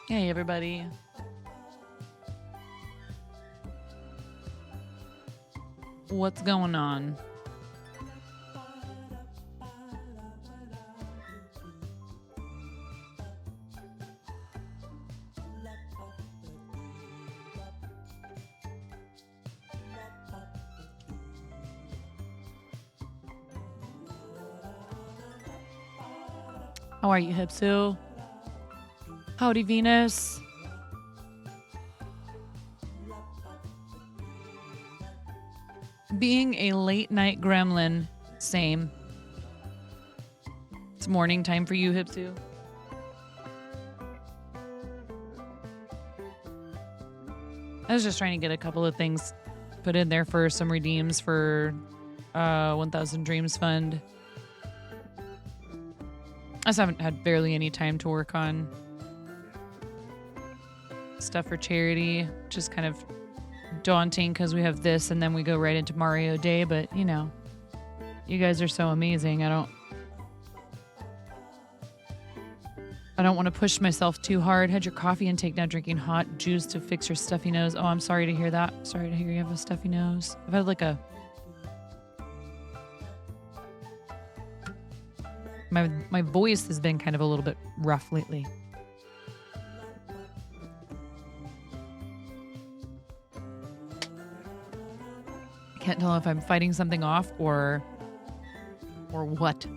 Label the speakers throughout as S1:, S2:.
S1: Hey, everybody. What's going on? How are you, Hipsu? Howdy, Venus. Being a late night gremlin, same. It's morning time for you, Hipsu. I was just trying to get a couple of things put in there for some redeems for 1000 Dreams Fund. I just haven't had barely any time to work on stuff for charity, which is kind of daunting because we have this and then we go right into Mario Day. But, you know, you guys are so amazing. I don't want to push myself too hard. Had your coffee intake now, drinking hot juice to fix your stuffy nose. Oh, I'm sorry to hear that. Sorry to hear you have a stuffy nose. I've had like a... My voice has been kind of a little bit rough lately. I can't tell if I'm fighting something off or what.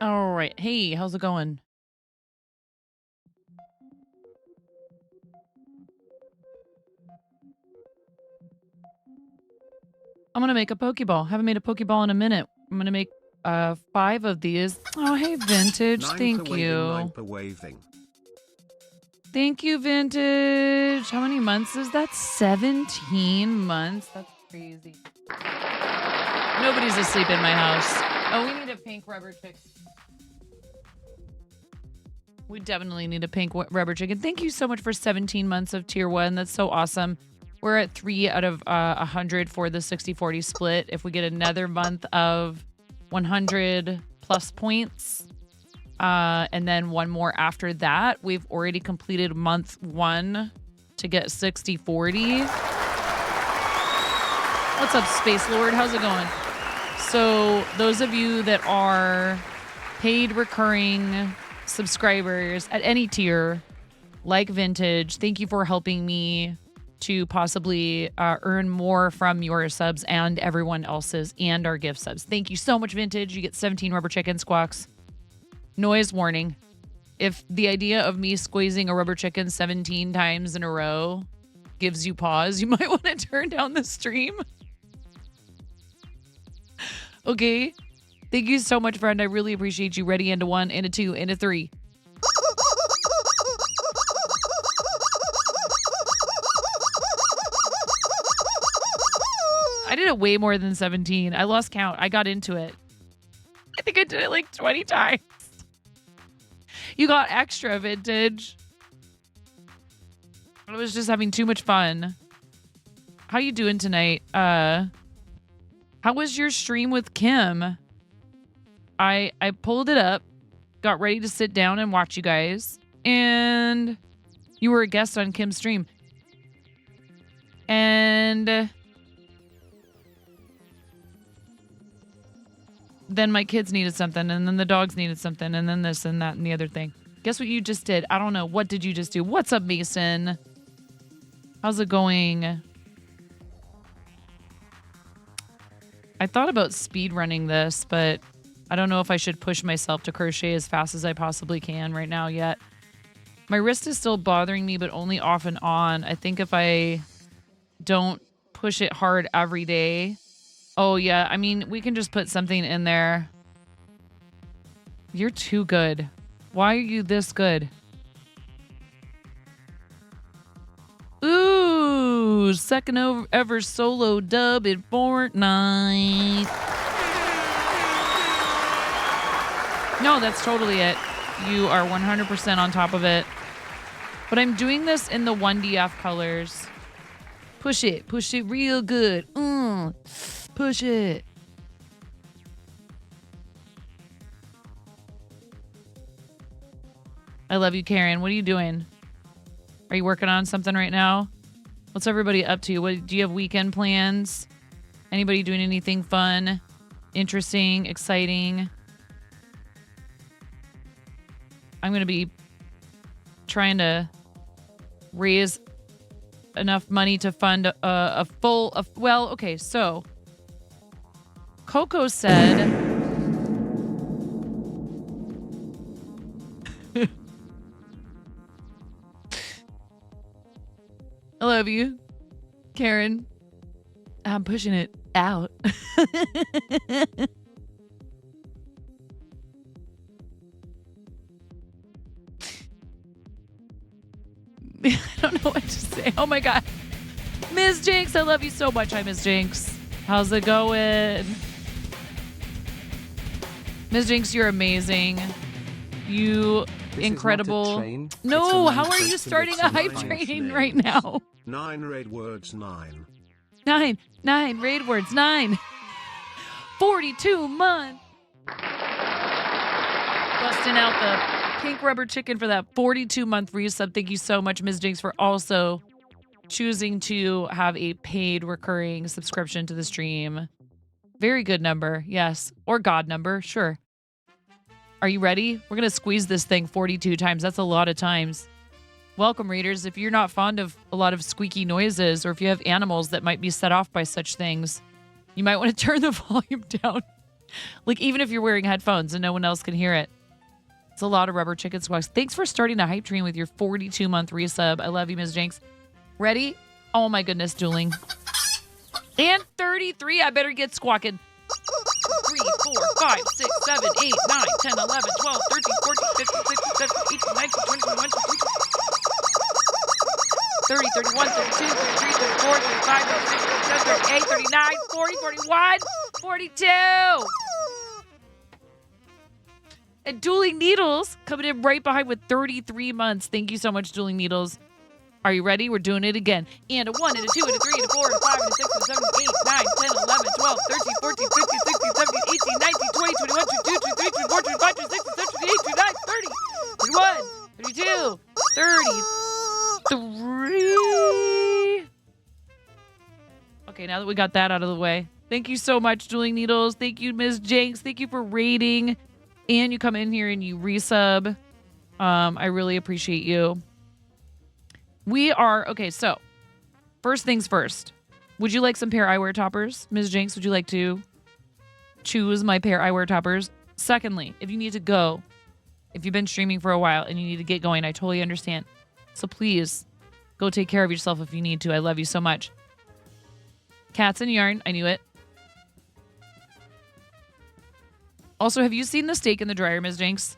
S1: All right. Hey, how's it going? I'm going to make a Pokeball. Haven't made a Pokeball in a minute. I'm going to make 5 of these. Oh, hey, Vintage. Thank you. Thank you, Vintage. How many months is that? 17 months? That's crazy. Nobody's asleep in my house. Oh, we need a pink rubber chicken. We definitely need a pink rubber chicken. Thank you so much for 17 months of tier 1. That's so awesome. We're at 3 out of 100 for the 60-40 split. If we get another month of 100 plus points, and then one more after that, we've already completed month 1 to get 60-40. What's up, Space Lord? How's it going? So those of you that are paid recurring subscribers at any tier, like Vintage, thank you for helping me to possibly earn more from your subs and everyone else's and our gift subs. Thank you so much, Vintage. You get 17 rubber chicken squawks. Noise warning. If the idea of me squeezing a rubber chicken 17 times in a row gives you pause, you might want to turn down the stream. Okay. Thank you so much, friend. I really appreciate you. Ready? Into 1, into 2, into 3. I did it way more than 17. I lost count. I got into it. I think I did it like 20 times. You got extra, Vintage. I was just having too much fun. How you doing tonight? How was your stream with Kim? I pulled it up, got ready to sit down and watch you guys, and you were a guest on Kim's stream. And then my kids needed something, and then the dogs needed something, and then this and that and the other thing. Guess what you just did? I don't know. What did you just do? What's up, Mason? How's it going? I thought about speed running this, but I don't know if I should push myself to crochet as fast as I possibly can right now yet. My wrist is still bothering me, but only off and on. I think if I don't push it hard every day. Oh, yeah. I mean, we can just put something in there. You're too good. Why are you this good? Ooh, second ever solo dub in Fortnite. No, that's totally it. You are 100% on top of it. But I'm doing this in the 1DF colors. Push it real good. Push it. I love you, Karen. What are you doing? Are you working on something right now? What's everybody up to? What do you have weekend plans? Anybody doing anything fun, interesting, exciting? I'm going to be trying to raise enough money to fund well, okay, so Coco said I love you, Karen. I'm pushing it out. I don't know what to say. Oh my God. Ms. Jinx, I love you so much. Hi, Ms. Jinx. How's it going? Ms. Jinx, you're amazing. You incredible. No, how are you starting a hype train right now?
S2: 9 raid words, 9.
S1: 9 raid words, 9. 42 months. Busting out the pink rubber chicken for that 42-month resub. Thank you so much, Ms. Jinx, for also choosing to have a paid recurring subscription to the stream. Very good number, yes. Or God number, sure. Are you ready? We're going to squeeze this thing 42 times. That's a lot of times. Welcome, readers. If you're not fond of a lot of squeaky noises, or if you have animals that might be set off by such things, you might want to turn the volume down. Like, even if you're wearing headphones and no one else can hear it. It's a lot of rubber chicken squawks. Thanks for starting a hype train with your 42-month resub. I love you, Ms. Jinx. Ready? Oh my goodness, dueling. And 33. I better get squawking. 3, 4, 5, 6, 7, 8, 9, 10, 11, 12, 13, 14, 15, 16, 17, 18, 19, 20, 21, 22, 30, 31, 32, 33, 34, 35, 36, 37, 38, 39, 40, 41, 42. And Dueling Needles coming in right behind with 33 months. Thank you so much, Dueling Needles. Are you ready? We're doing it again. And a 1, and a 2, and a 3, and a 4, and a 5, and a 6, and a 7, 8, 9, 10, 11, 12, 13, 14, 15, 16, 17, 18, 19, 20, 21, 22, 23, 24, 25, 26, 27, 28, 29, 30, 31, 32, 33. Okay, now that we got that out of the way. Thank you so much, Dueling Needles. Thank you, Ms. Jinx. Thank you for raiding. And you come in here and you resub. I really appreciate you. We are, okay, so first things first. Would you like some pair eyewear toppers? Ms. Jinx, would you like to choose my pair eyewear toppers? Secondly, if you need to go, if you've been streaming for a while and you need to get going, I totally understand. So please go take care of yourself if you need to. I love you so much. Cats and yarn, I knew it. Also, have you seen the steak in the dryer, Ms. Jinx?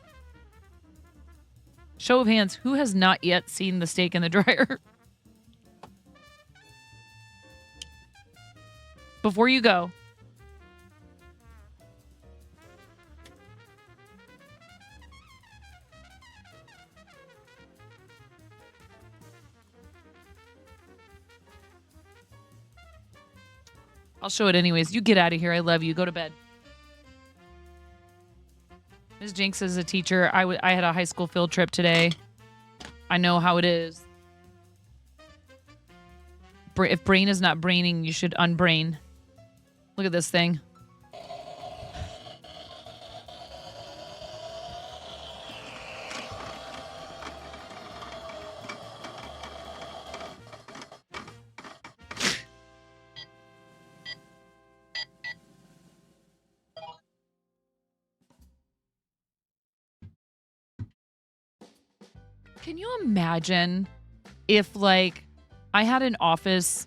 S1: Show of hands, who has not yet seen the steak in the dryer? before you go. I'll show it anyways. You get out of here. I love you. Go to bed. Ms. Jinx is a teacher. I had a high school field trip today. I know how it is. If brain is not braining, you should unbrain. Look at this thing. Can you imagine if, like, I had an office...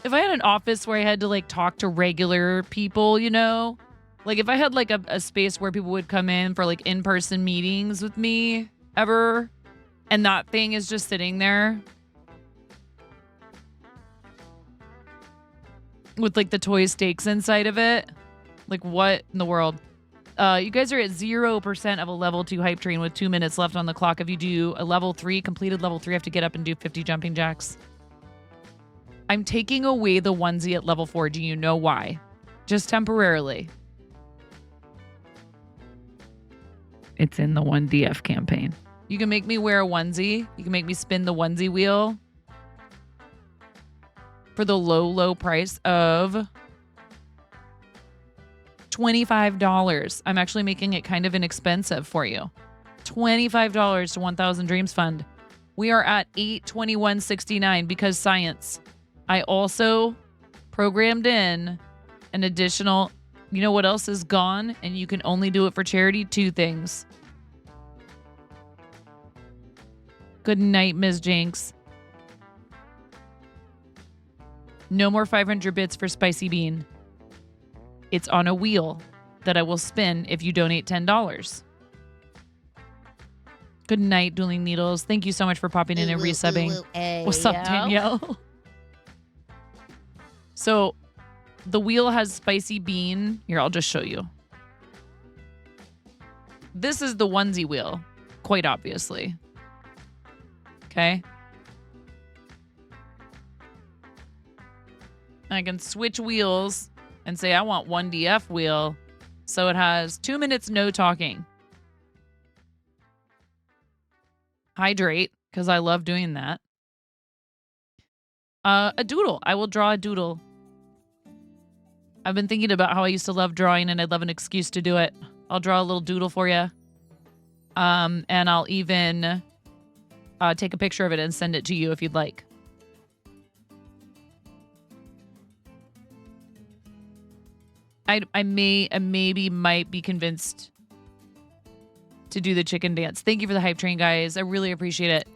S1: If I had an office where I had to, like, talk to regular people, you know? Like, if I had, like, a space where people would come in for, like, in-person meetings with me ever, and that thing is just sitting there with, like, the toy stakes inside of it. Like, what in the world? You guys are at 0% of a level 2 hype train with 2 minutes left on the clock. If you do a level 3, completed level 3, have to get up and do 50 jumping jacks. I'm taking away the onesie at level 4. Do you know why? Just temporarily. It's in the 1DF campaign. You can make me wear a onesie. You can make me spin the onesie wheel for the low, low price of $25. I'm actually making it kind of inexpensive for you. $25 to 1000 Dreams Fund. We are at $821.69 because science. I also programmed in an additional, you know what else is gone? And you can only do it for charity? 2 things. Good night, Ms. Jinx. No more 500 bits for Spicy Bean. It's on a wheel that I will spin if you donate $10. Good night, Dueling Needles. Thank you so much for popping in and resubbing. What's up, Danielle? So the wheel has Spicy Bean. Here, I'll just show you. This is the onesie wheel, quite obviously. Okay. I can switch wheels and say I want 1DF wheel. So it has 2 minutes no talking. Hydrate, because I love doing that. A doodle. I will draw a doodle. I've been thinking about how I used to love drawing and I'd love an excuse to do it. I'll draw a little doodle for you. And I'll even take a picture of it and send it to you if you'd like. I maybe might be convinced to do the chicken dance. Thank you for the hype train, guys. I really appreciate it.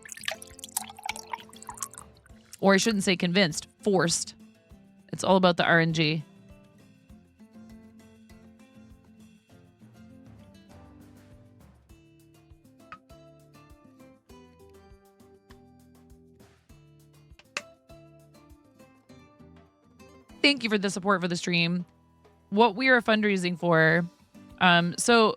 S1: Or I shouldn't say convinced, forced. It's all about the RNG. Thank you for the support for the stream. What we are fundraising for. So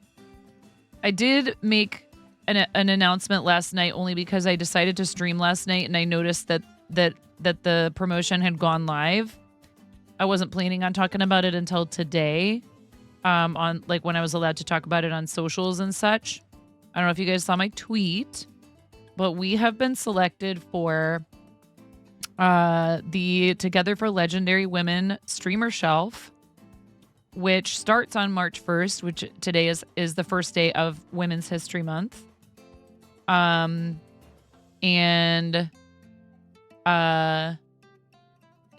S1: I did make an announcement last night only because I decided to stream last night and I noticed that the promotion had gone live. I wasn't planning on talking about it until today. On like when I was allowed to talk about it on socials and such. I don't know if you guys saw my tweet, but we have been selected for the Together for Legendary Women streamer shelf, which starts on March 1st, which today is the first day of Women's History Month. And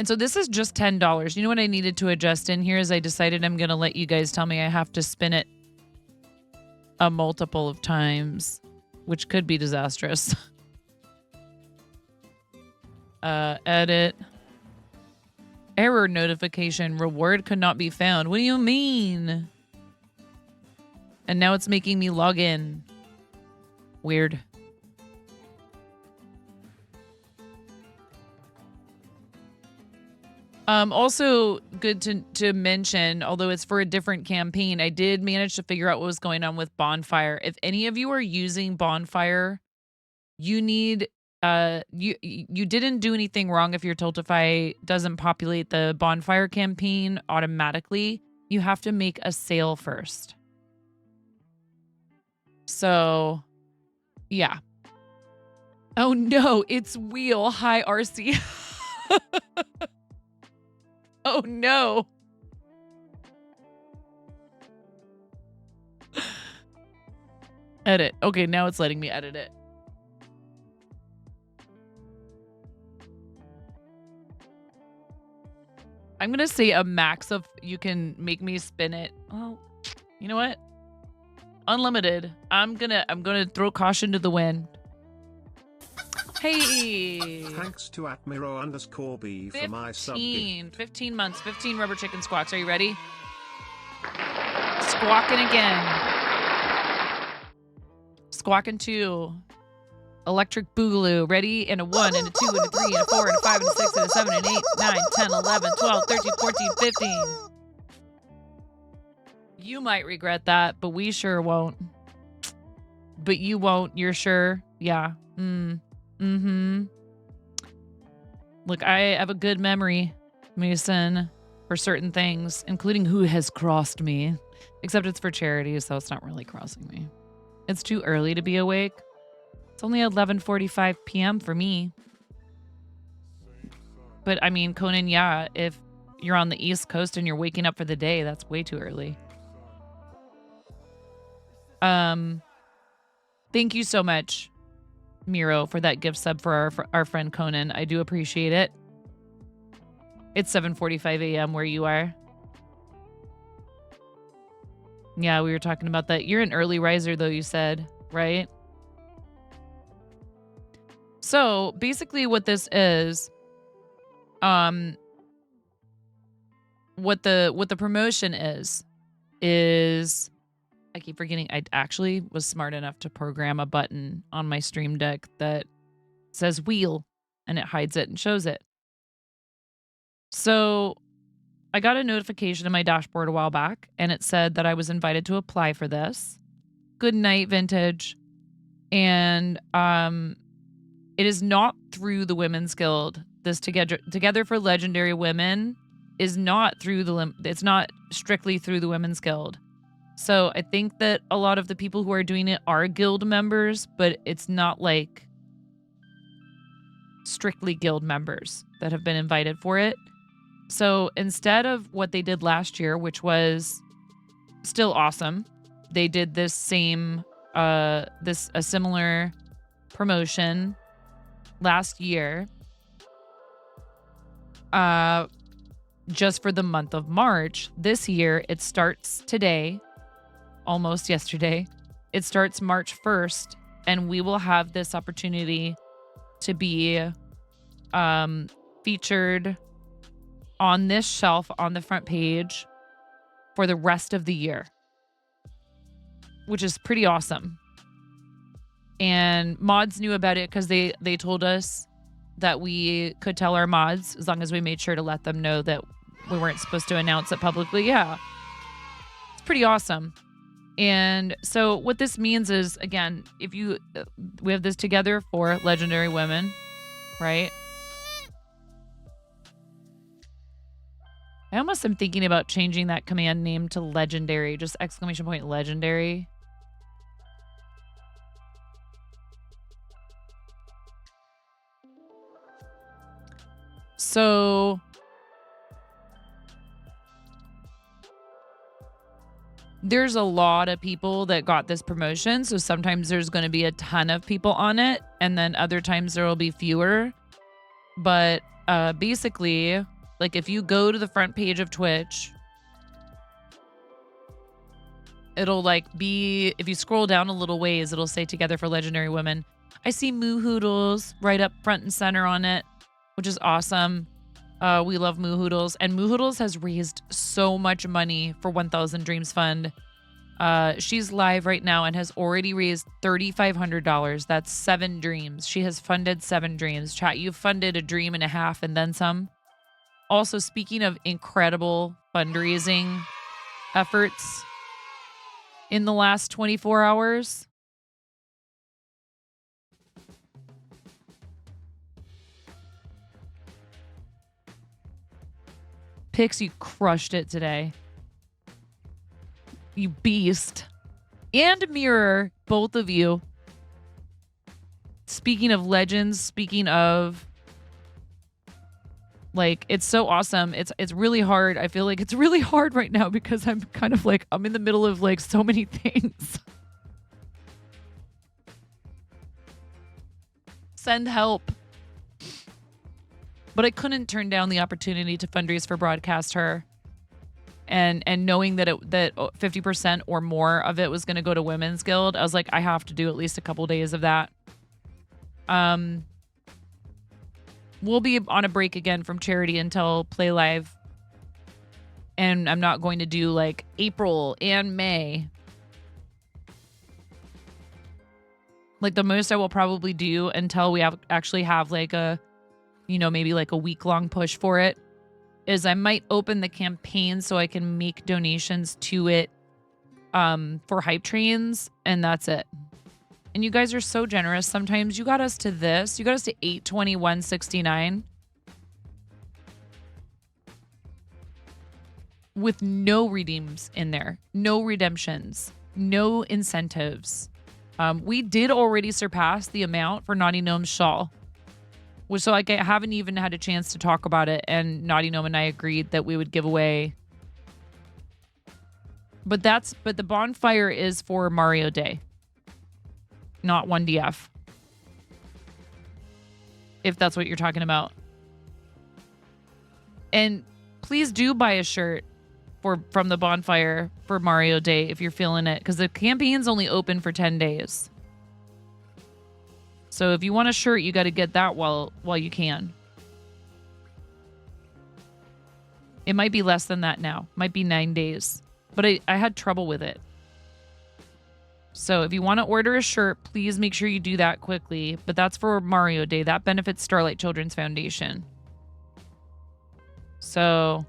S1: so this is just $10. You know what I needed to adjust in here is I decided I'm going to let you guys tell me I have to spin it a multiple of times, which could be disastrous. Edit. Error notification. Reward could not be found. What do you mean? And now it's making me log in. Weird. Also good to mention, although it's for a different campaign, I did manage to figure out what was going on with Bonfire. If any of you are using Bonfire, you need you didn't do anything wrong if your Tiltify doesn't populate the Bonfire campaign automatically. You have to make a sale first. So, yeah. Oh no, it's Wheel. Hi, RC. Oh no. Edit. Okay, now it's letting me edit it. I'm gonna say a max of you can make me spin it. Oh, you know what? Unlimited. I'm gonna throw caution to the wind. Hey.
S2: Thanks to Atmiro_B for my sub
S1: 15 months, 15 rubber chicken squawks. Are you ready? Squawking again. Squawking 2. Electric Boogaloo. Ready? And a 1, and a 2, and a 3, and a 4, and a 5, and a 6, and a 7, and 8, 9, 10, 11, 12, 13, 14, 15. You might regret that, but we sure won't. But you won't, you're sure? Yeah. Look, I have a good memory, Mason, for certain things, including who has crossed me. Except it's for charity, so it's not really crossing me. It's too early to be awake. It's only 11:45 p.m. for me. But I mean, Conan, yeah, if you're on the East Coast and you're waking up for the day, that's way too early. Thank you so much, Miro, for that gift sub for our friend Conan. I do appreciate it. It's 7:45 a.m. where you are. Yeah, we were talking about that. You're an early riser, though, you said, right? So basically what this is, what the promotion is I keep forgetting. I actually was smart enough to program a button on my Stream Deck that says wheel and it hides it and shows it. So I got a notification in my dashboard a while back and it said that I was invited to apply for this. Good night, Vintage. And it is not through the Women's Guild. This Together for Legendary Women is not through it's not strictly through the Women's Guild. So I think that a lot of the people who are doing it are guild members, but it's not like strictly guild members that have been invited for it. So instead of what they did last year, which was still awesome, they did this same a similar promotion last year, just for the month of March. This year, it starts today, almost yesterday. It starts March 1st, and we will have this opportunity to be featured on this shelf on the front page for the rest of the year, which is pretty awesome. And mods knew about it because they told us that we could tell our mods as long as we made sure to let them know that we weren't supposed to announce it publicly. Yeah, it's pretty awesome. And so what this means is, again, if you we have this Together for Legendary Women, right? I almost am thinking about changing that command name to Legendary, just exclamation point Legendary. So there's a lot of people that got this promotion. So sometimes there's going to be a ton of people on it, and then other times there will be fewer. But basically, like if you go to the front page of Twitch, it'll like be, if you scroll down a little ways, it'll say Together for Legendary Women. I see Moo Hoodles right up front and center on it, which is awesome. We love Moo Hoodles, and Moo Hoodles has raised so much money for 1000 Dreams Fund. She's live right now and has already raised $3,500. That's 7 dreams. She has funded 7 dreams. Chat, you've funded a dream and a half and then some. Also, speaking of incredible fundraising efforts in the last 24 hours, Pix, you crushed it today. You beast. And Mirror, both of you. Speaking of legends, speaking of, like, it's so awesome. It's really hard. I feel like it's really hard right now because I'm kind of like, I'm in the middle of like so many things. Send help. But I couldn't turn down the opportunity to fundraise for Broadcast Her. And knowing that 50% or more of it was going to go to Women's Guild, I was like, I have to do at least a couple days of that. We'll be on a break again from charity until Play Live. And I'm not going to do like April and May. Like the most I will probably do until we actually have like a, maybe like a week-long push for it, is I might open the campaign so I can make donations to it for hype trains, and that's it. And you guys are so generous. Sometimes you got us to this. You got us to $821.69 with no redeems in there, no redemptions, no incentives. We did already surpass the amount for Naughty Gnome's shawl. So like I haven't even had a chance to talk about it, and Naughty Gnome and I agreed that we would give away. But the bonfire is for Mario Day, not 1DF. If that's what you're talking about. And please do buy a shirt from the bonfire for Mario Day if you're feeling it, because the campaign's only open for 10 days. So if you want a shirt, you got to get that while you can. It might be less than that now. Might be 9 days. But I had trouble with it. So if you want to order a shirt, please make sure you do that quickly. But that's for Mario Day. That benefits Starlight Children's Foundation. So,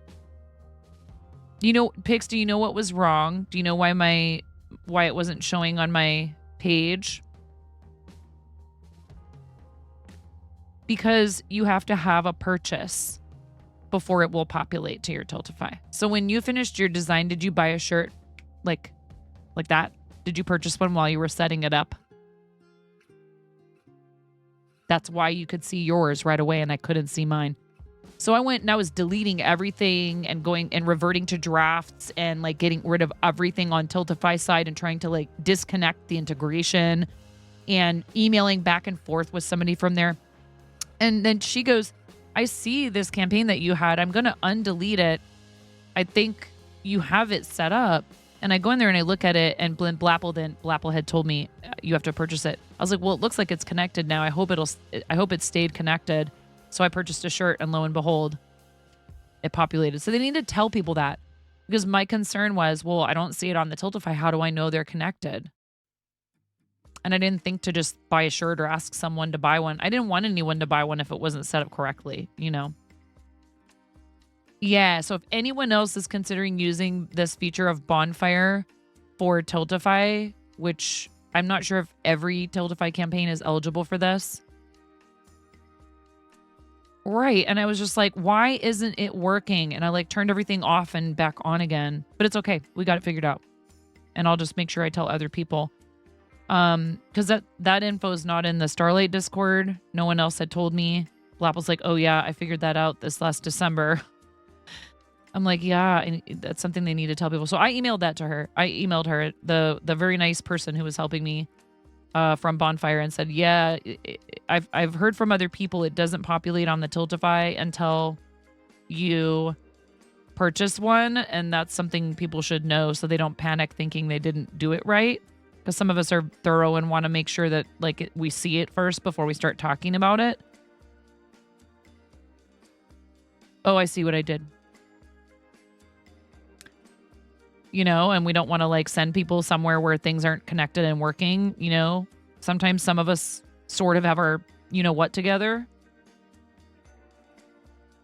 S1: Pix, do you know what was wrong? Do you know why it wasn't showing on my page? Because you have to have a purchase before it will populate to your Tiltify. So when you finished your design, did you buy a shirt like that? Did you purchase one while you were setting it up? That's why you could see yours right away and I couldn't see mine. So I went and I was deleting everything and going and reverting to drafts and like getting rid of everything on Tiltify side and trying to like disconnect the integration and emailing back and forth with somebody from there. And then she goes, I see this campaign that you had. I'm going to undelete it. I think you have it set up. And I go in there and I look at it, and Blapple had told me you have to purchase it. I was like, well, it looks like it's connected now. I hope it stayed connected. So I purchased a shirt, and lo and behold, it populated. So they need to tell people that, because my concern was, well, I don't see it on the Tiltify. How do I know they're connected? And I didn't think to just buy a shirt or ask someone to buy one. I didn't want anyone to buy one if it wasn't set up correctly, Yeah, so if anyone else is considering using this feature of Bonfire for Tiltify, which I'm not sure if every Tiltify campaign is eligible for this. Right, and I was just like, why isn't it working? And I like turned everything off and back on again. But it's okay. We got it figured out. And I'll just make sure I tell other people. Because that info is not in the Starlight Discord. No one else had told me. Blapple's like, oh yeah, I figured that out this last December. I'm like, yeah, and that's something they need to tell people. So I emailed that to her. I emailed her, the very nice person who was helping me from Bonfire, and said, yeah, I've heard from other people it doesn't populate on the Tiltify until you purchase one, and that's something people should know so they don't panic thinking they didn't do it right. Because some of us are thorough and want to make sure that we see it first before we start talking about it. Oh, I see what I did. And we don't want to send people somewhere where things aren't connected and working. Sometimes some of us sort of have our what together.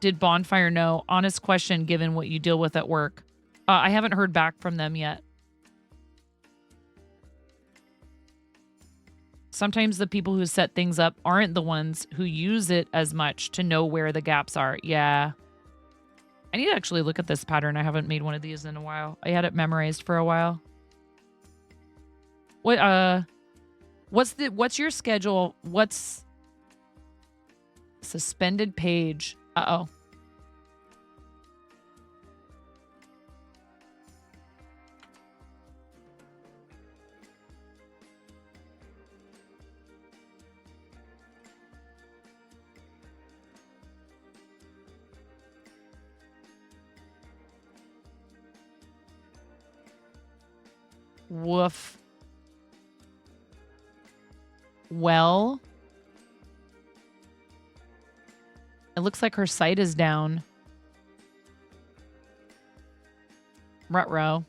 S1: Did Bonfire know? Honest question, given what you deal with at work. I haven't heard back from them yet. Sometimes the people who set things up aren't the ones who use it as much to know where the gaps are. Yeah. I need to actually look at this pattern. I haven't made one of these in a while. I had it memorized for a while. What's your schedule? What's suspended page? Uh-oh. Woof. Well, it looks like her site is down. Ruh-roh.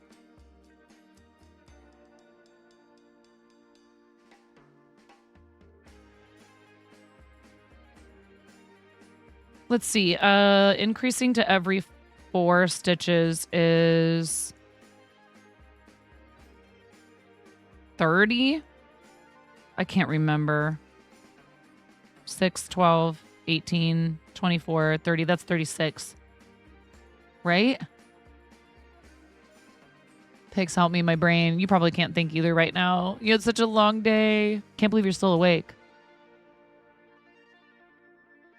S1: Let's see. Increasing to every 4 stitches is 30. I can't remember. 6, 12, 18, 24, 30. That's 36. Right? Pigs, help me, my brain. You probably can't think either right now. You had such a long day. Can't believe you're still awake.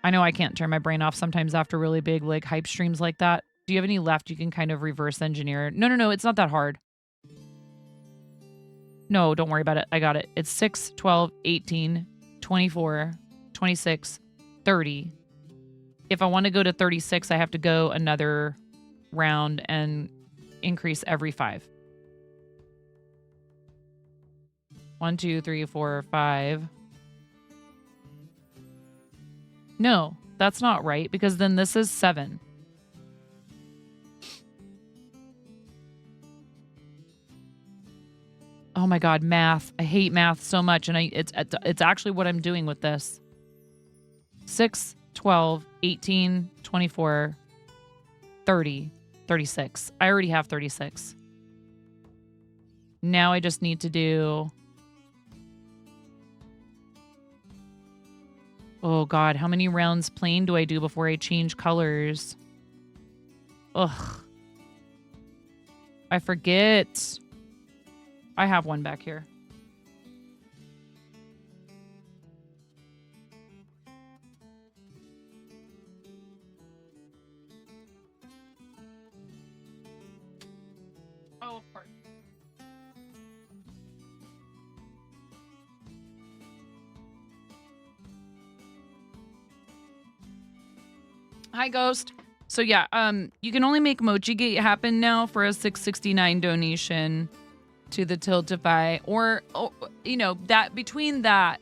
S1: I know I can't turn my brain off sometimes after really big like hype streams like that. Do you have any left you can kind of reverse engineer? No. It's not that hard. No, don't worry about it. I got it. It's 6, 12, 18, 24, 26, 30. If I want to go to 36, I have to go another round and increase every 5. 1, 2, 3, 4, 5. No, that's not right because then this is 7. Oh my God, math. I hate math so much. And it's actually what I'm doing with this. 6, 12, 18, 24, 30, 36. I already have 36. Now I just need to do... Oh God, how many rounds plain do I do before I change colors? Ugh. I forget. I have one back here. Oh, of course. Hi, Ghost. So yeah, you can only make Mochi Gate happen now for a $6.69 donation to the Tiltify, or you know, that between that.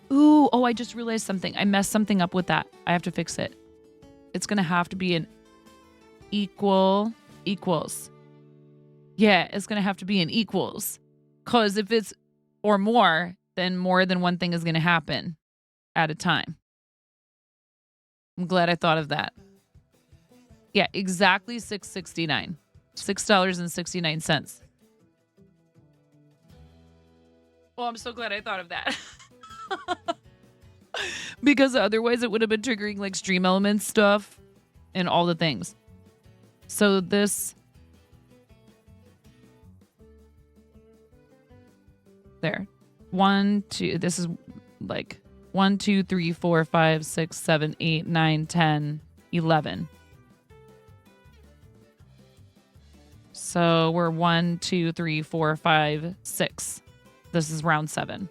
S1: Ooh, oh, I just realized something. I messed something up with that. I have to fix it. It's gonna have to be an equals. Yeah, it's gonna have to be an equals, because if it's or more, then more than one thing is gonna happen at a time. I'm glad I thought of that. Yeah, exactly $6.69. $6.69. Well, I'm so glad I thought of that. Because otherwise it would have been triggering like Stream Elements stuff and all the things. So this... There. 1, 2... This is like 1, 2, 3, 4, 5, 6, 7, 8, 9, 10, 11. So we're 1, 2, 3, 4, 5, 6. This is round 7.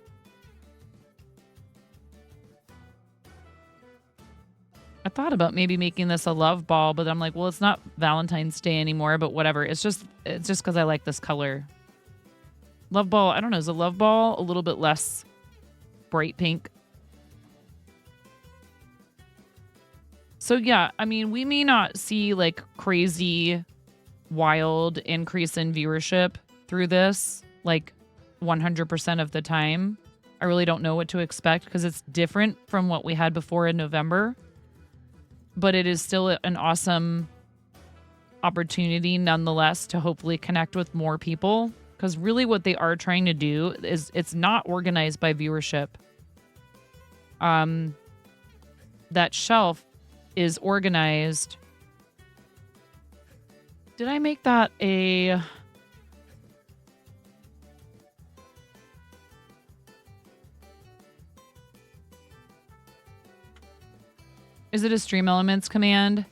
S1: I thought about maybe making this a love ball, but I'm like, well, it's not Valentine's Day anymore, but whatever. It's just because I like this color. Love ball, I don't know, is a love ball a little bit less bright pink? So yeah, I mean, we may not see like crazy wild increase in viewership through this like 100% of the time, I really don't know what to expect because it's different from what we had before in November. But it is still an awesome opportunity nonetheless to hopefully connect with more people. Because really what they are trying to do is it's not organized by viewership. That shelf is organized. Did I make that a... Is it a Stream Elements command?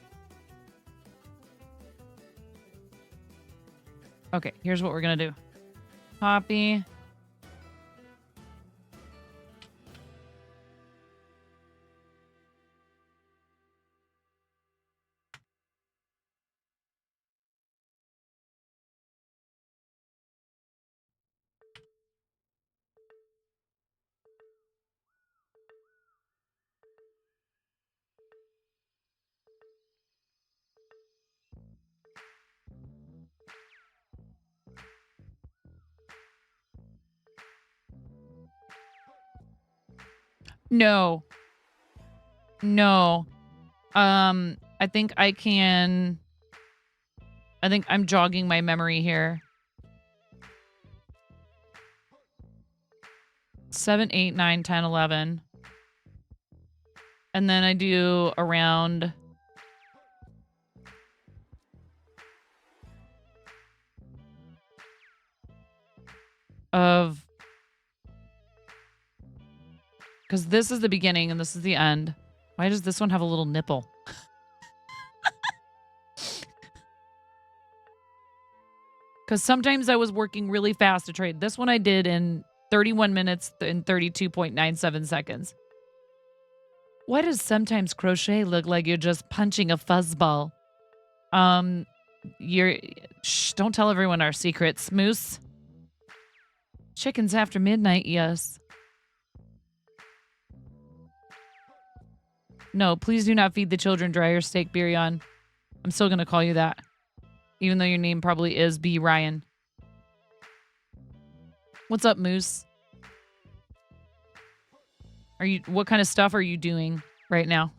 S1: Okay, here's what we're going to do. Copy. No. No. I think I can... I think I'm jogging my memory here. 7, 8, 9, 10, 11. And then I do a round... of... Because this is the beginning and this is the end. Why does this one have a little nipple? Because sometimes I was working really fast to trade. This one I did in 31 minutes and 32.97 seconds. Why does sometimes crochet look like you're just punching a fuzzball? Shh, don't tell everyone our secrets, Moose. Chickens after midnight, yes. No, please do not feed the children dryer steak, Birion. I'm still going to call you that. Even though your name probably is B. Ryan. What's up, Moose? What kind of stuff are you doing right now?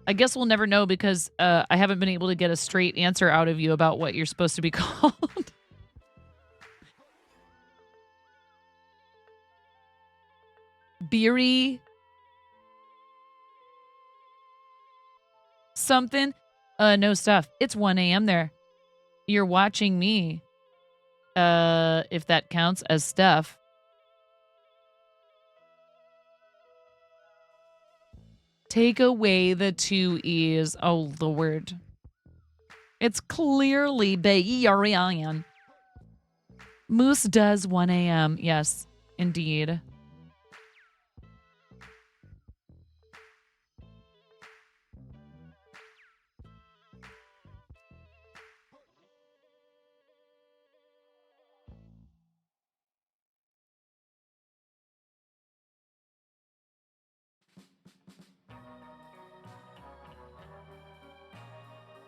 S1: I guess we'll never know because I haven't been able to get a straight answer out of you about what you're supposed to be called. Beery something? No stuff. It's 1 a.m. there. You're watching me. If that counts as stuff. Take away the 2 E's. Oh, Lord. It's clearly Bayerian. Moose does 1 a.m. Yes, indeed.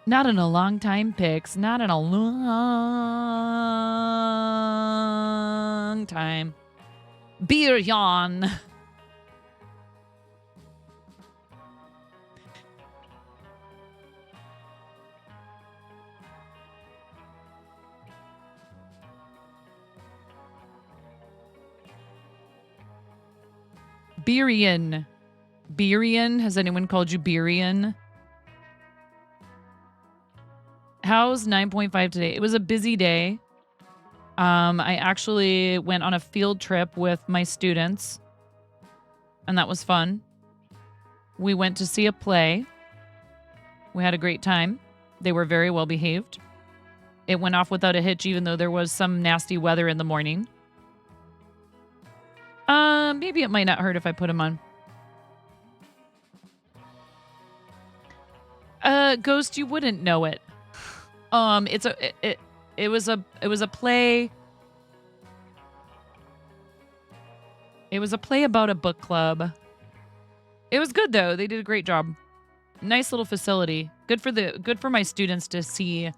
S1: Not in a long time, Pix. Not in a long time. Beer yawn. Beerian. Beerian? Has anyone called you Beerian? How's 9.5 today? It was a busy day. I actually went on a field trip with my students, and that was fun. We went to see a play. We had a great time. They were very well behaved. It went off without a hitch, even though there was some nasty weather in the morning. Maybe it might not hurt if I put them on. Ghost, you wouldn't know it. It was a play. It was a play about a book club. It was good though. They did a great job. Nice little facility. Good for my students to see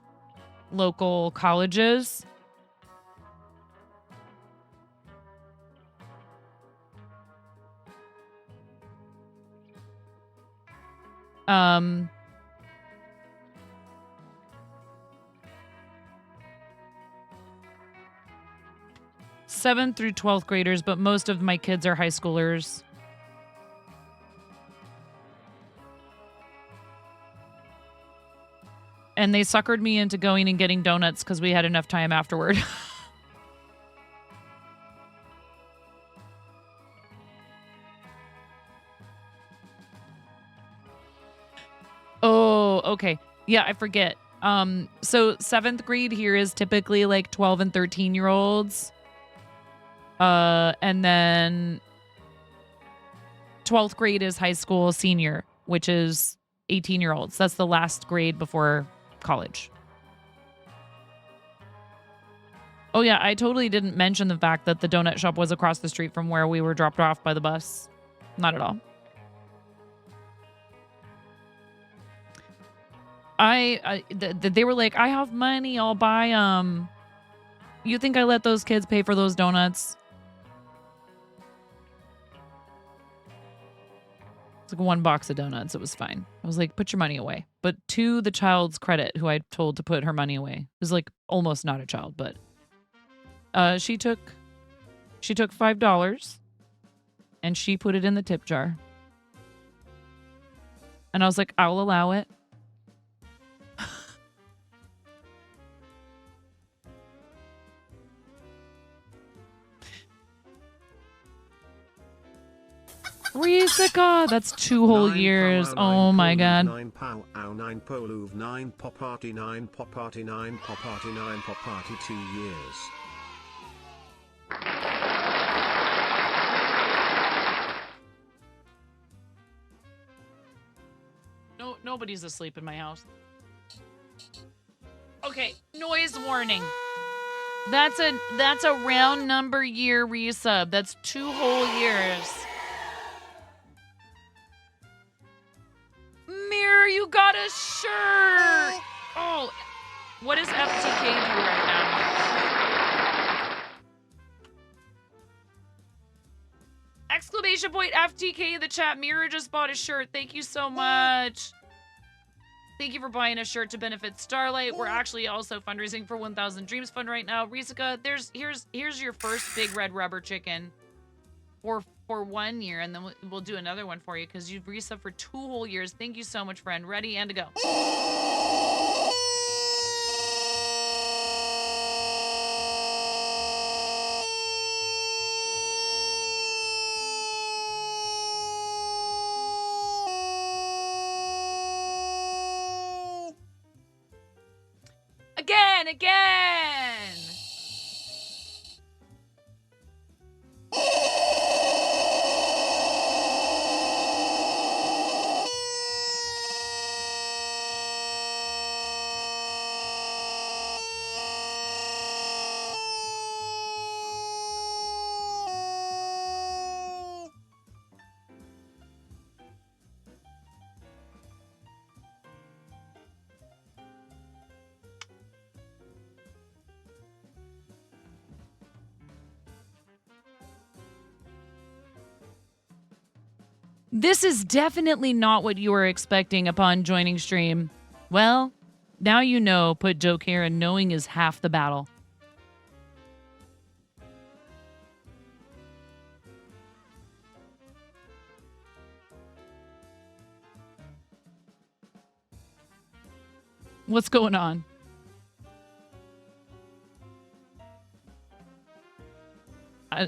S1: local colleges. Um 7th through 12th graders, but most of my kids are high schoolers. And they suckered me into going and getting donuts because we had enough time afterward. Oh, okay. Yeah, I forget. So 7th grade here is typically like 12 and 13-year-olds. And then 12th grade is high school senior, which is 18-year-olds. That's the last grade before college. Oh yeah, I totally didn't mention the fact that the donut shop was across the street from where we were dropped off by the bus. Not at all. They were like, I have money, I'll buy them. You think I let those kids pay for those donuts? It's like 1 box of donuts. It was fine. I was like, put your money away. But to the child's credit, who I told to put her money away, was like almost not a child, but she took $5 and she put it in the tip jar. And I was like, I'll allow it. Risica, that's 2 whole years. Oh my god.
S2: 9 pow, ow, 9 poluv, 9 pop party, 9 pop party, 9 pop party, 9 pop party, 2 years.
S1: No, nobody's asleep in my house. Okay, noise warning. That's a round number year resub. That's 2 whole years. Mirror, you got a shirt. Oh, what does FTK do right now? Exclamation point FTK in the chat. Mirror just bought a shirt. Thank you so much. Thank you for buying a shirt to benefit Starlight. We're actually also fundraising for 1000 Dreams Fund right now. Risica, here's your first big red rubber chicken for 1 year, and then we'll do another one for you because you've resubbed for 2 whole years. Thank you so much, friend. Ready and to go. Again. This is definitely not what you were expecting upon joining stream. Well, now you know, put joke here, and knowing is half the battle. What's going on?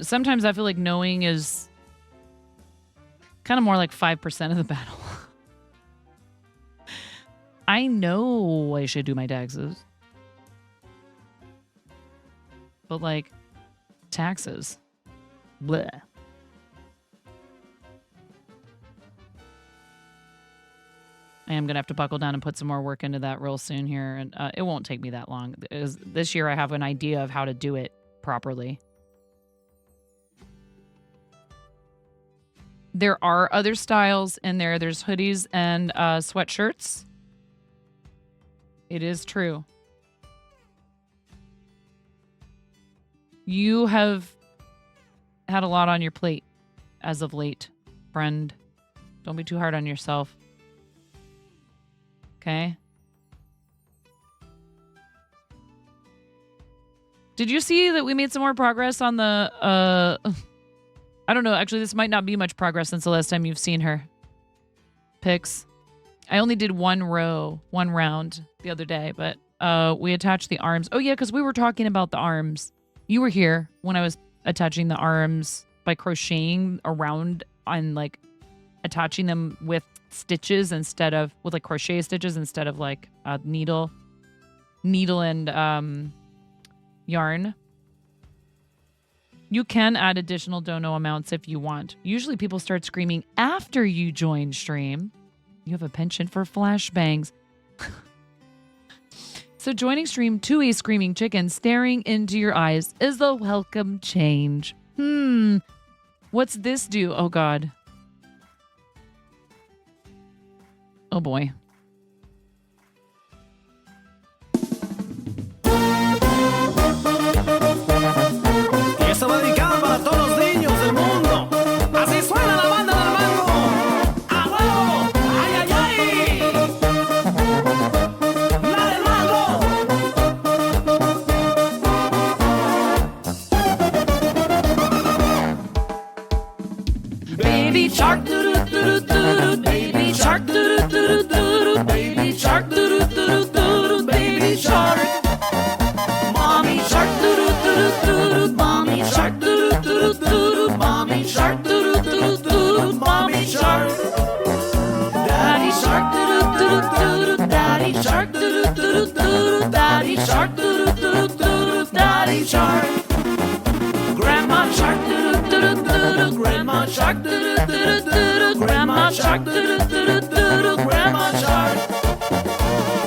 S1: Sometimes I feel like knowing is kind of more like 5% of the battle. I know I should do my taxes. But like, taxes. Bleh. I am going to have to buckle down and put some more work into that real soon here. And it won't take me that long. This year I have an idea of how to do it properly. There are other styles in there. There's hoodies and sweatshirts. It is true. You have had a lot on your plate as of late, friend. Don't be too hard on yourself. Okay? Did you see that we made some more progress on the I don't know, actually this might not be much progress since the last time you've seen her. Pics. I only did one round the other day, but we attached the arms. Oh yeah, because we were talking about the arms. You were here when I was attaching the arms by crocheting around and like attaching them with stitches instead of with like crochet stitches instead of like a needle and yarn. You can add additional dono amounts if you want. Usually people start screaming after you join stream. You have a penchant for flashbangs. So joining stream to a screaming chicken staring into your eyes is a welcome change. What's this do? Oh God. Oh boy.
S3: Esto va dedicado para todos los niños del mundo. Así suena la banda del mango. ¡A huevo! ¡Ay, ay, ay! ¡La del mango! Baby shark, doo doo doo doo doo. Baby shark, doo doo doo doo doo. Baby shark, doo doo doo doo doo. Baby shark. Mommy shark, doo doo doo doo doo. Mommy shark, doo doo doo doo doo. Mommy shark, doo doo doo doo doo. Mommy shark. Daddy shark, doo doo doo doo doo. Daddy shark, doo doo doo doo doo. Daddy shark, doo doo doo doo doo. Daddy shark. Grandma shark, doo doo doo doo doo. Grandma shark, doo doo doo doo doo. Grandma shark, doo doo doo doo doo. Grandma shark.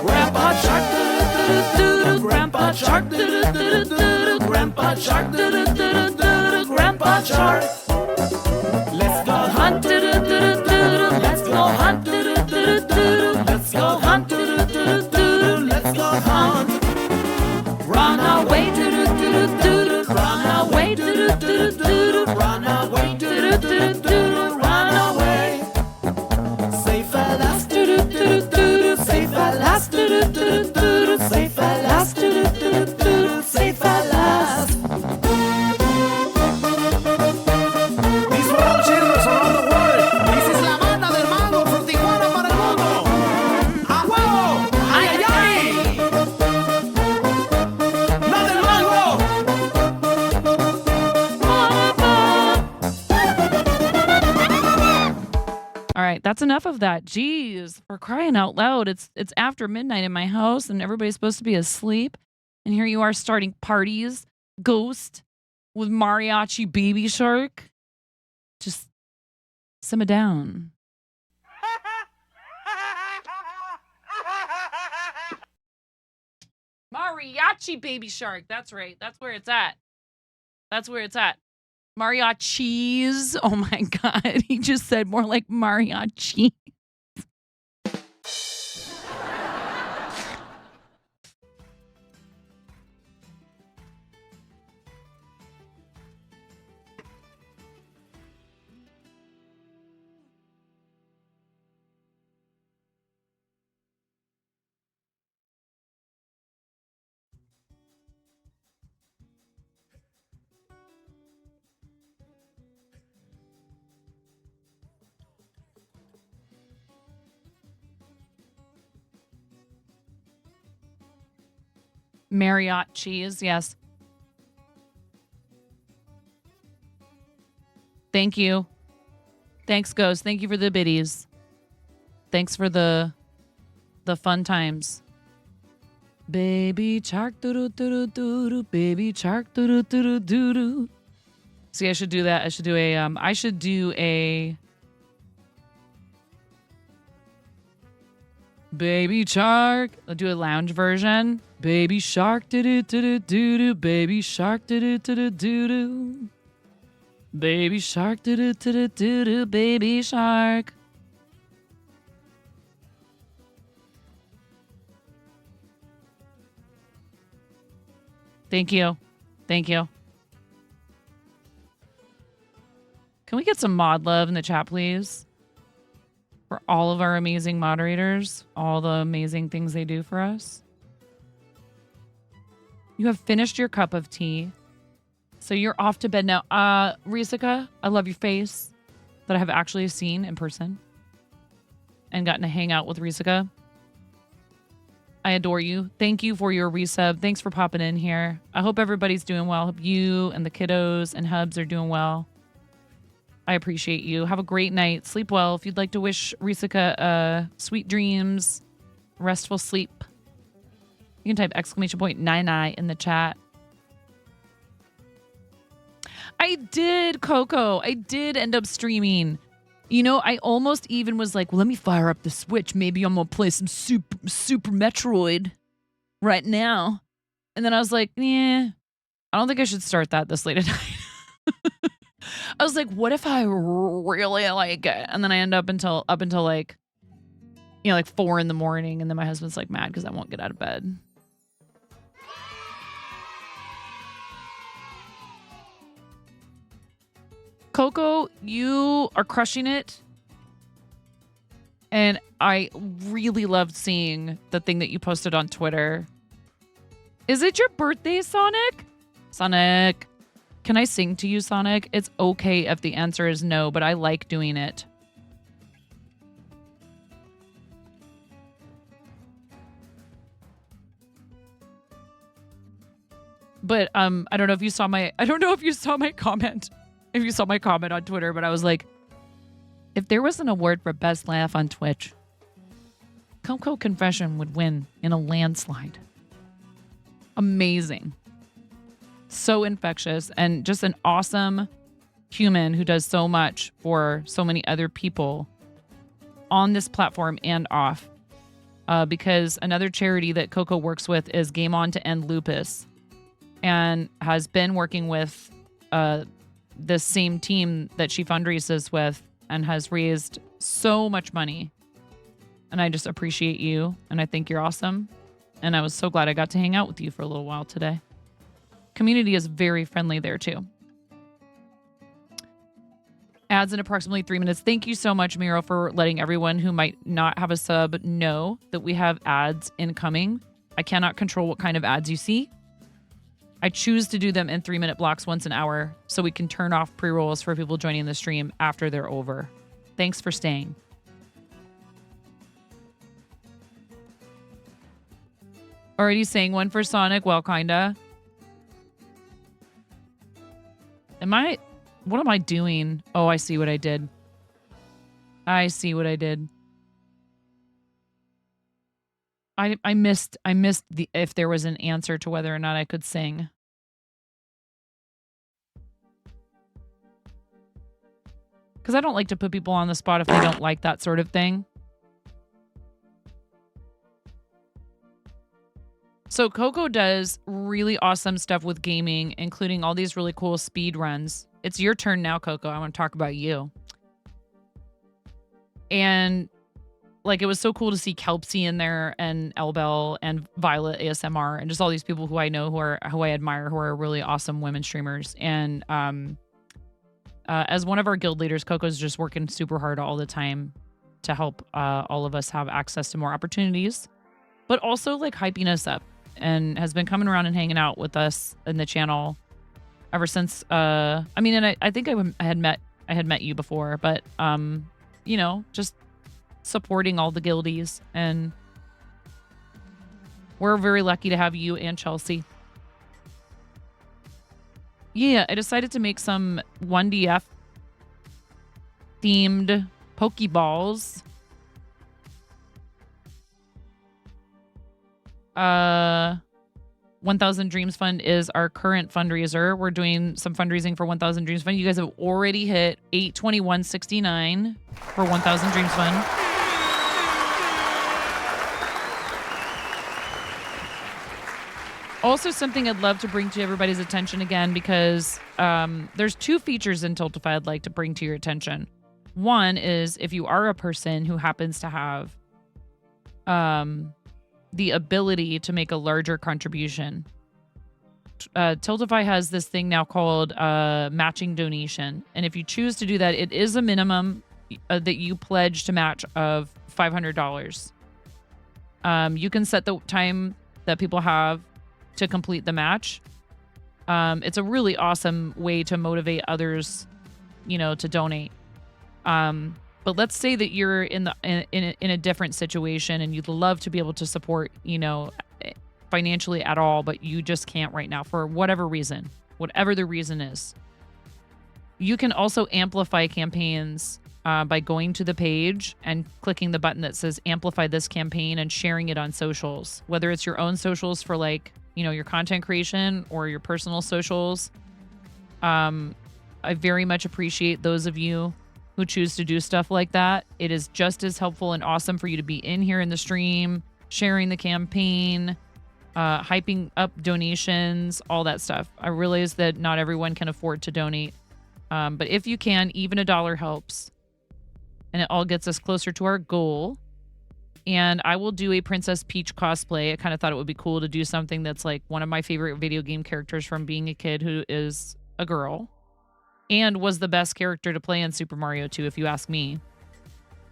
S3: Grandpa shark, doo doo doo doo. Grandpa shark, doo doo doo doo doo. Grandpa shark, doo doo doo doo doo. Grandpa shark. Let's go hunt, doo doo doo doo doo. Let's go hunt, doo doo doo doo doo. Let's go hunt, doo doo doo doo doo. Let's go hunt. Run away, doo doo doo doo doo. Run away, doo doo doo doo doo. Run away, doo doo doo doo doo. Run away. Safe at last, doo doo doo doo doo. Safe at last, doo doo doo doo doo. Safe at last, doo doo doo doo doo. Safe at last. These world children around the world. This is la banda del mango from Tijuana para el mundo. ¡A huevo! ¡Ay, ay, ay! ¡La del mango!
S1: All right, that's enough of that. Jeez, for crying out loud. It's after midnight in my house and everybody's supposed to be asleep. And here you are starting parties, Ghost, with Mariachi Baby Shark. Just simmer down. Mariachi Baby Shark. That's right. That's where it's at. That's where it's at. Mariachis. Oh my God. He just said more like mariachi. Marriott cheese, yes. Thank you. Thanks, Ghost. Thank you for the biddies. Thanks for the fun times. Baby shark doo doo doo doo doo. Baby shark doo doo doo doo doo. See, I should do that. I should do a Baby shark. I'll do a lounge version. Baby shark doo doo doo doo doo. Baby shark doo doo doo doo doo. Baby shark, do do do do do do, baby shark. Thank you. Thank you. Can we get some mod love in the chat, please? For all of our amazing moderators, all the amazing things they do for us. You have finished your cup of tea. So you're off to bed now. Risika, I love your face that I have actually seen in person and gotten to hang out with Risika. I adore you. Thank you for your resub. Thanks for popping in here. I hope everybody's doing well. I hope you and the kiddos and hubs are doing well. I appreciate you. Have a great night. Sleep well. If you'd like to wish Risika sweet dreams, restful sleep, you can type !9i in the chat. I did, Coco. I did end up streaming. You know, I almost even was like, well, let me fire up the Switch. Maybe I'm going to play some Super Metroid right now. And then I was like, yeah, I don't think I should start that this late at night. I was like, what if I really like it? And then I end up until like, you know, like 4 a.m. And then my husband's like mad because I won't get out of bed. Coco, you are crushing it. And I really loved seeing the thing that you posted on Twitter. Is it your birthday, Sonic? Sonic. Can I sing to you, Sonic? It's okay if the answer is no, but I like doing it. But I don't know if you saw my comment. If you saw my comment on Twitter, but I was like, if there was an award for best laugh on Twitch, Coco Confession would win in a landslide. Amazing. So infectious and just an awesome human who does so much for so many other people on this platform and off. Because another charity that Coco works with is Game On to End Lupus and has been working with this same team that she fundraises with and has raised so much money. And I just appreciate you and I think you're awesome. And I was so glad I got to hang out with you for a little while today. Community is very friendly there too. Ads in approximately 3 minutes. Thank you so much, Miro, for letting everyone who might not have a sub know that we have ads incoming. I cannot control what kind of ads you see. I choose to do them in 3-minute blocks once an hour so we can turn off pre-rolls for people joining the stream after they're over. Thanks for staying. Already saying one for Sonic. Well, kinda. What am I doing? Oh, I see what I did. I see what I did. I missed the if there was an answer to whether or not I could sing. Because I don't like to put people on the spot if they don't like that sort of thing. So Coco does really awesome stuff with gaming, including all these really cool speed runs. It's your turn now, Coco. I want to talk about you. And like, it was so cool to see Kelpsy in there and Elbel and Violet ASMR and just all these people who I know who I admire, who are really awesome women streamers. And as one of our guild leaders, Coco's just working super hard all the time to help all of us have access to more opportunities, but also like hyping us up, and has been coming around and hanging out with us in the channel ever since. I mean, and I think I had met you before, but you know, just supporting all the guildies, and we're very lucky to have you and Chelsea. Yeah, I decided to make some 1DF themed Pokeballs. 1000 Dreams Fund is our current fundraiser. We're doing some fundraising for 1000 Dreams Fund. You guys have already hit $821.69 for 1000 Dreams Fund. Also, something I'd love to bring to everybody's attention again, because there's 2 features in Tiltify I'd like to bring to your attention. One is if you are a person who happens to have the ability to make a larger contribution. Tiltify has this thing now called matching donation. And if you choose to do that, it is a minimum that you pledge to match of $500. You can set the time that people have to complete the match. It's a really awesome way to motivate others, to donate. But let's say that you're in a different situation and you'd love to be able to support, financially at all, but you just can't right now for whatever reason, whatever the reason is. You can also amplify campaigns by going to the page and clicking the button that says amplify this campaign and sharing it on socials, whether it's your own socials for your content creation or your personal socials. I very much appreciate those of you who choose to do stuff like that. It is just as helpful and awesome for you to be in here in the stream, sharing the campaign, hyping up donations, all that stuff. I realize that not everyone can afford to donate. But if you can, even $1 helps. And it all gets us closer to our goal. And I will do a Princess Peach cosplay. I kind of thought it would be cool to do something that's like one of my favorite video game characters from being a kid who is a girl. And was the best character to play in Super Mario 2, if you ask me.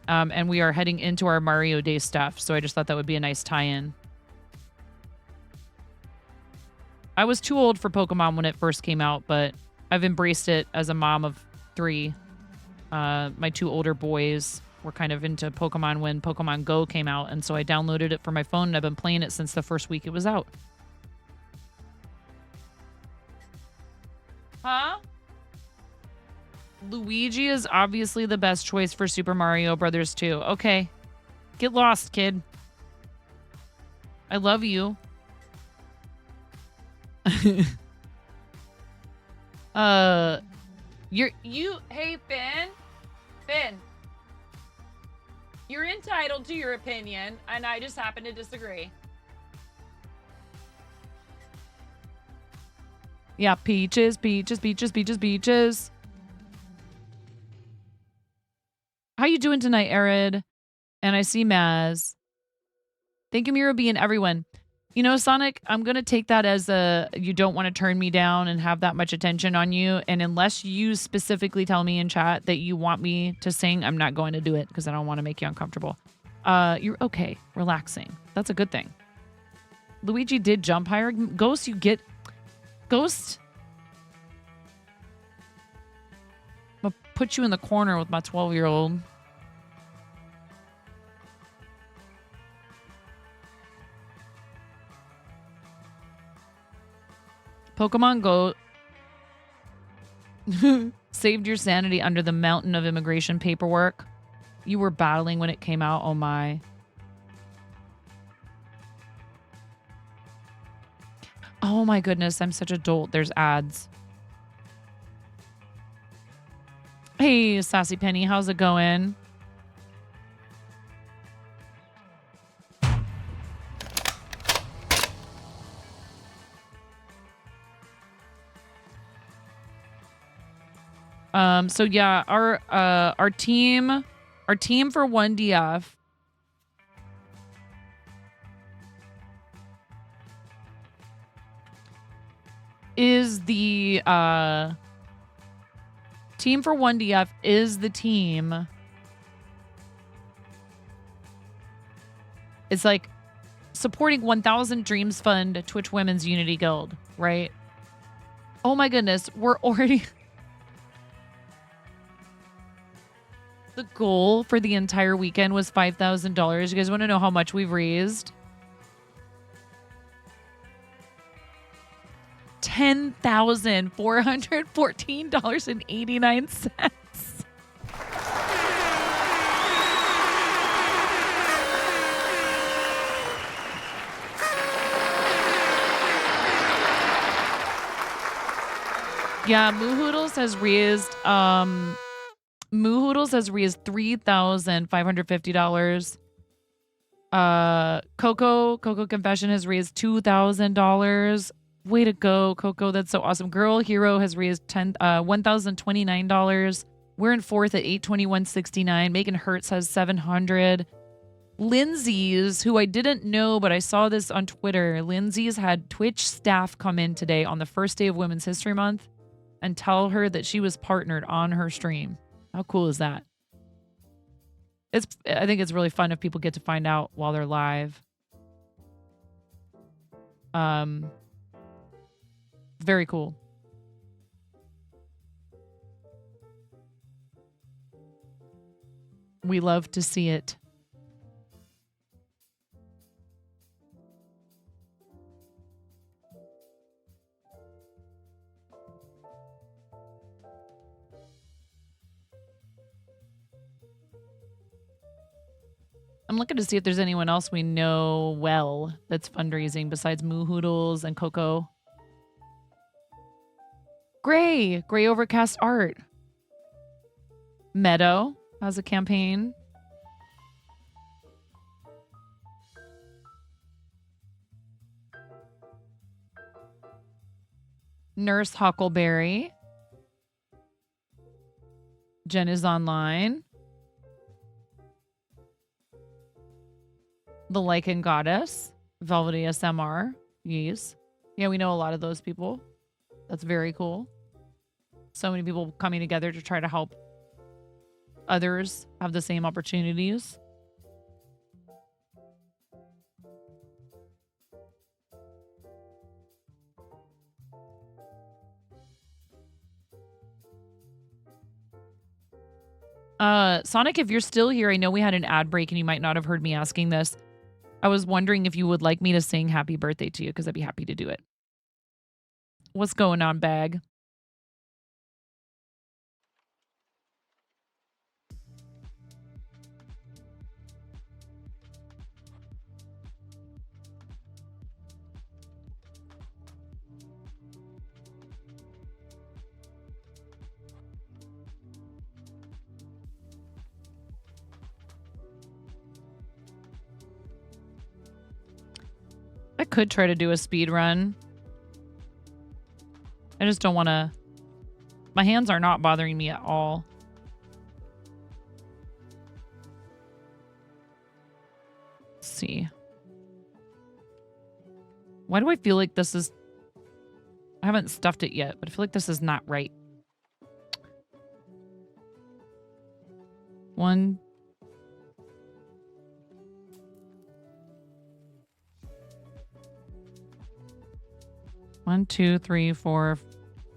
S1: And we are heading into our Mario Day stuff. So I just thought that would be a nice tie-in. I was too old for Pokemon when it first came out, but I've embraced it as a mom of 3. My 2 older boys were kind of into Pokemon when Pokemon Go came out, and so I downloaded it for my phone, and I've been playing it since the first week it was out. Huh? Luigi is obviously the best choice for Super Mario Brothers 2. Okay. Get lost, kid. I love you. Hey, Finn, you're entitled to your opinion, and I just happen to disagree. Yeah, peaches. How you doing tonight, Arid? And I see Maz. Thank you, Mirabi, and everyone. Sonic, I'm going to take that as you don't want to turn me down and have that much attention on you. And unless you specifically tell me in chat that you want me to sing, I'm not going to do it because I don't want to make you uncomfortable. You're okay. Relaxing. That's a good thing. Luigi did jump higher. Ghost, Ghost? I'm going to put you in the corner with my 12-year-old. Pokemon Go saved your sanity under the mountain of immigration paperwork. You were battling when it came out. Oh my. Oh my goodness, I'm such a dolt. There's ads. Hey, Sassy Penny, how's it going? So yeah, our team for 1DF is the team for 1DF is the team. It's like supporting 1000 Dreams Fund Twitch Women's Unity Guild, right? Oh my goodness, we're already the goal for the entire weekend was $5,000. You guys want to know how much we've raised? $10,414.89. Yeah, Moohoodles has raised $3,550. Coco Confession has raised $2,000. Way to go, Coco. That's so awesome. Girl Hero has raised $1,029. We're in fourth at $821.69. Megan Hertz has 700. Lindsay's, who I didn't know, but I saw this on Twitter. Lindsay's had Twitch staff come in today on the first day of Women's History Month and tell her that she was partnered on her stream. How cool is that? I think it's really fun if people get to find out while they're live. Very cool. We love to see it. I'm looking to see if there's anyone else we know well that's fundraising besides Moo Hoodles and Coco. Gray Overcast Art. Meadow has a campaign. Nurse Huckleberry. Jen is online. The Lycan Goddess. Velvet ASMR. Yes. Yeah, we know a lot of those people. That's very cool. So many people coming together to try to help others have the same opportunities. Sonic, if you're still here, I know we had an ad break and you might not have heard me asking this. I was wondering if you would like me to sing happy birthday to you, because I'd be happy to do it. What's going on, Bag? I could try to do a speed run. I just don't want to. My hands are not bothering me at all. Let's see. Why do I feel like this is... I haven't stuffed it yet, but I feel like this is not right. 1, 1, 2, 3, 4,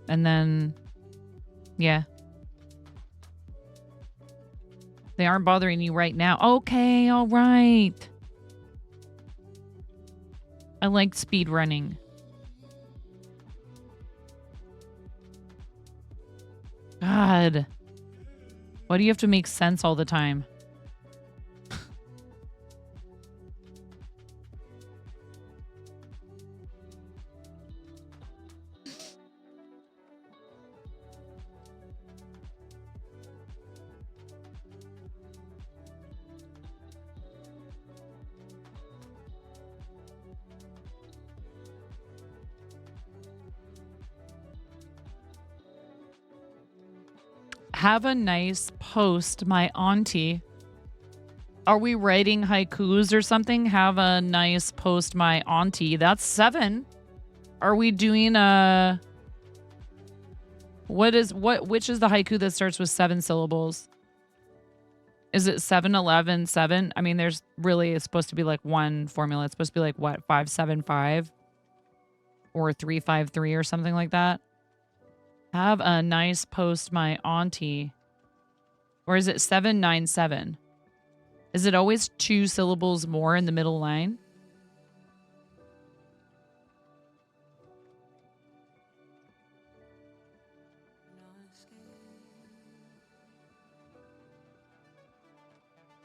S1: and then, yeah. They aren't bothering you right now. Okay, all right. I like speed running. God. Why do you have to make sense all the time? Have a nice post, my auntie. Are we writing haikus or something? Have a nice post, my auntie. That's 7. Are we doing a... which is the haiku that starts with 7 syllables? Is it 7, 11, 7? I mean, there's really, it's supposed to be like one formula. It's supposed to be like what, 5, 7, 5? Or 3, 5, 3 or something like that? Have a nice post, my auntie. Or is it 7, 9, 7? Is it always 2 syllables more in the middle line?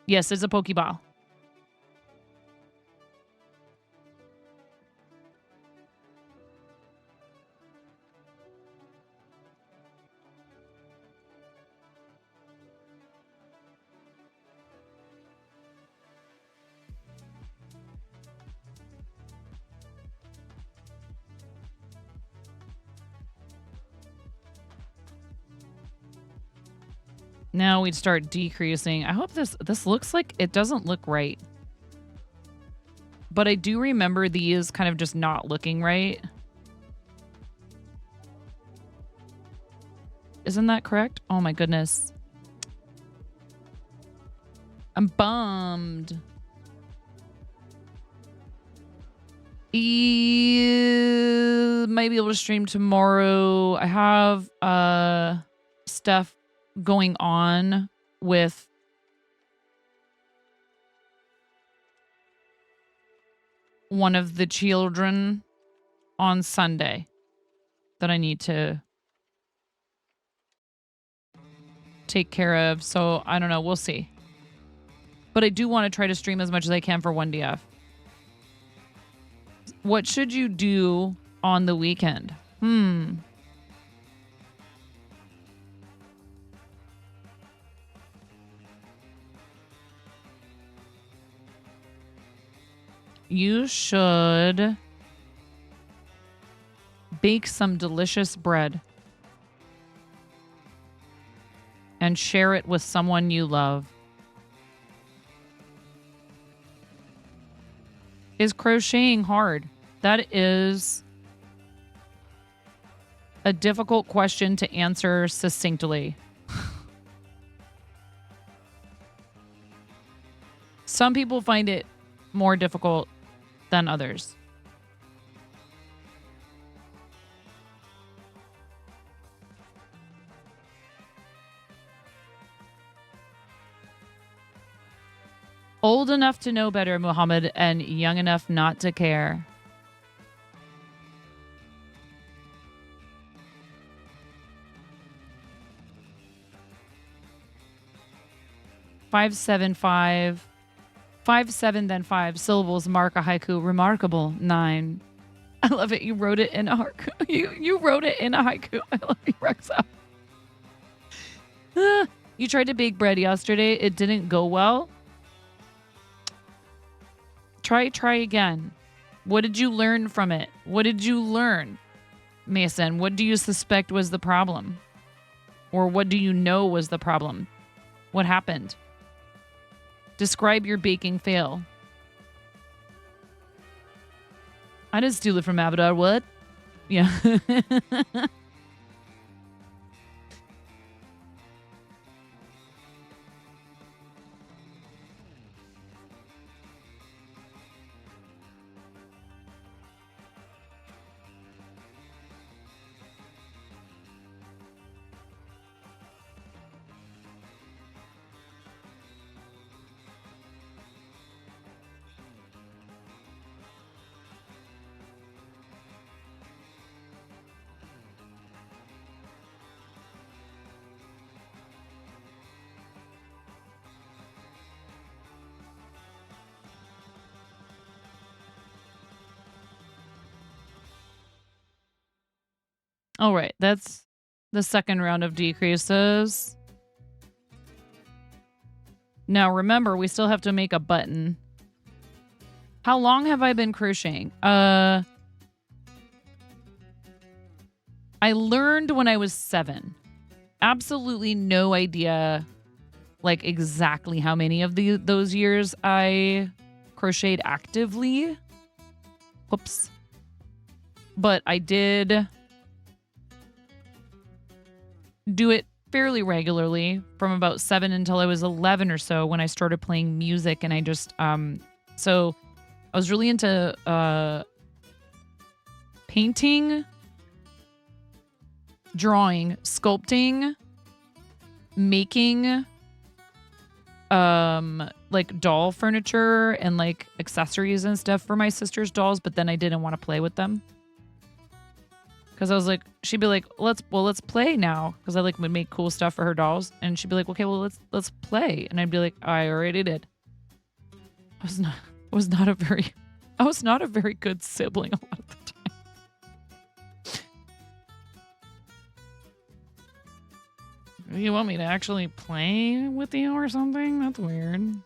S1: Yes, it's a Pokeball. Now we'd start decreasing. I hope this looks like it doesn't look right. But I do remember these kind of just not looking right. Isn't that correct? Oh my goodness. I'm bummed. Might be able to stream tomorrow. I have stuff going on with one of the children on Sunday that I need to take care of. So I don't know. We'll see. But I do want to try to stream as much as I can for 1DF. What should you do on the weekend? You should bake some delicious bread and share it with someone you love. Is crocheting hard? That is a difficult question to answer succinctly. Some people find it more difficult than others. Old enough to know better, Muhammad, and young enough not to care. Five, seven, five. 5, 7, then 5 syllables mark a haiku. Remarkable. 9. I love it. You wrote it in a haiku. You wrote it in a haiku. I love you, Rexa. You tried to bake bread yesterday. It didn't go well. Try again. What did you learn from it? What did you learn, Mason? What do you suspect was the problem? Or what do you know was the problem? What happened? Describe your baking fail. I didn't steal it from Abadar. What? Yeah. All right, that's the second round of decreases. Now remember, we still have to make a button. How long have I been crocheting? I learned when I was 7. Absolutely no idea like exactly how many of those years I crocheted actively. Whoops. But I did do it fairly regularly from about 7 until I was 11 or so when I started playing music. And I just, so I was really into painting, drawing, sculpting, making like doll furniture and like accessories and stuff for my sister's dolls, but then I didn't want to play with them. Because I was like, she'd be like, let's play now. Because I like would make cool stuff for her dolls. And she'd be like, okay, well, let's play. And I'd be like, I already did. I was not a very good sibling a lot of the time. You want me to actually play with you or something? That's weird.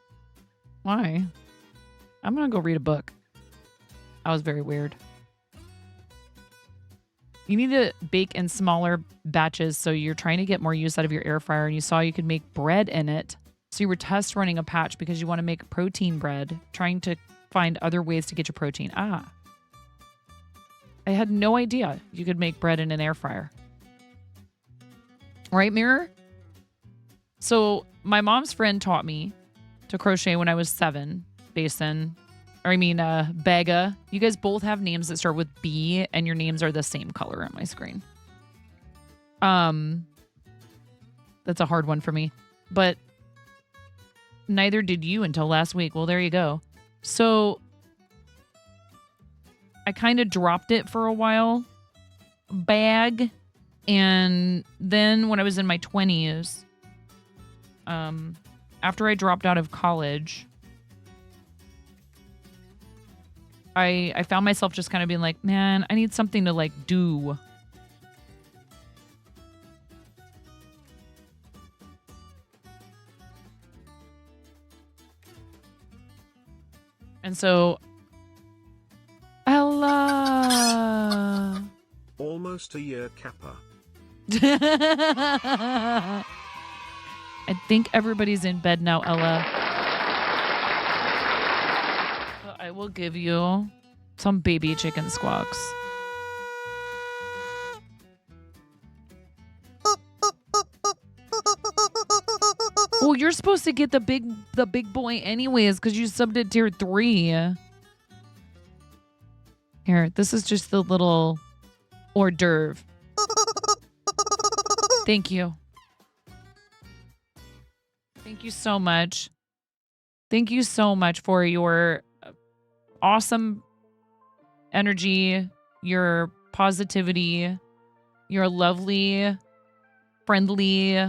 S1: Why? I'm gonna go read a book. I was very weird. You need to bake in smaller batches, so you're trying to get more use out of your air fryer, and you saw you could make bread in it. So you were test running a patch because you want to make protein bread, trying to find other ways to get your protein. I had no idea you could make bread in an air fryer. Right, Mirror? So my mom's friend taught me to crochet when I was 7. Bega. You guys both have names that start with B, and your names are the same color on my screen. That's a hard one for me. But neither did you until last week. Well, there you go. So I kind of dropped it for a while. Bag. And then when I was in my 20s, after I dropped out of college, I found myself just kind of being like, man, I need something to like do. And so, Ella.
S2: Almost a year, Kappa.
S1: I think everybody's in bed now, Ella. So I will give you some baby chicken squawks. Well, you're supposed to get the big boy anyways because you subbed at tier 3. Here, this is just the little hors d'oeuvre. Thank you. Thank you so much. Thank you so much for your awesome energy, your positivity, your lovely, friendly,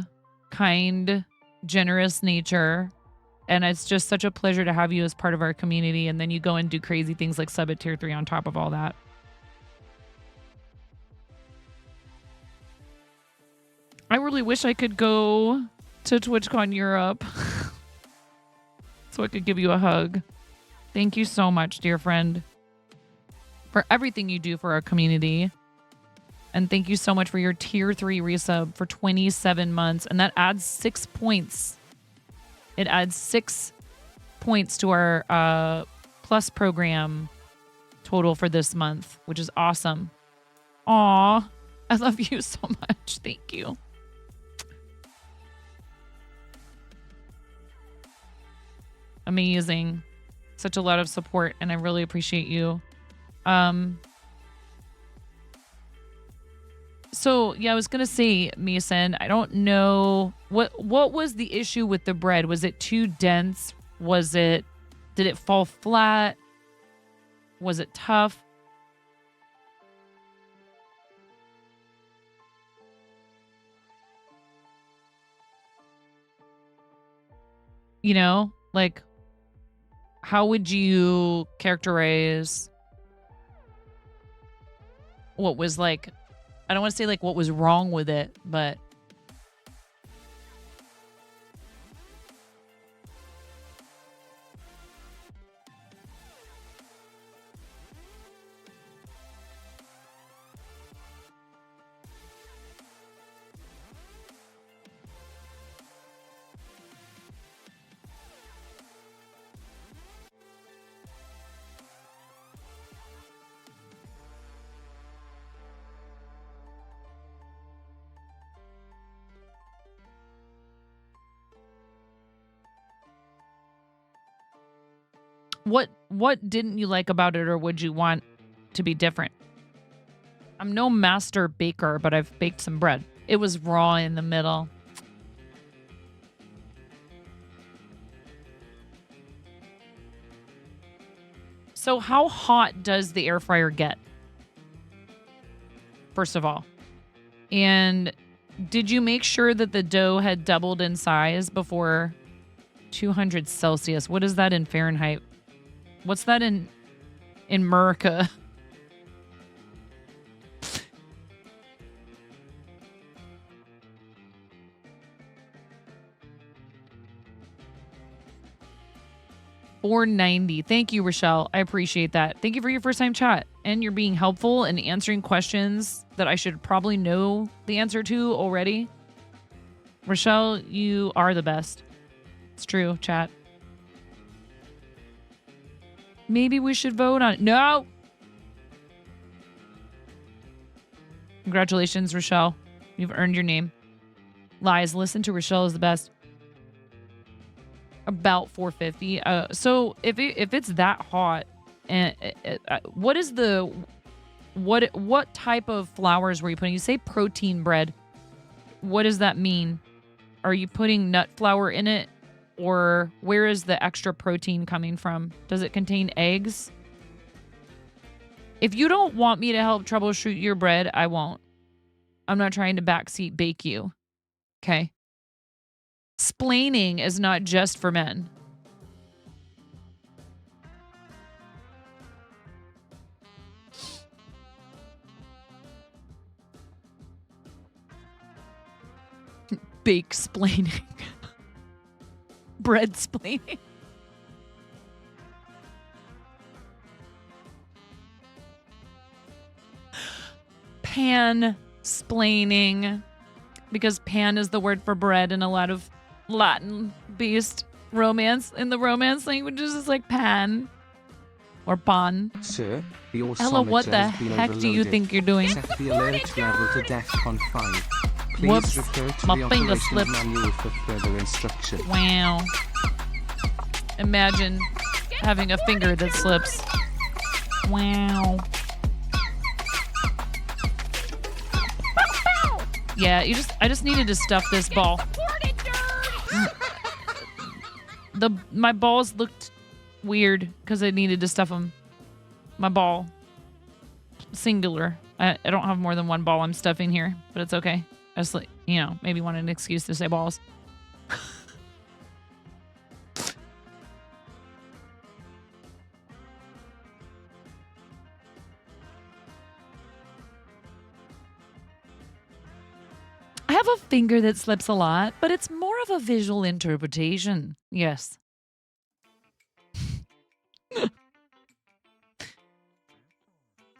S1: kind, generous nature. And it's just such a pleasure to have you as part of our community. And then you go and do crazy things like sub at tier 3 on top of all that. I really wish I could go to TwitchCon Europe so I could give you a hug. Thank you so much, dear friend, for everything you do for our community. And thank you so much for your tier 3 resub for 27 months. And that adds 6 points. It adds 6 points to our plus program total for this month, which is awesome. Aw, I love you so much. Thank you. Amazing. Such a lot of support, and I really appreciate you. So yeah, I was gonna say, Mason, I don't know what was the issue with the bread. Was it too dense? Did it fall flat? Was it tough? You know, like, how would you characterize what was like, I don't want to say like what was wrong with it, but what didn't you like about it, or would you want to be different? I'm no master baker, but I've baked some bread. It was raw in the middle. So how hot does the air fryer get? First of all. And did you make sure that the dough had doubled in size before 200 Celsius? What is that in Fahrenheit? What's that in America? 490. Thank you, Rochelle. I appreciate that. Thank you for your first time chat. And you're being helpful and answering questions that I should probably know the answer to already. Rochelle, you are the best. It's true, chat. Maybe we should vote on it. No! Congratulations, Rochelle. You've earned your name. Lies, listen to Rochelle is the best. About 450. So if it's that hot, and what is the what type of flours were you putting? You say protein bread. What does that mean? Are you putting nut flour in it, or where is the extra protein coming from? Does it contain eggs? If you don't want me to help troubleshoot your bread, I won't. I'm not trying to backseat bake you. Okay? Splaining is not just for men. Bake splaining. Bread splaining. Pan splaining. Because pan is the word for bread in a lot of Latin-based romance. In the romance languages, it's like pan or pan.
S4: Sir, the
S1: Ella, what the heck do you think you're doing?
S4: Set the alert level to DEFCON 5. Please
S1: Whoops.
S4: refer to
S1: My
S4: the
S1: finger
S4: operations
S1: slipped.
S4: manual for further instruction.
S1: Wow. Imagine having a finger that slips. Wow. Yeah, I just needed to stuff this ball. My balls looked weird because I needed to stuff them. My ball. Singular. I don't have more than one ball I'm stuffing here, but it's okay. I just, maybe wanted an excuse to say balls. I have a finger that slips a lot, but it's more of a visual interpretation. Yes.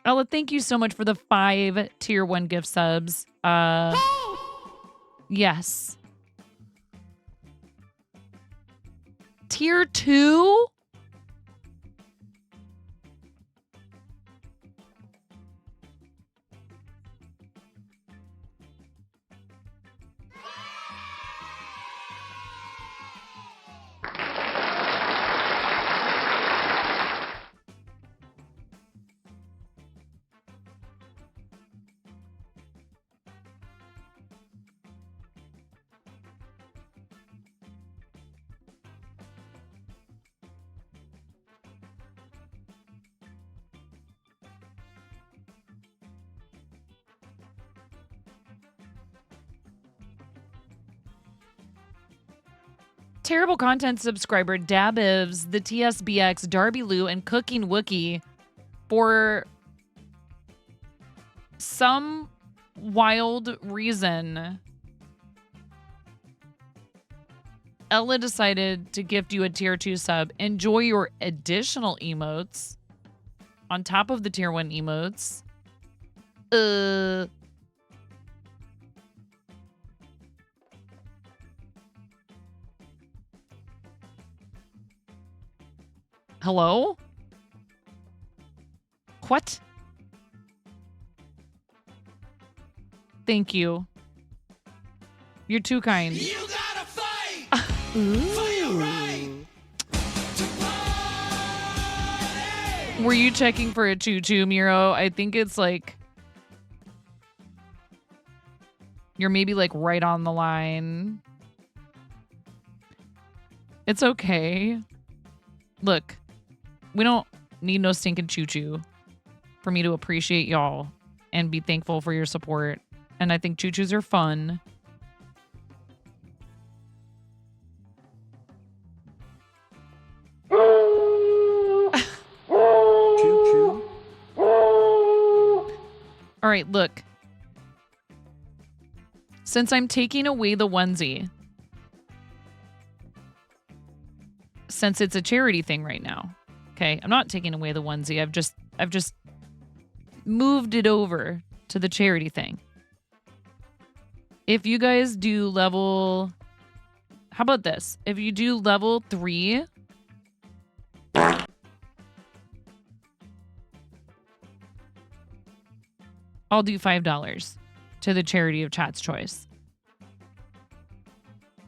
S1: Ella, thank you so much for the 5 tier 1 gift subs. Yes. Tier 2? Terrible content subscriber Dabivs, the TSBX, Darby Lou, and Cooking Wookie for some wild reason. Ella decided to gift you a tier 2 sub. Enjoy your additional emotes on top of the tier 1 emotes. Hello? What? Thank you. You're too kind.
S3: You gotta fight for your right to party.
S1: Were you checking for a choo-choo, Miro? I think it's like... You're maybe like right on the line. It's okay. Look, we don't need no stinking choo-choo for me to appreciate y'all and be thankful for your support. And I think choo-choos are fun.
S2: Choo-choo.
S1: All right, look. Since I'm taking away the onesie, since it's a charity thing right now. Okay, I'm not taking away the onesie. I've just moved it over to the charity thing. If you guys do level, how about this? If you do level 3, I'll do $5 to the charity of Chat's choice.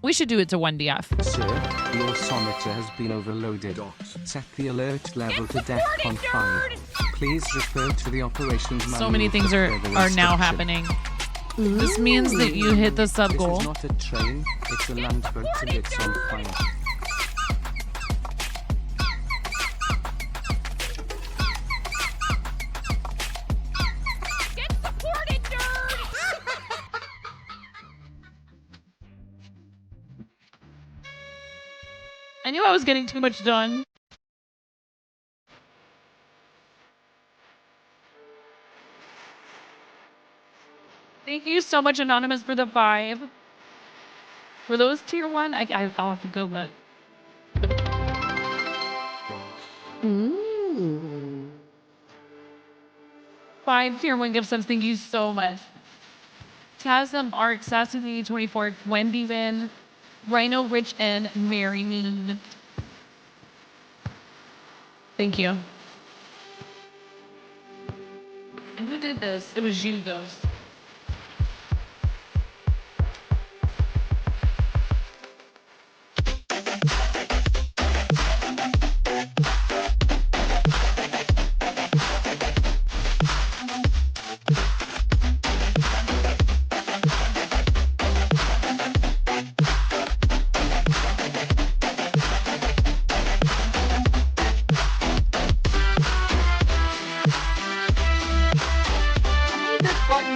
S1: We should do it to 1DF.
S4: Sir, your someter has been overloaded. Set the alert level to DEFCON 5. Please refer to the operations manual.
S1: So many things are now happening. This means that you hit the sub goal.
S4: This is not a train, it's a land boat and it's on fire.
S1: Get supported, nerd! I knew I was getting too much done. Thank you so much, Anonymous, for the 5. For those tier 1, I'll have to go, but...
S3: Ooh.
S1: 5 tier 1 gift subs, thank you so much. Tasm, Arc, Sassy 24, Wendy Vin, Rhino Rich, and Mary Moon. Thank you. And who did this? It was you, Ghost.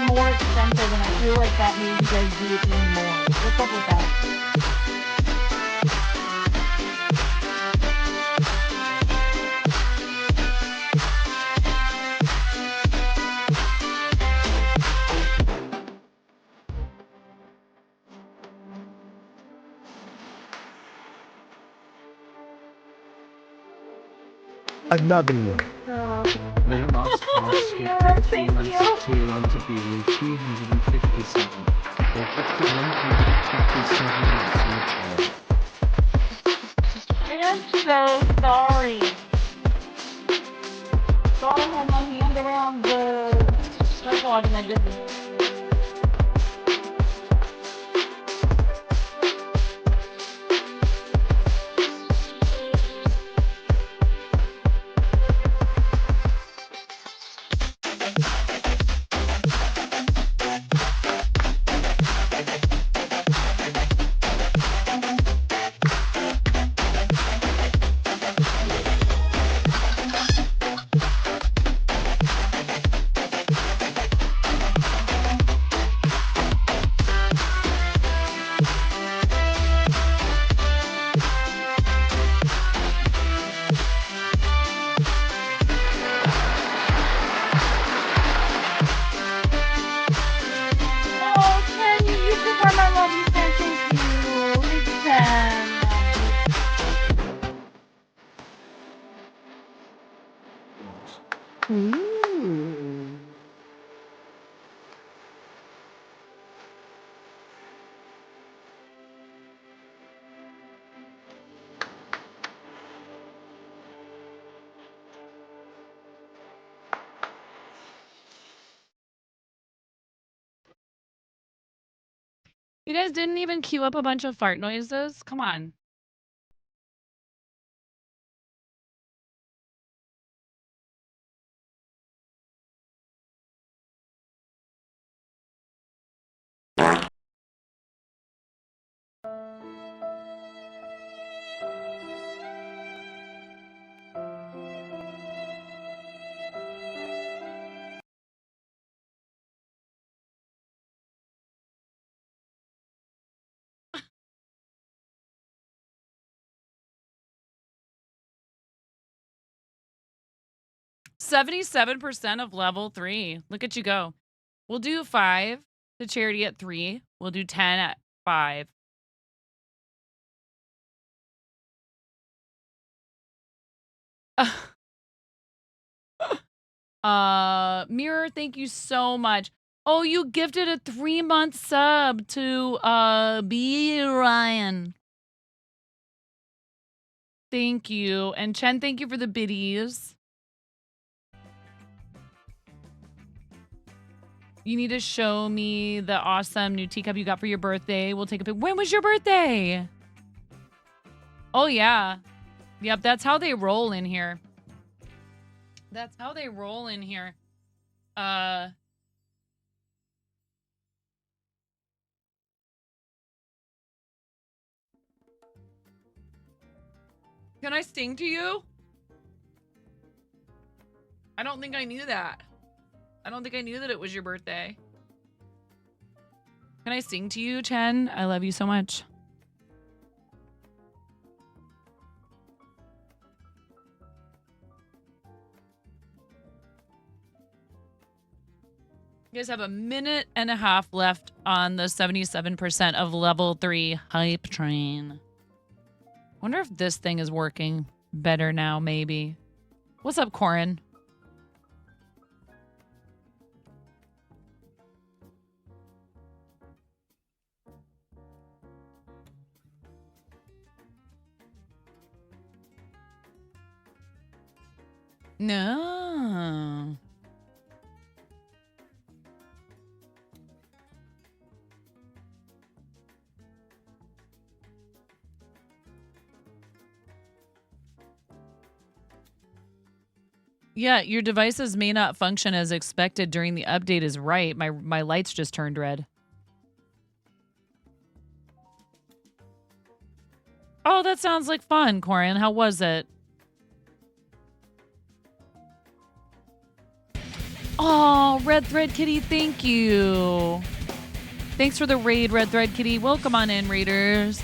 S3: More expensive, and I feel like that means you guys do it even more. What's up with that?
S5: Another one.
S4: The last pass hit 3 months tier on to be 357. Or 51.57 months in the tail.
S3: I'm so sorry. Sorry, I had my hand around the tripod and I didn't. Ooh.
S1: You guys didn't even queue up a bunch of fart noises? Come on. $77% of level 3. Look at you go. We'll do 5 to charity at 3. We'll do 10 at 5. Mirror, thank you so much. Oh, you gifted a 3-month sub to B Ryan. Thank you. And Chen, thank you for the biddies. You need to show me the awesome new teacup you got for your birthday. We'll take a pic. When was your birthday? Oh, yeah. Yep, that's how they roll in here. That's how they roll in here. Can I sing to you? I don't think I knew that. I don't think I knew that it was your birthday. Can I sing to you, Chen? I love you so much. You guys have a minute and a half left on the 77% of level 3 hype train. Wonder if this thing is working better now, maybe. What's up, Corin? No. Yeah, your devices may not function as expected during the update is right. My lights just turned red. Oh, that sounds like fun, Corin. How was it? Oh, Red Thread Kitty, thank you. Thanks for the raid, Red Thread Kitty. Welcome on in, raiders.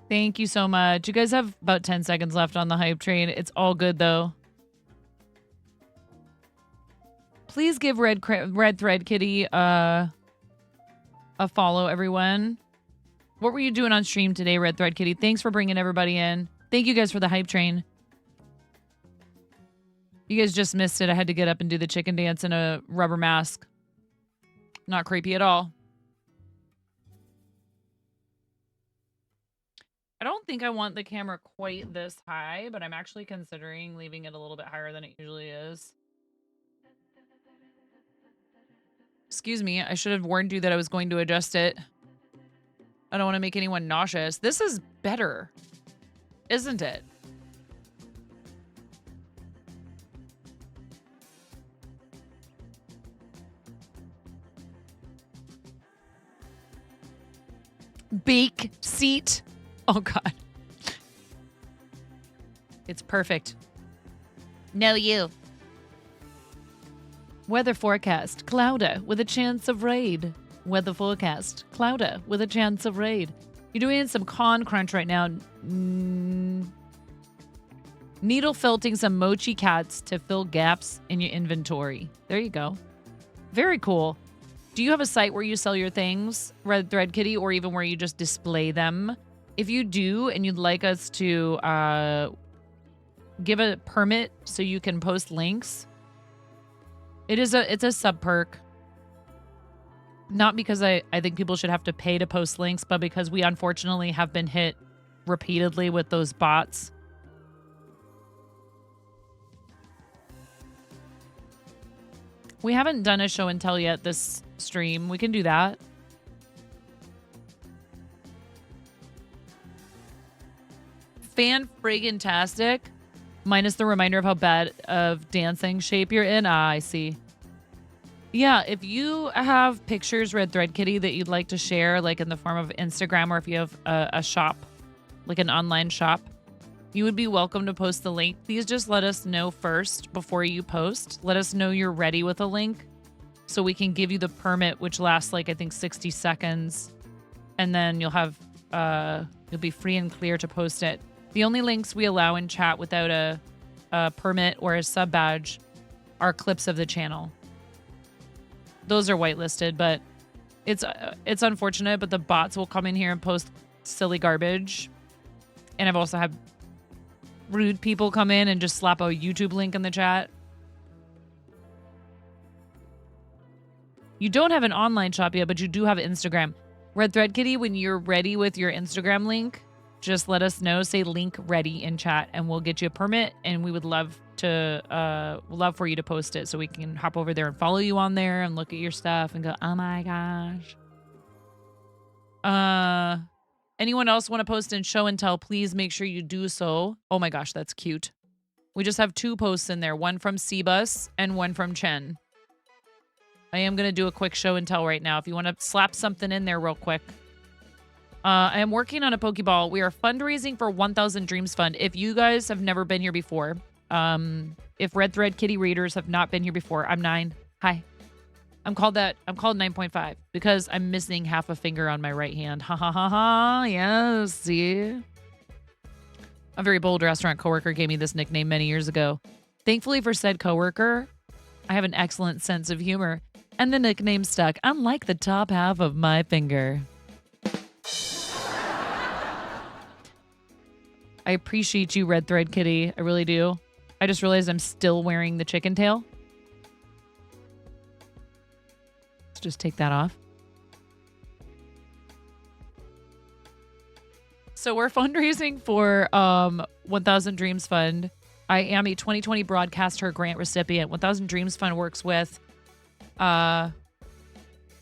S1: Thank you so much. You guys have about 10 seconds left on the hype train. It's all good, though. Please give Red Thread Kitty a follow, everyone. What were you doing on stream today, Red Thread Kitty? Thanks for bringing everybody in. Thank you guys for the hype train. You guys just missed it. I had to get up and do the chicken dance in a rubber mask. Not creepy at all. I don't think I want the camera quite this high, but I'm actually considering leaving it a little bit higher than it usually is. Excuse me, I should have warned you that I was going to adjust it. I don't want to make anyone nauseous. This is better, isn't it? Bake seat. Oh, God. It's perfect. No, you. Weather forecast. Clouder with a chance of rain. Weather forecast. Clouder with a chance of rain. You're doing some con crunch right now. Needle felting some mochi cats to fill gaps in your inventory. There you go. Very cool. Do you have a site where you sell your things, Red Thread Kitty, or even where you just display them? If you do and you'd like us to give a permit so you can post links, it's a sub perk. Not because I think people should have to pay to post links, but because we unfortunately have been hit repeatedly with those bots. We haven't done a show and tell yet this stream. We can do that. Fan-friggin-tastic. Minus the reminder of how bad of dancing shape you're in. Ah, I see. Yeah, if you have pictures, Red Thread Kitty, that you'd like to share, like in the form of Instagram, or if you have a shop, like an online shop, you would be welcome to post the link. Please just let us know first before you post. Let us know you're ready with a link so we can give you the permit, which lasts like, I think, 60 seconds. And then you'll have, you'll be free and clear to post it. The only links we allow in chat without a permit or a sub badge are clips of the channel. Those are whitelisted, but it's unfortunate, but the bots will come in here and post silly garbage And I've also had rude people come in and just slap a YouTube link in the chat. You don't have an online shop yet, but you do have Instagram. Red Thread Kitty, when you're ready with your Instagram link, just let us know. Say link ready in chat, and we'll get you a permit. And we would love for you to post it so we can hop over there and follow you on there and look at your stuff and go, oh my gosh. Anyone else want to post in show and tell? Please make sure you do so. Oh my gosh, that's cute. We just have 2 posts in there, one from Cbus and one from Chen. I am going to do a quick show and tell right now. If you want to slap something in there real quick. I am working on a Pokeball. We are fundraising for 1000 Dreams Fund. If you guys have never been here before, if Red Thread Kitty readers have not been here before, I'm 9. Hi. I'm called 9.5 because I'm missing half a finger on my right hand. Ha ha ha ha. Yes, see? A very bold restaurant coworker gave me this nickname many years ago. Thankfully for said coworker, I have an excellent sense of humor, and the nickname stuck, unlike the top half of my finger. I appreciate you, Red Thread Kitty. I really do. I just realized I'm still wearing the chicken tail. Let's just take that off. So we're fundraising for 1000 Dreams Fund. I am a 2020 Broadcaster Grant recipient. 1000 Dreams Fund works with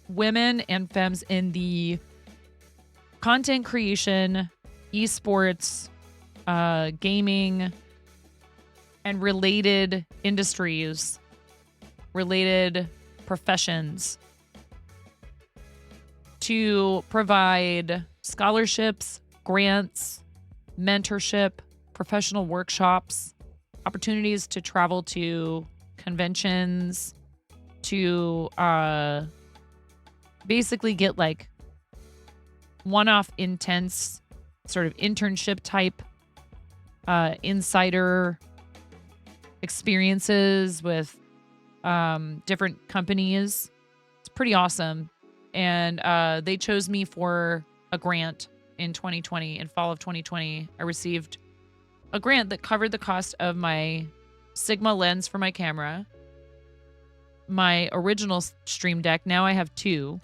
S1: women and femmes in the content creation, esports, gaming, and related industries, related professions to provide scholarships, grants, mentorship, professional workshops, opportunities to travel to conventions, to basically get like one-off intense sort of internship type insider experiences with different companies. It's pretty awesome. And they chose me for a grant in 2020. In fall of 2020, I received a grant that covered the cost of my Sigma lens for my camera, my original stream deck. Now I have 2.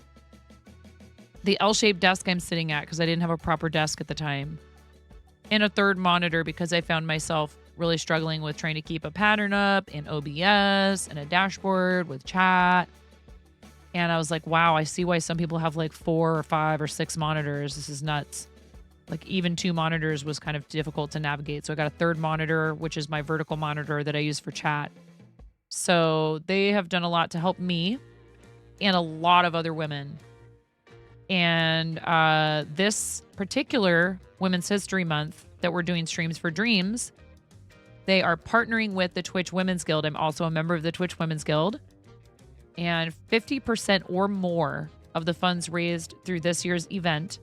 S1: The L-shaped desk I'm sitting at because I didn't have a proper desk at the time, and a 3rd monitor because I found myself really struggling with trying to keep a pattern up in OBS and a dashboard with chat. And I was like, wow, I see why some people have like 4 or 5 or 6 monitors. This is nuts. Like even 2 monitors was kind of difficult to navigate. So I got a 3rd monitor, which is my vertical monitor that I use for chat. So they have done a lot to help me and a lot of other women. And this particular Women's History Month that we're doing Streams for Dreams, they are partnering with the Twitch Women's Guild. I'm also a member of the Twitch Women's Guild. And 50% or more of the funds raised through this year's event.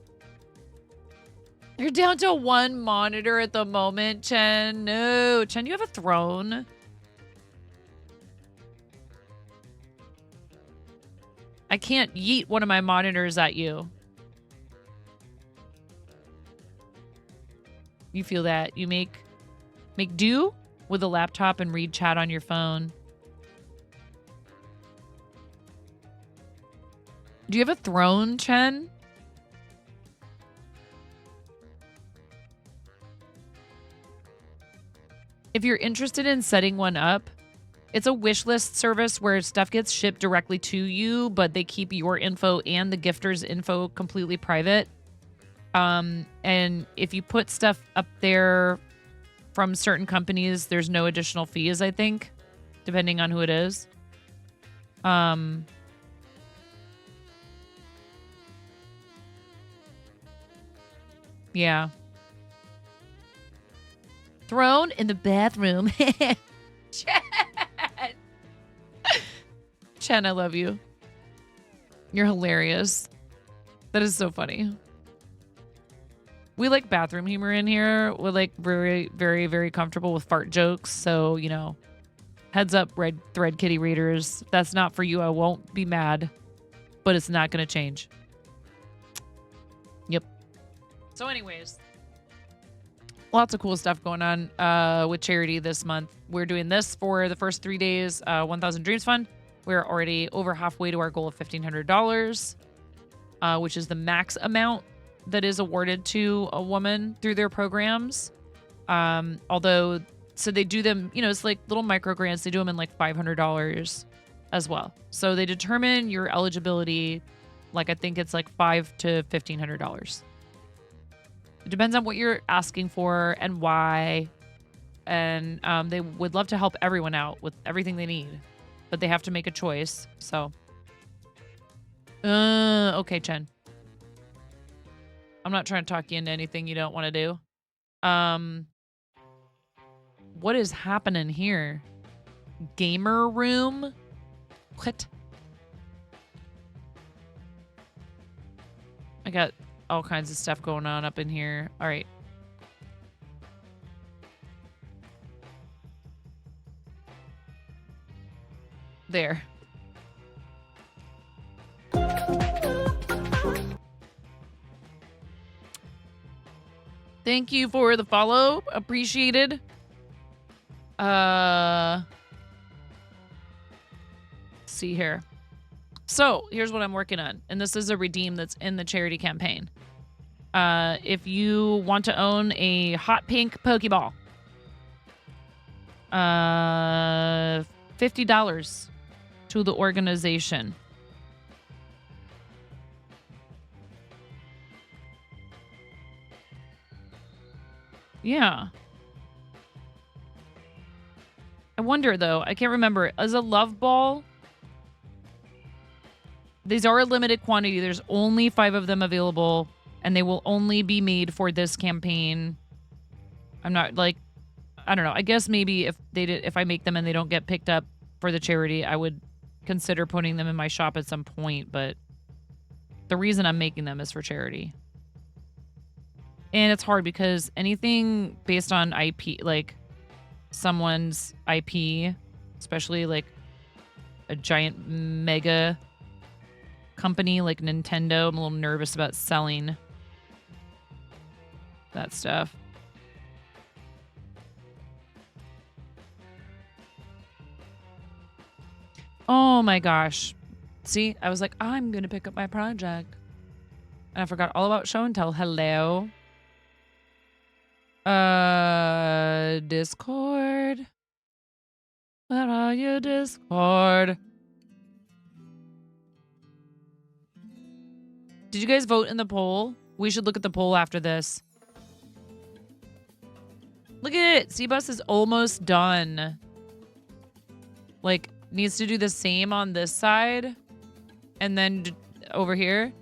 S1: You're down to 1 monitor at the moment, Chen. No, Chen, you have a throne. I can't yeet one of my monitors at you. You feel that? You make do with a laptop and read chat on your phone. Do you have a throne, Chen? If you're interested in setting one up, it's a wish list service where stuff gets shipped directly to you, but they keep your info and the gifter's info completely private. And if you put stuff up there from certain companies, there's no additional fees, I think, depending on who it is. Yeah. Throne in the bathroom. Chen. Chen, I love you. You're hilarious. That is so funny. We like bathroom humor in here. We're like very, very, very comfortable with fart jokes. So, you know, heads up, Red Thread Kitty readers. If that's not for you, I won't be mad. But it's not going to change. Yep. So anyways, Lots of cool stuff going on with charity this month. We're doing this for the first 3 days, 1,000 Dreams Fund. We're already over halfway to our goal of $1,500, which is the max amount that is awarded to a woman through their programs. Although, so they do them, it's like little micro grants. They do them in like $500 as well. So they determine your eligibility, like I think it's like $500 to $1,500. It depends on what you're asking for and why. And they would love to help everyone out with everything they need, but they have to make a choice. So, okay, Chen. I'm not trying to talk you into anything you don't want to do. What is happening here? Gamer room? What? I got all kinds of stuff going on up in here. All right. There. Thank you for the follow. Appreciated. See here. So here's what I'm working on. And this is a redeem that's in the charity campaign. If you want to own a hot pink Pokeball, $50 to the organization. Yeah. I wonder, though. I can't remember. As a love ball, these are a limited quantity. There's only 5 of them available, and they will only be made for this campaign. I'm not, like, I don't know. I guess maybe if I make them and they don't get picked up for the charity, I would consider putting them in my shop at some point. But the reason I'm making them is for charity. And it's hard because anything based on IP, like someone's IP, especially like a giant mega company like Nintendo, I'm a little nervous about selling that stuff. Oh my gosh. See, I was like, I'm going to pick up my project. And I forgot all about show and tell. Hello. Discord. Where are you, Discord? Did you guys vote in the poll? We should look at the poll after this. Look at it. C-Bus is almost done. Like, needs to do the same on this side. And then over here.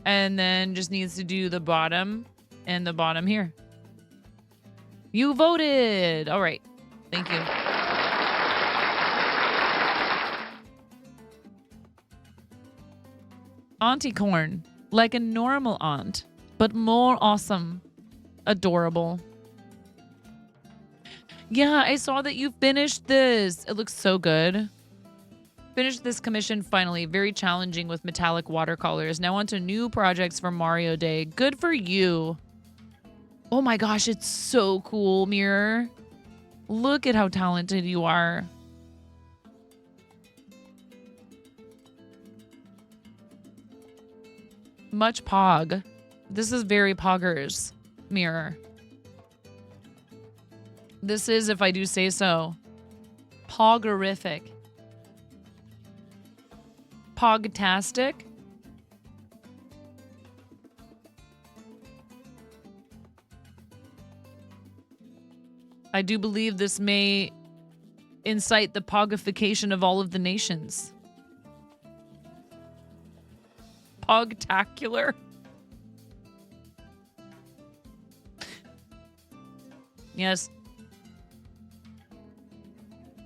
S1: And then just needs to do the bottom and the bottom here. You voted. All right. Thank you. Auntie Corn. Like a normal aunt, but more awesome. Adorable. Yeah, I saw that you finished this. It looks so good. Finished this commission finally. Very challenging with metallic watercolors. Now on to new projects for Mario Day. Good for you. Oh my gosh, it's so cool, Mirror. Look at how talented you are. Much pog. This is very poggers, Mirror. This is, if I do say so, poggerific. Pogtastic. I do believe this may incite the pogification of all of the nations. Pogtacular. Yes.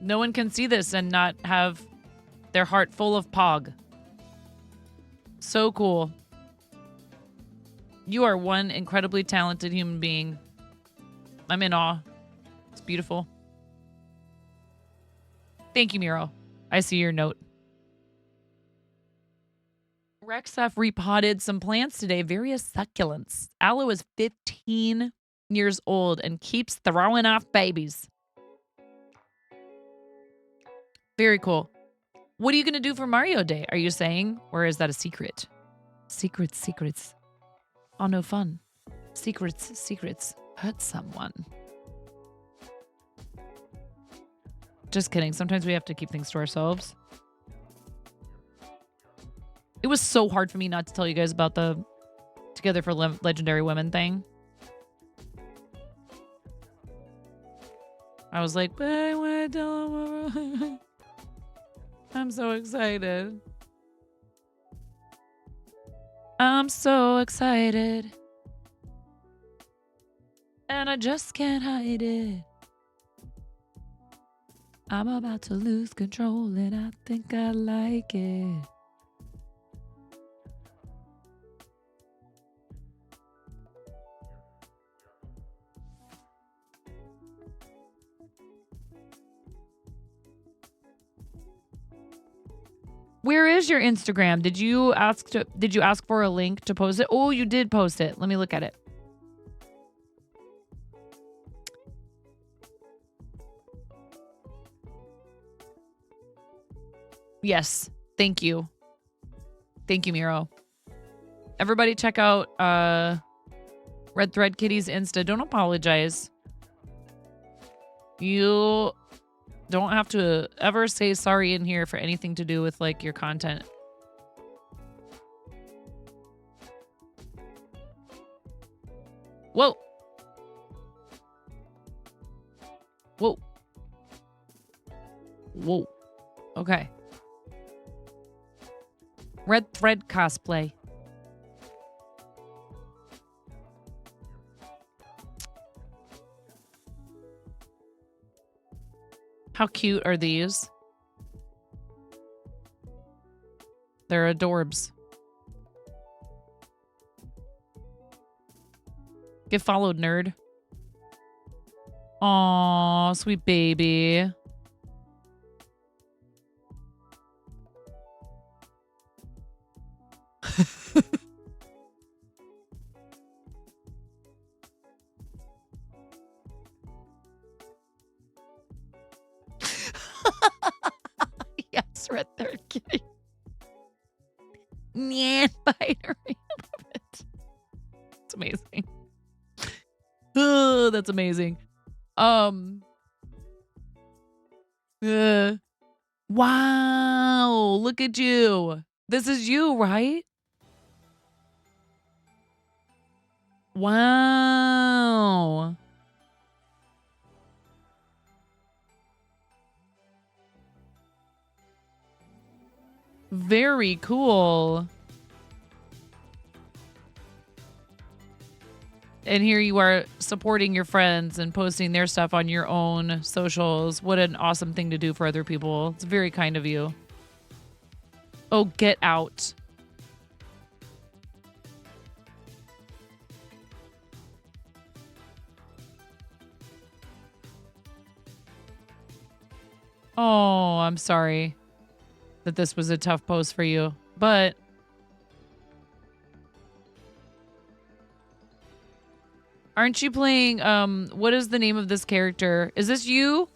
S1: No one can see this and not have their heart full of pog. So cool. You are one incredibly talented human being. I'm in awe. It's beautiful. Thank you, Miro. I see your note. Rexef repotted some plants today. Various succulents. Aloe is 15 years old and keeps throwing off babies. Very cool. What are you going to do for Mario Day? Are you saying? Or is that a secret? Secrets. Oh, no fun. Secrets. Hurt someone. Just kidding. Sometimes we have to keep things to ourselves. It was so hard for me not to tell you guys about the Together for Legendary Women thing. I was like, but I want to tell them. I'm so excited. I'm so excited. And I just can't hide it. I'm about to lose control and I think I like it. Where is your Instagram? Did you ask for a link to post it? Oh, you did post it. Let me look at it. Yes. Thank you. Thank you, Miro. Everybody check out Red Thread Kitty's Insta. Don't apologize. You don't have to ever say sorry in here for anything to do with like your content. Whoa. Okay. Red Thread cosplay. How cute are these? They're adorbs. Get followed, nerd. Aw, sweet baby. Yes, Red Third Kitty. Yeah, spider. I love it. It's amazing. Oh, that's amazing. Wow, look at you. This is you, right? Wow. Very cool. And here you are supporting your friends and posting their stuff on your own socials. What an awesome thing to do for other people. It's very kind of you. Oh, get out. Oh, I'm sorry that this was a tough post for you, but aren't you playing, what is the name of this character? Is this you?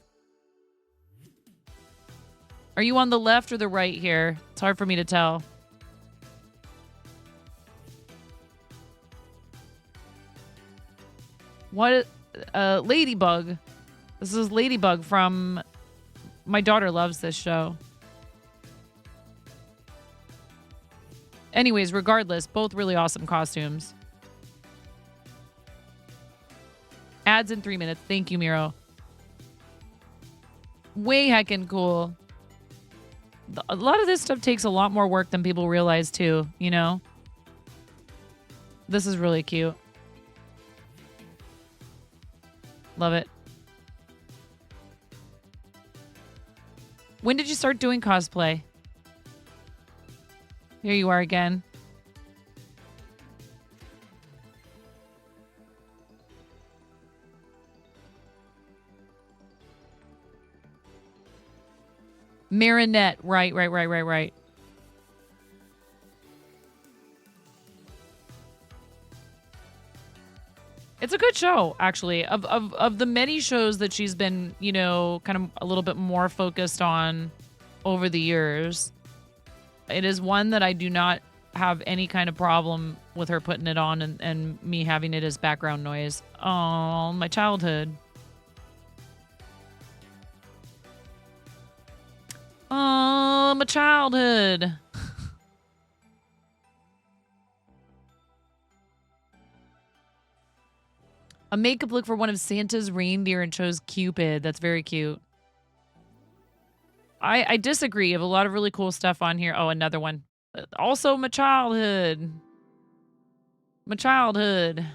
S1: Are you on the left or the right here? It's hard for me to tell. What, Ladybug. This is Ladybug from, my daughter loves this show. Anyways, regardless, both really awesome costumes. Ads in 3 minutes. Thank you, Miro. Way heckin' cool. A lot of this stuff takes a lot more work than people realize, too, you know? This is really cute. Love it. When did you start doing cosplay? Here you are again. Marinette. Right. It's a good show, actually. Of the many shows that she's been, you know, kind of a little bit more focused on over the years, it is one that I do not have any kind of problem with her putting it on and me having it as background noise. Oh, my childhood. Oh, my childhood. A makeup look for one of Santa's reindeer and chose Cupid. That's very cute. I disagree. You have a lot of really cool stuff on here. Oh, another one. Also, my childhood. My childhood.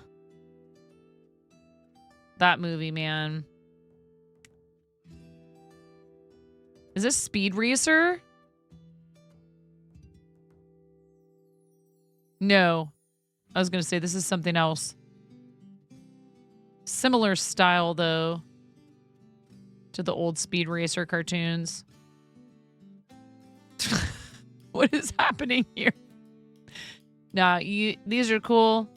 S1: That movie, man. Is this Speed Racer? No. I was going to say this is something else. Similar style, though, to the old Speed Racer cartoons. What is happening here? Now, these are cool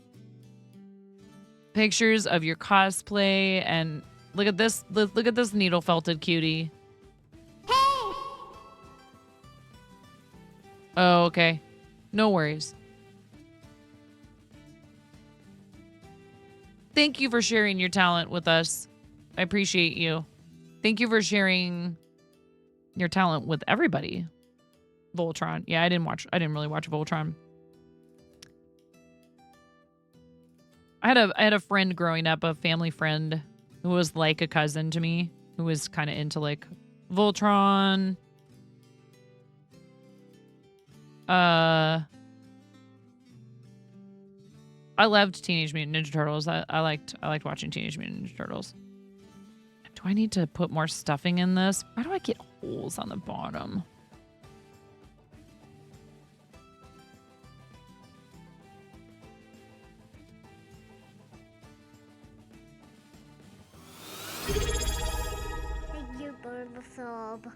S1: pictures of your cosplay, and look at this. Look at this needle felted cutie. Hey. Oh, okay. No worries. Thank you for sharing your talent with us. I appreciate you. Thank you for sharing your talent with everybody. Voltron. Yeah, I didn't really watch Voltron. I had a friend growing up, a family friend who was like a cousin to me, who was kind of into like Voltron. I loved Teenage Mutant Ninja Turtles. I liked watching Teenage Mutant Ninja Turtles. Do I need to put more stuffing in this? Why do I get holes on the bottom?
S5: Thank you for the sub.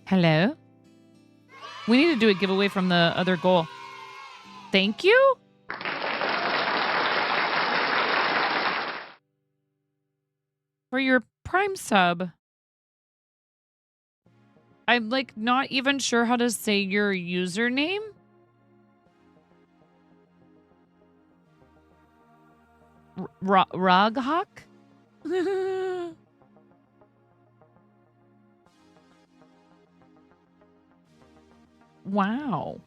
S1: Hello? We need to do a giveaway from the other goal. Thank you? For your Prime sub. I'm like not even sure how to say your username. Roghawk? Wow.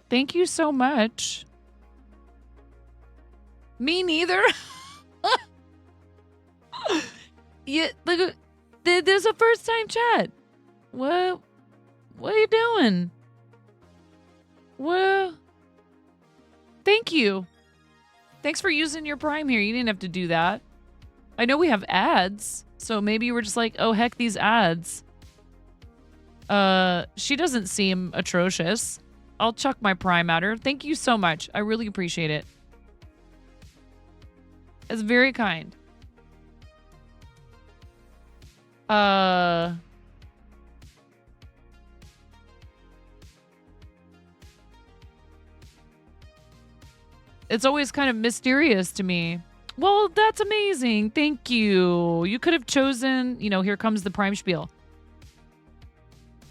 S1: Thank you so much. Me neither. Yeah, look, there's a first time chat. What are you doing? Well, thank you. Thanks for using your Prime here. You didn't have to do that. I know we have ads, so maybe you were just like, oh, heck, these ads. She doesn't seem atrocious. I'll chuck my Prime at her. Thank you so much. I really appreciate it. It's very kind. It's always kind of mysterious to me. Well, that's amazing. Thank you. You could have chosen, you know, here comes the Prime spiel.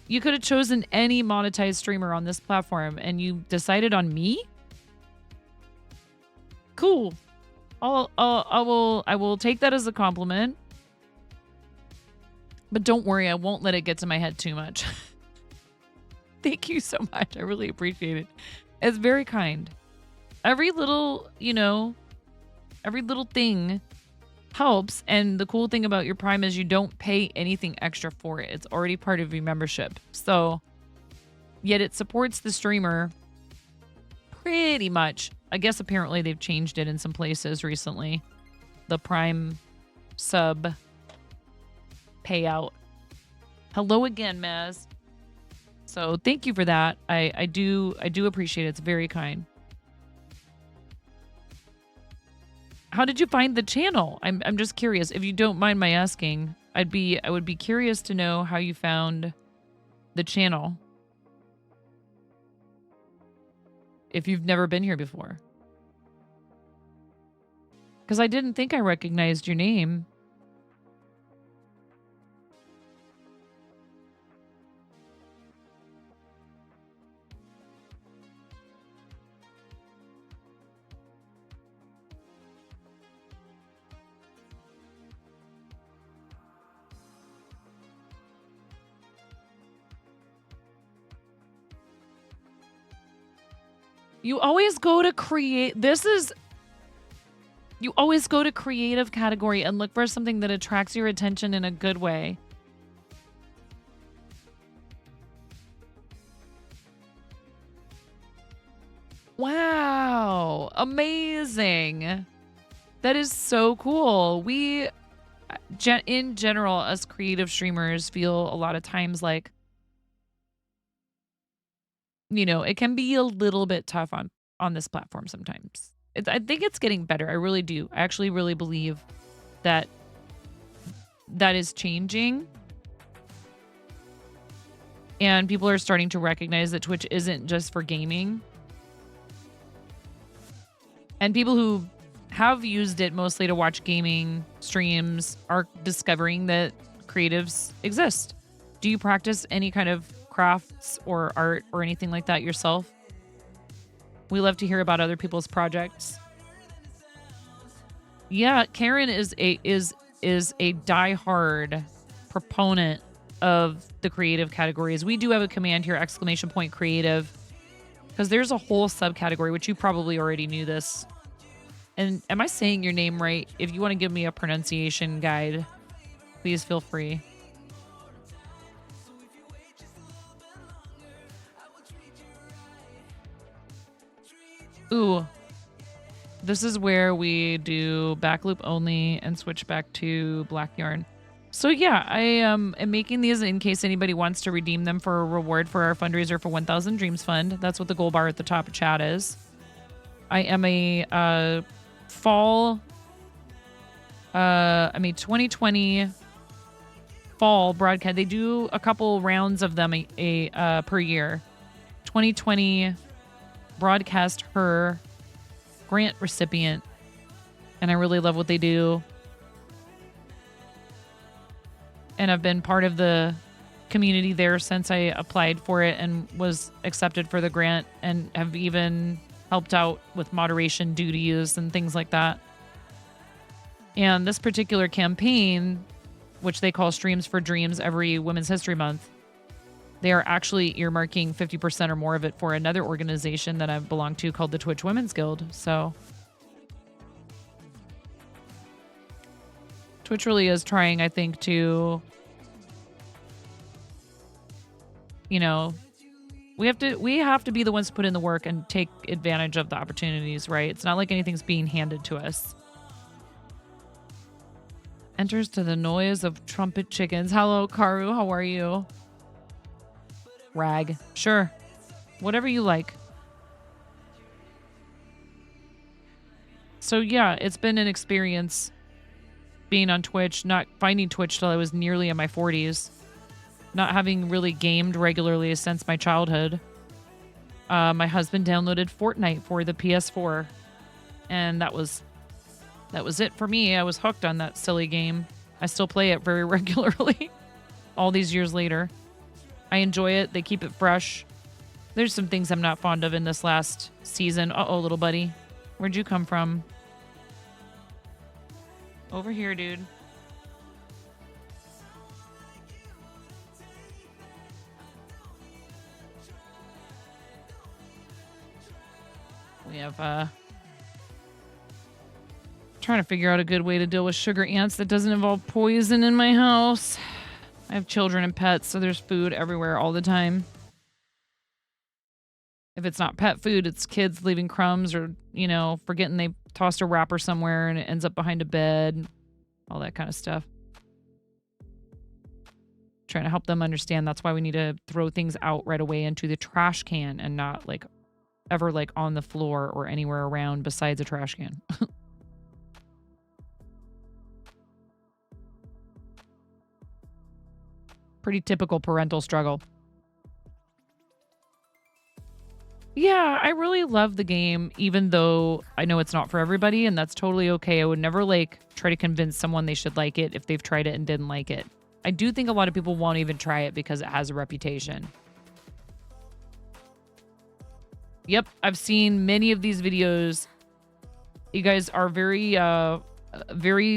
S1: You could have chosen any monetized streamer on this platform and you decided on me? Cool. I will take that as a compliment. But don't worry, I won't let it get to my head too much. Thank you so much. I really appreciate it. It's very kind. Every little, you know, every little thing helps. And the cool thing about your Prime is you don't pay anything extra for it. It's already part of your membership. So, yet it supports the streamer pretty much. I guess apparently they've changed it in some places recently. The Prime sub payout. Hello again, Maz. So thank you for that. I do appreciate it. It's very kind. How did you find the channel? I'm just curious. If you don't mind my asking, I would be curious to know how you found the channel. if you've never been here before. Because I didn't think I recognized your name. You always go to create. You always go to creative category and look for something that attracts your attention in a good way. Wow. Amazing. That is so cool. We, in general, as creative streamers, feel a lot of times like, you know, it can be a little bit tough on this platform sometimes. I think it's getting better. I really do. I actually really believe that that is changing. And people are starting to recognize that Twitch isn't just for gaming. And people who have used it mostly to watch gaming streams are discovering that creatives exist. Do you practice any kind of crafts or art or anything like that yourself? We love to hear about other people's projects. Yeah, Karen is a diehard proponent of the creative categories. We do have a command here, !creative, because there's a whole subcategory, which you probably already knew this. And am I saying your name right? If you want to give me a pronunciation guide, please feel free. Ooh. This is where we do back loop only and switch back to black yarn. So yeah, I am making these in case anybody wants to redeem them for a reward for our fundraiser for 1000 Dreams Fund. That's what the gold bar at the top of chat is. I am a fall, I mean 2020 fall broadcast. They do a couple rounds of them per year. 2020 broadcast her grant recipient, and I really love what they do. And I've been part of the community there since I applied for it and was accepted for the grant, and have even helped out with moderation duties and things like that. And this particular campaign, which they call Streams for Dreams every Women's History Month, they are actually earmarking 50% or more of it for another organization that I belong to called the Twitch Women's Guild. So Twitch really is trying, I think, to, you know, we have to be the ones to put in the work and take advantage of the opportunities, right? It's not like anything's being handed to us. Enters to the noise of trumpet chickens. Hello, Karu. How are you? Rag. Sure. Whatever you like. So yeah, it's been an experience being on Twitch, not finding Twitch till I was nearly in my 40s. Not having really gamed regularly since my childhood. My husband downloaded Fortnite for the PS4. And that was it for me. I was hooked on that silly game. I still play it very regularly all these years later. I enjoy it. They keep it fresh. There's some things I'm not fond of in this last season. Uh-oh, little buddy. Where'd you come from? Over here, dude. We have, trying to figure out a good way to deal with sugar ants that doesn't involve poison in my house. I have children and pets, so there's food everywhere all the time. If it's not pet food, it's kids leaving crumbs or, you know, forgetting they tossed a wrapper somewhere and it ends up behind a bed. All that kind of stuff. Trying to help them understand that's why we need to throw things out right away into the trash can and not like ever like on the floor or anywhere around besides a trash can. Pretty typical parental struggle. Yeah, I really love the game, even though I know it's not for everybody, and that's totally okay. I would never like try to convince someone they should like it if they've tried it and didn't like it. I do think a lot of people won't even try it because it has a reputation. Yep, I've seen many of these videos. You guys are very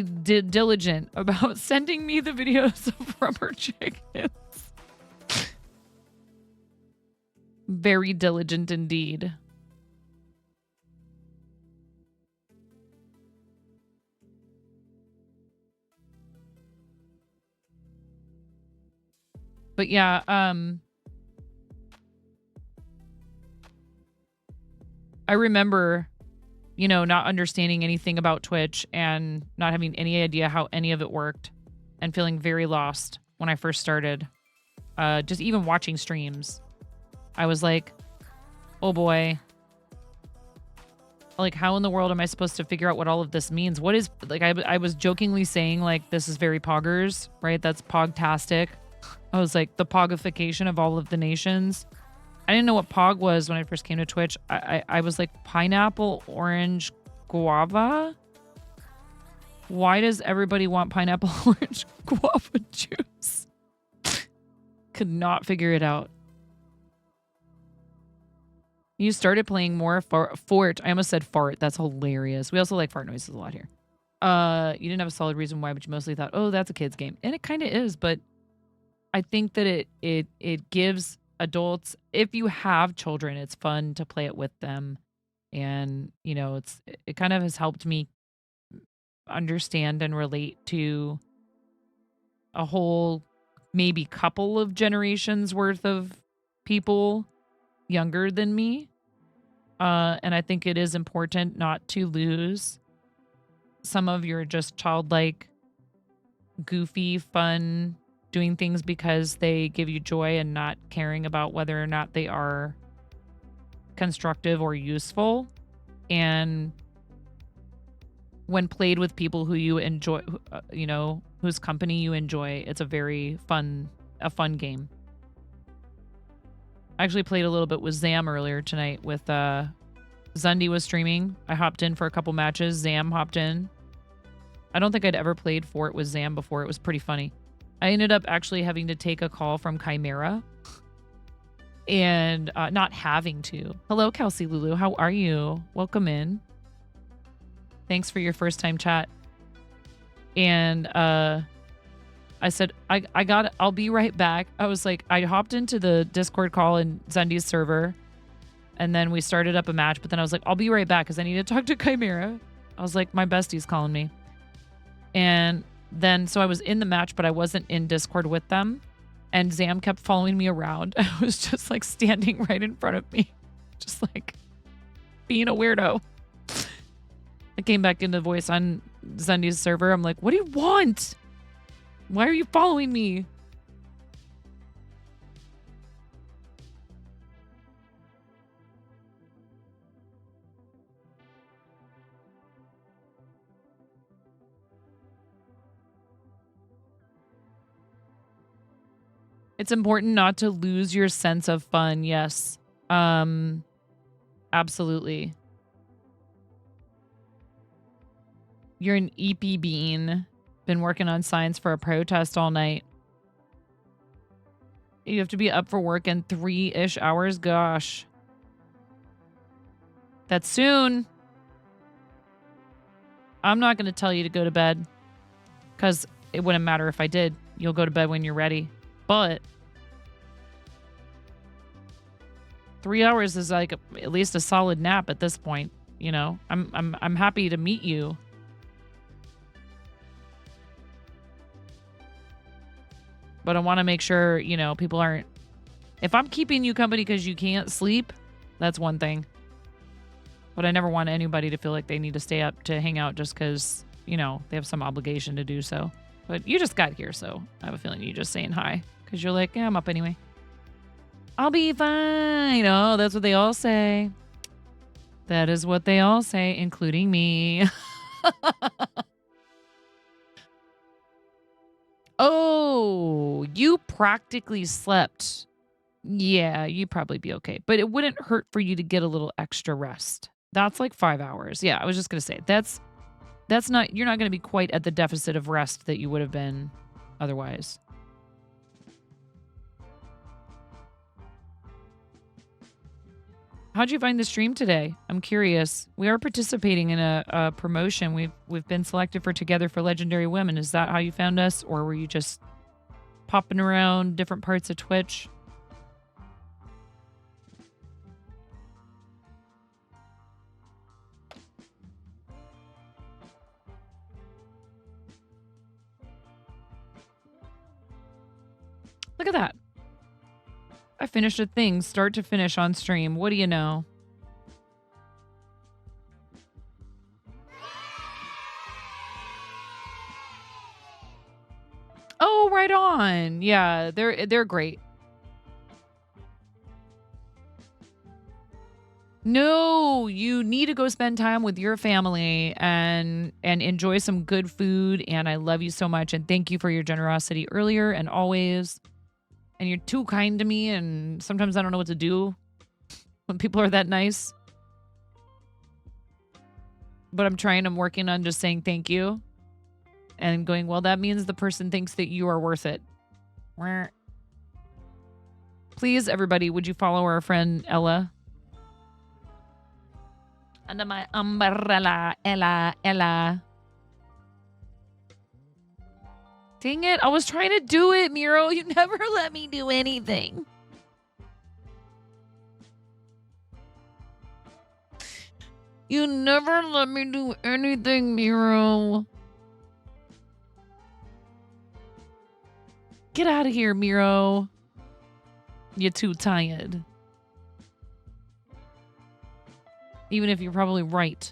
S1: diligent about sending me the videos of rubber chickens. Very diligent indeed. But yeah, I remember, you know, not understanding anything about Twitch and not having any idea how any of it worked and feeling very lost when I first started. Just even watching streams. I was like, oh boy. Like, how in the world am I supposed to figure out what all of this means? What is, like, I was jokingly saying, like, this is very poggers, right? That's pogtastic. I was like, the pogification of all of the nations. I didn't know what pog was when I first came to Twitch. I was like, pineapple, orange, guava? Why does everybody want pineapple, orange, guava juice? Could not figure it out. You started playing more Fort. I almost said fart. That's hilarious. We also like fart noises a lot here. You didn't have a solid reason why, but you mostly thought, oh, that's a kid's game. And it kind of is, but I think that it gives adults, if you have children, it's fun to play it with them. And, you know, it kind of has helped me understand and relate to a whole maybe couple of generations worth of people younger than me. And I think it is important not to lose some of your just childlike, goofy, fun, doing things because they give you joy and not caring about whether or not they are constructive or useful. And when played with people who you enjoy, you know, whose company you enjoy, it's a fun game. I actually played a little bit with Zam earlier tonight with Zundy was streaming. I hopped in for a couple matches. Zam hopped in. I don't think I'd ever played Fort with Zam before. It was pretty funny. I ended up actually having to take a call from Chimera and not having to. Hello, Kelsey Lulu. How are you? Welcome in. Thanks for your first time chat. And I said, I'll be right back. I was like, I hopped into the Discord call in Zundy's server and then we started up a match, but then I was like, I'll be right back because I need to talk to Chimera. I was like, my bestie's calling me. And then, so I was in the match, but I wasn't in Discord with them. And Zam kept following me around. I was just like standing right in front of me, just like being a weirdo. I came back into voice on Zundy's server. I'm like, what do you want? Why are you following me? It's important not to lose your sense of fun. Yes. Absolutely. You're an EP bean. Been working on signs for a protest all night. You have to be up for work in 3-ish hours. Gosh. That's soon. I'm not going to tell you to go to bed because it wouldn't matter if I did. You'll go to bed when you're ready. But 3 hours is like at least a solid nap at this point. You know, I'm happy to meet you. But I want to make sure, you know, people aren't... If I'm keeping you company because you can't sleep, that's one thing. But I never want anybody to feel like they need to stay up to hang out just because, you know, they have some obligation to do so. But you just got here, so I have a feeling you're just saying hi. Because you're like, yeah, I'm up anyway. I'll be fine. Oh, that's what they all say. That is what they all say, including me. Oh, you practically slept Yeah, you'd probably be okay. But it wouldn't hurt for you to get a little extra rest. That's like 5 hours. Yeah, I was just gonna say that's not you're not gonna be quite at the deficit of rest that you would have been otherwise. How'd you find the stream today? I'm curious. We are participating in a promotion. We've been selected for Together for Legendary Women. Is that how you found us, or were you just popping around different parts of Twitch? Look at that. I finished a thing start to finish on stream. What do you know? Oh, right on. Yeah, they're great. No, you need to go spend time with your family and enjoy some good food, and I love you so much and thank you for your generosity earlier and always. And you're too kind to me, and sometimes I don't know what to do when people are that nice. But I'm working on just saying thank you and going, well, that means the person thinks that you are worth it. Please, everybody, would you follow our friend Ella? Under my umbrella, Ella. Dang it, I was trying to do it, Miro. You never let me do anything. You never let me do anything, Miro. Get out of here, Miro. You're too tired. Even if you're probably right.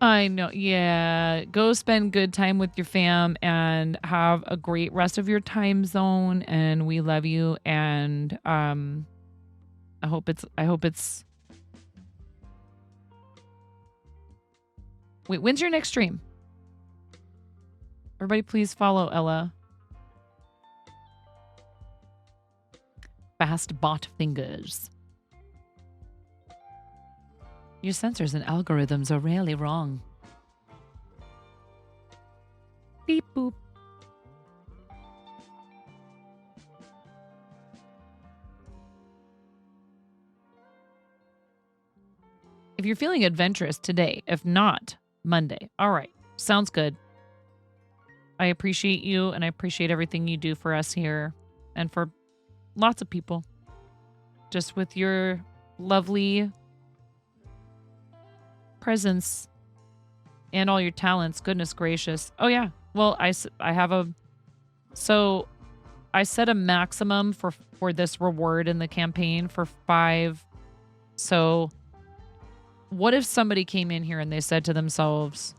S1: I know. Yeah. Go spend good time with your fam and have a great rest of your time zone. And we love you. And I hope it's Wait, when's your next stream? Everybody please follow Ella. Fast bot fingers. Your sensors and algorithms are rarely wrong. Beep boop. If you're feeling adventurous today, if not, Monday. All right. Sounds good. I appreciate you and I appreciate everything you do for us here and for lots of people. Just with your lovely presence and all your talents. Goodness gracious. Oh yeah. Well, I set a maximum for this reward in the campaign for 5. So what if somebody came in here and they said to themselves,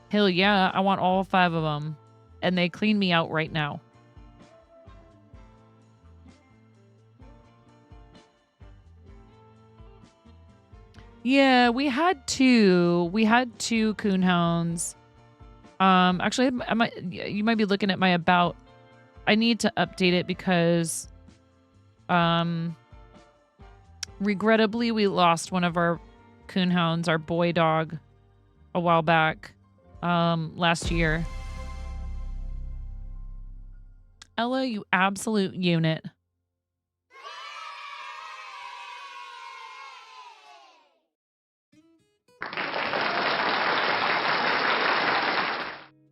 S1: hell yeah, I want all 5 of them, and they clean me out right now? Yeah, we had 2. We had 2 coonhounds. Actually, you might be looking at my about. I need to update it because, regrettably, we lost one of our coonhounds, our boy dog, a while back, last year. Ella, you absolute unit.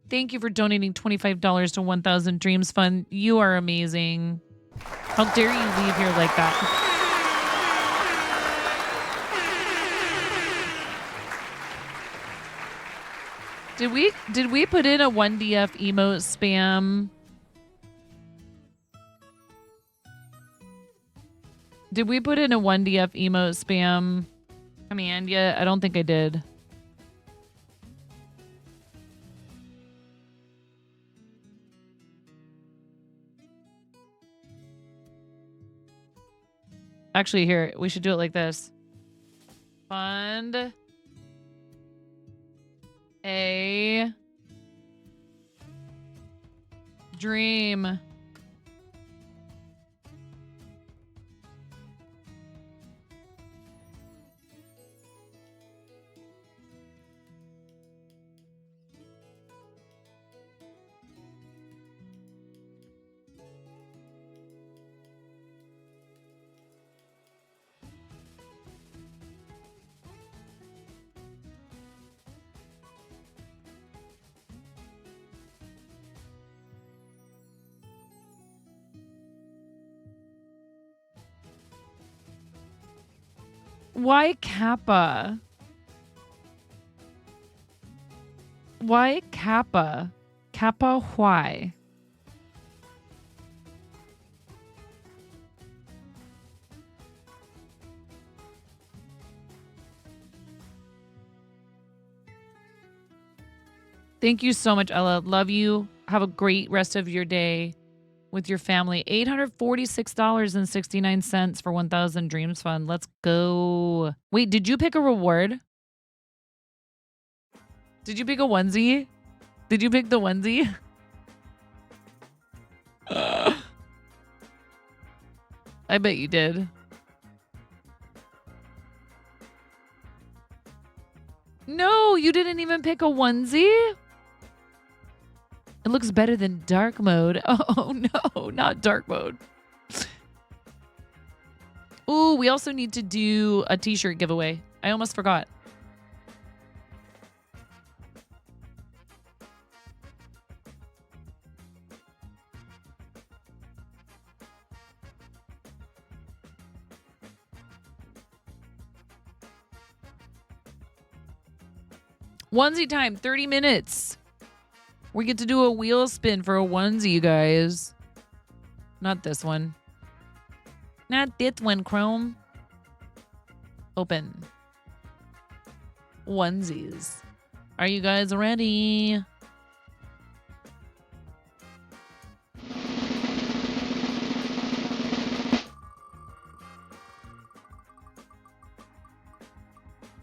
S1: Thank you for donating $25 to 1000 Dreams Fund. You are amazing. How dare you leave here like that? Did we put in a 1DF emote spam? Did we put in a 1DF emote spam command yet? I don't think I did. Actually, here, we should do it like this. Fund a dream. Why Kappa? Why Kappa? Kappa, why? Thank you so much, Ella. Love you. Have a great rest of your day with your family. $846.69 for 1,000 Dreams Fund. Let's go. Wait, did you pick a reward? Did you pick a onesie? Did you pick the onesie? I bet you did. No, you didn't even pick a onesie? It looks better than dark mode. Oh no, not dark mode. Ooh, we also need to do a t-shirt giveaway. I almost forgot. Onesie time, 30 minutes. We get to do a wheel spin for a onesie, you guys. Not this one. Not this one, Chrome. Open. Onesies. Are you guys ready?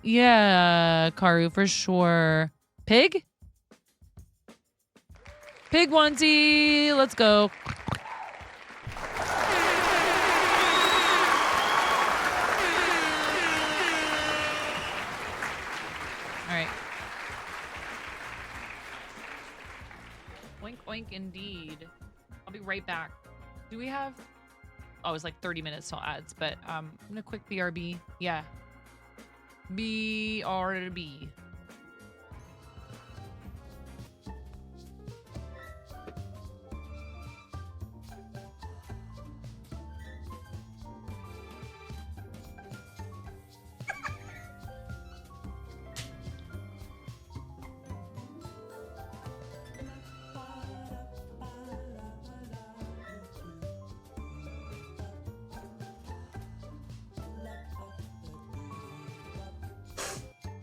S1: Yeah, Karu, for sure. Pig? Pig onesie. Let's go. All right. Oink, oink, indeed. I'll be right back. Do we have... Oh, it's like 30 minutes till ads, but I'm gonna quick BRB. Yeah. BRB.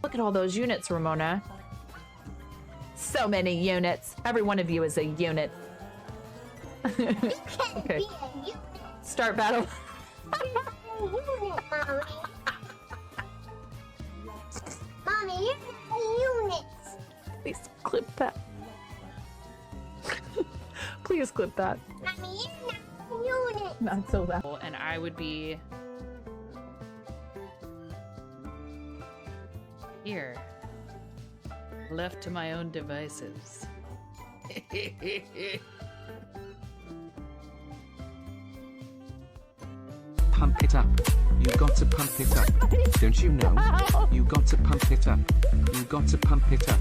S6: Look at all those units, Ramona. So many units. Every one of you is a unit. Okay. Start battle.
S5: Mommy, you're units.
S6: Please clip that. Please clip that.
S5: Mommy, you're units.
S6: Not so loud.
S1: And I would be here, left to my own devices.
S7: Pump it up. You got to pump it up. Don't you know? You got to pump it up. You got to pump it up.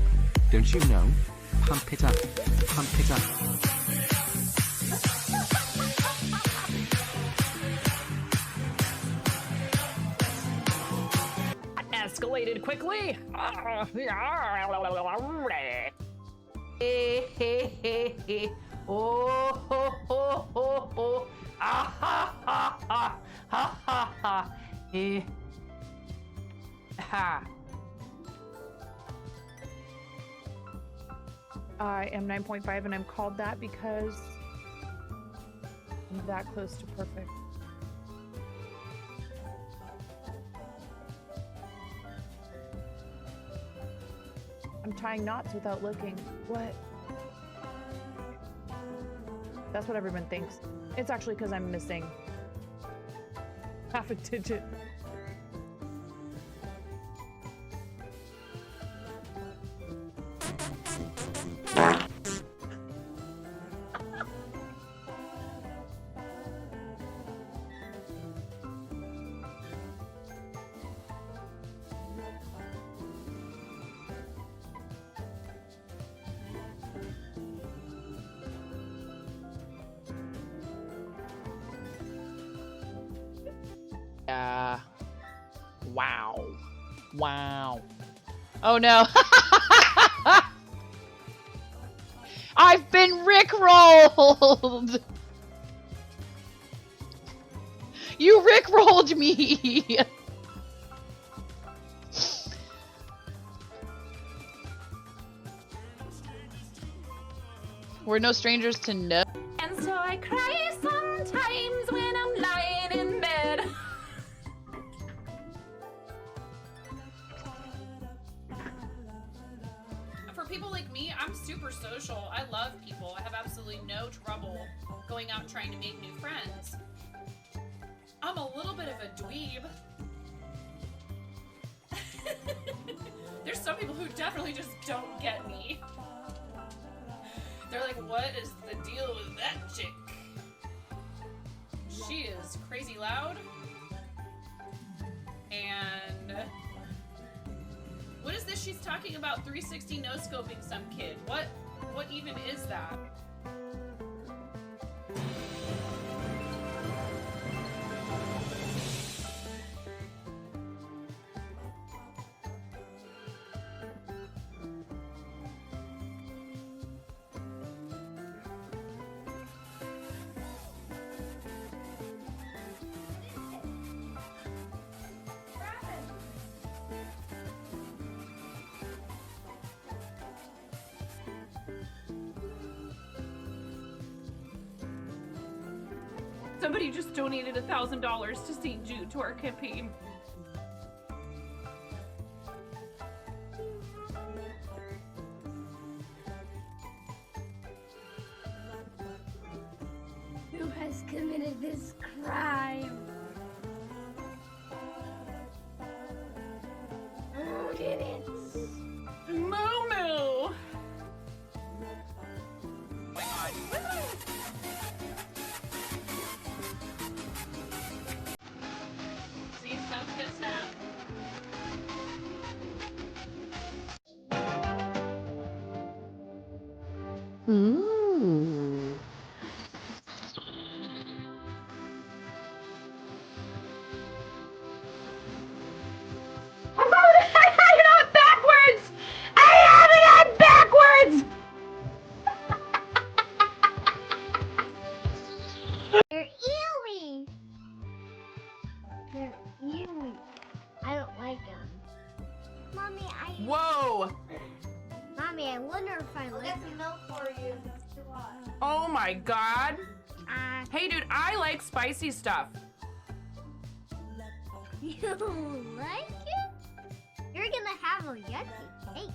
S7: Don't you know? Pump it up. Pump it up.
S6: Escalated quickly. Oh, ho, ho, ho, ho. Ah, ha, ha, ha, ha, ha, ha. Ha. I am 9.5 and I'm called that because I'm that close to perfect. I'm tying knots without looking. What? That's what everyone thinks. It's actually because I'm missing half a digit.
S1: Wow. Wow. Oh no. I've been rickrolled. You rickrolled me. We're no strangers to no.
S6: And so I cry sometimes when I'm lying in bed.
S1: For people like me, I'm super social. I love people. I have absolutely no trouble going out trying to make new friends. I'm a little bit of a dweeb. There's some people who definitely just don't get me. They're like, what is the deal with that chick? She is crazy loud. And what is this she's talking about 360 no-scoping some kid? What even is that? Somebody just donated $1,000 to St. Jude to our campaign.
S5: Who has committed this crime? Who did it?
S1: Moo-moo! See, sounds good, snap.
S5: They're earrings. They're earrings. I don't like them.
S6: Whoa!
S5: Mommy, I wonder if I like them. Milk for you.
S6: Oh my god.
S5: Uh,
S6: Hey dude, I like spicy stuff.
S5: you like it? You're gonna have a yucky taste.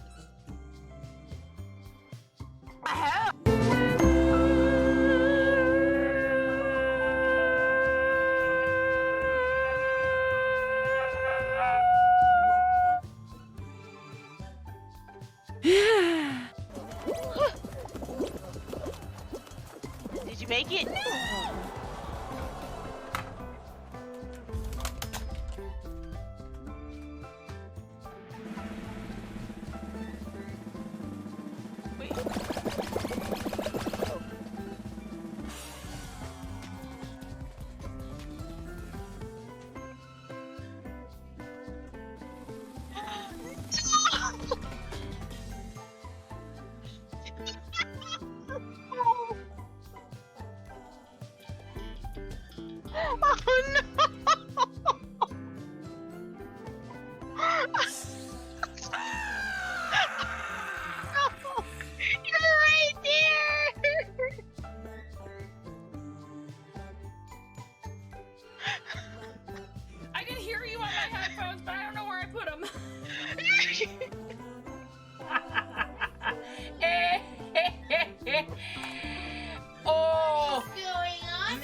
S6: Hell.
S8: Did you make it? Wait. Oh no! You're right there!
S1: I can hear you on my headphones, but I don't know where I put them. Oh,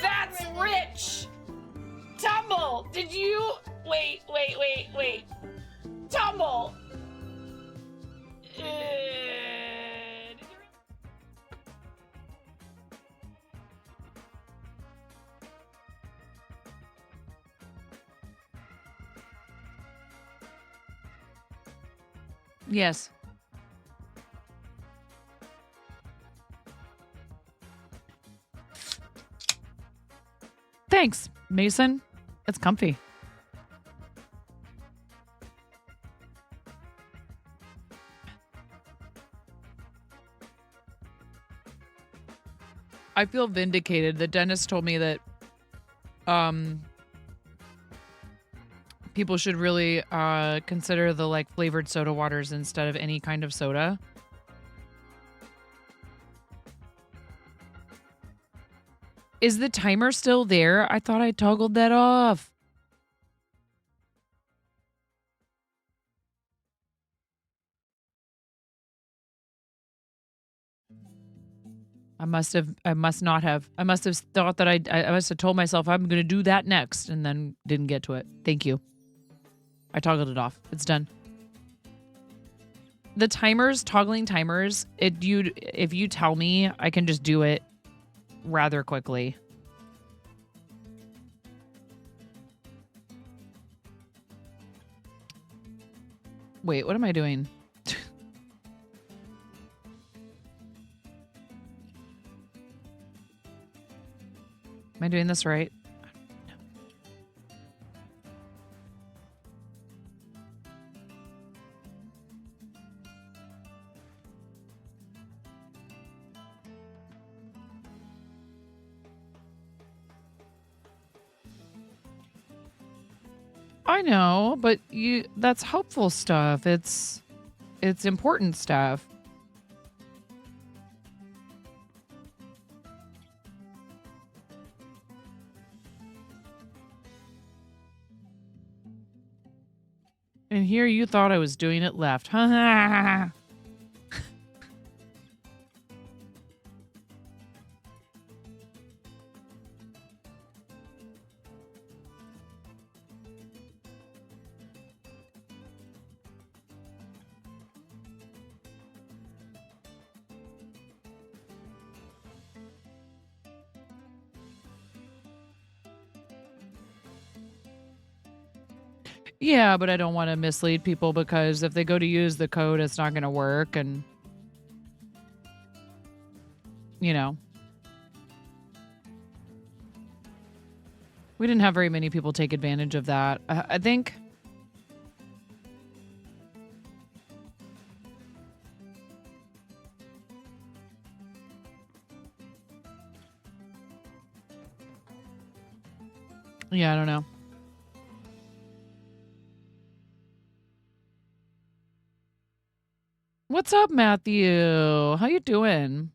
S1: that's rich. Tumble, did you? Wait. Tumble. Did you... Yes. Thanks, Mason. It's comfy. I feel vindicated. The dentist told me that people should really consider the like flavored soda waters instead of any kind of soda. Is the timer still there? I thought I toggled that off. I must not have. I must have thought that I must have told myself I'm going to do that next and then didn't get to it. Thank you. I toggled it off. It's done. The timers, toggling timers, if you tell me, I can just do it rather quickly. Wait, what am I doing? Am I doing this right? I know, but that's helpful stuff. It's important stuff. And here you thought I was doing it left. Yeah, but I don't want to mislead people because if they go to use the code, it's not going to work. And, you know, we didn't have very many people take advantage of that. I think. Yeah, I don't know. What's up, Matthew? How you doing?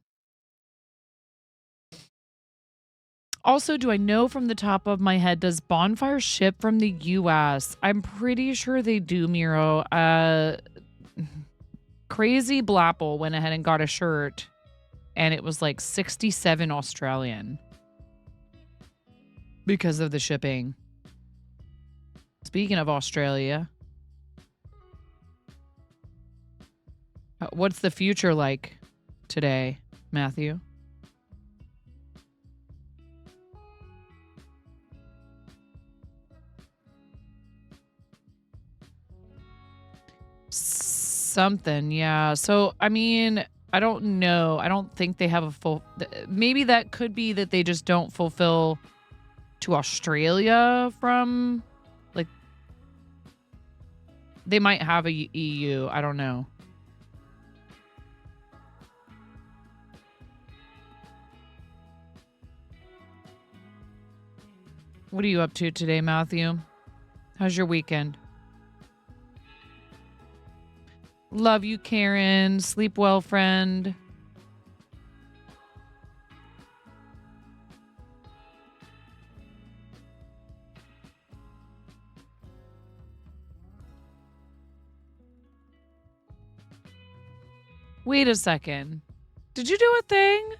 S1: Also, do I know from the top of my head, does Bonfire ship from the US? I'm pretty sure they do, Miro. Crazy Blapple went ahead and got a shirt, and it was like 67 Australian because of the shipping. Speaking of Australia, what's the future like today, Matthew? Something, yeah. So, I mean, I don't know. I don't think they have a full... Maybe that could be that they just don't fulfill to Australia from... Like, they might have a EU. I don't know. What are you up to today, Matthew? How's your weekend? Love you, Karen. Sleep well, friend. Wait a second. Did you do a thing?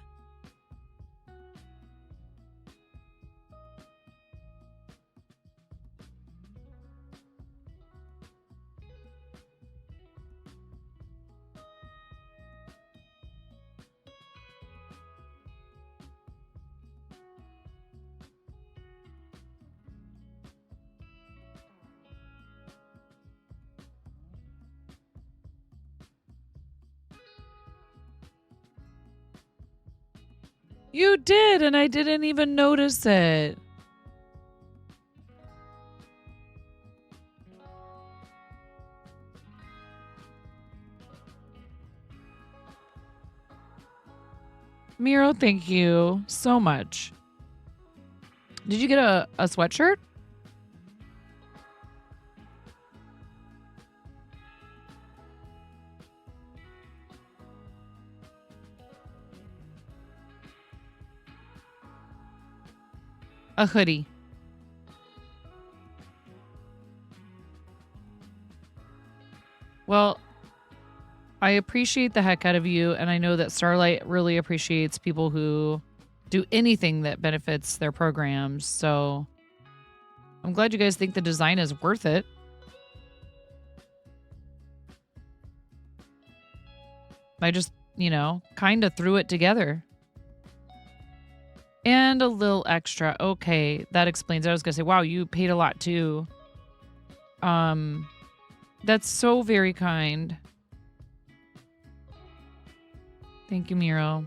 S1: You did, and I didn't even notice it. Miro, thank you so much. Did you get a sweatshirt? A hoodie. Well, I appreciate the heck out of you, and I know that Starlight really appreciates people who do anything that benefits their programs. So I'm glad you guys think the design is worth it. I just, kind of threw it together. And a little extra. Okay, that explains it. I was going to say, wow, you paid a lot too. That's so very kind. Thank you, Miro.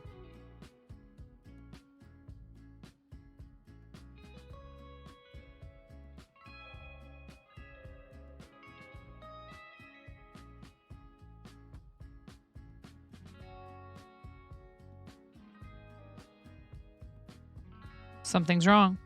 S1: Something's wrong.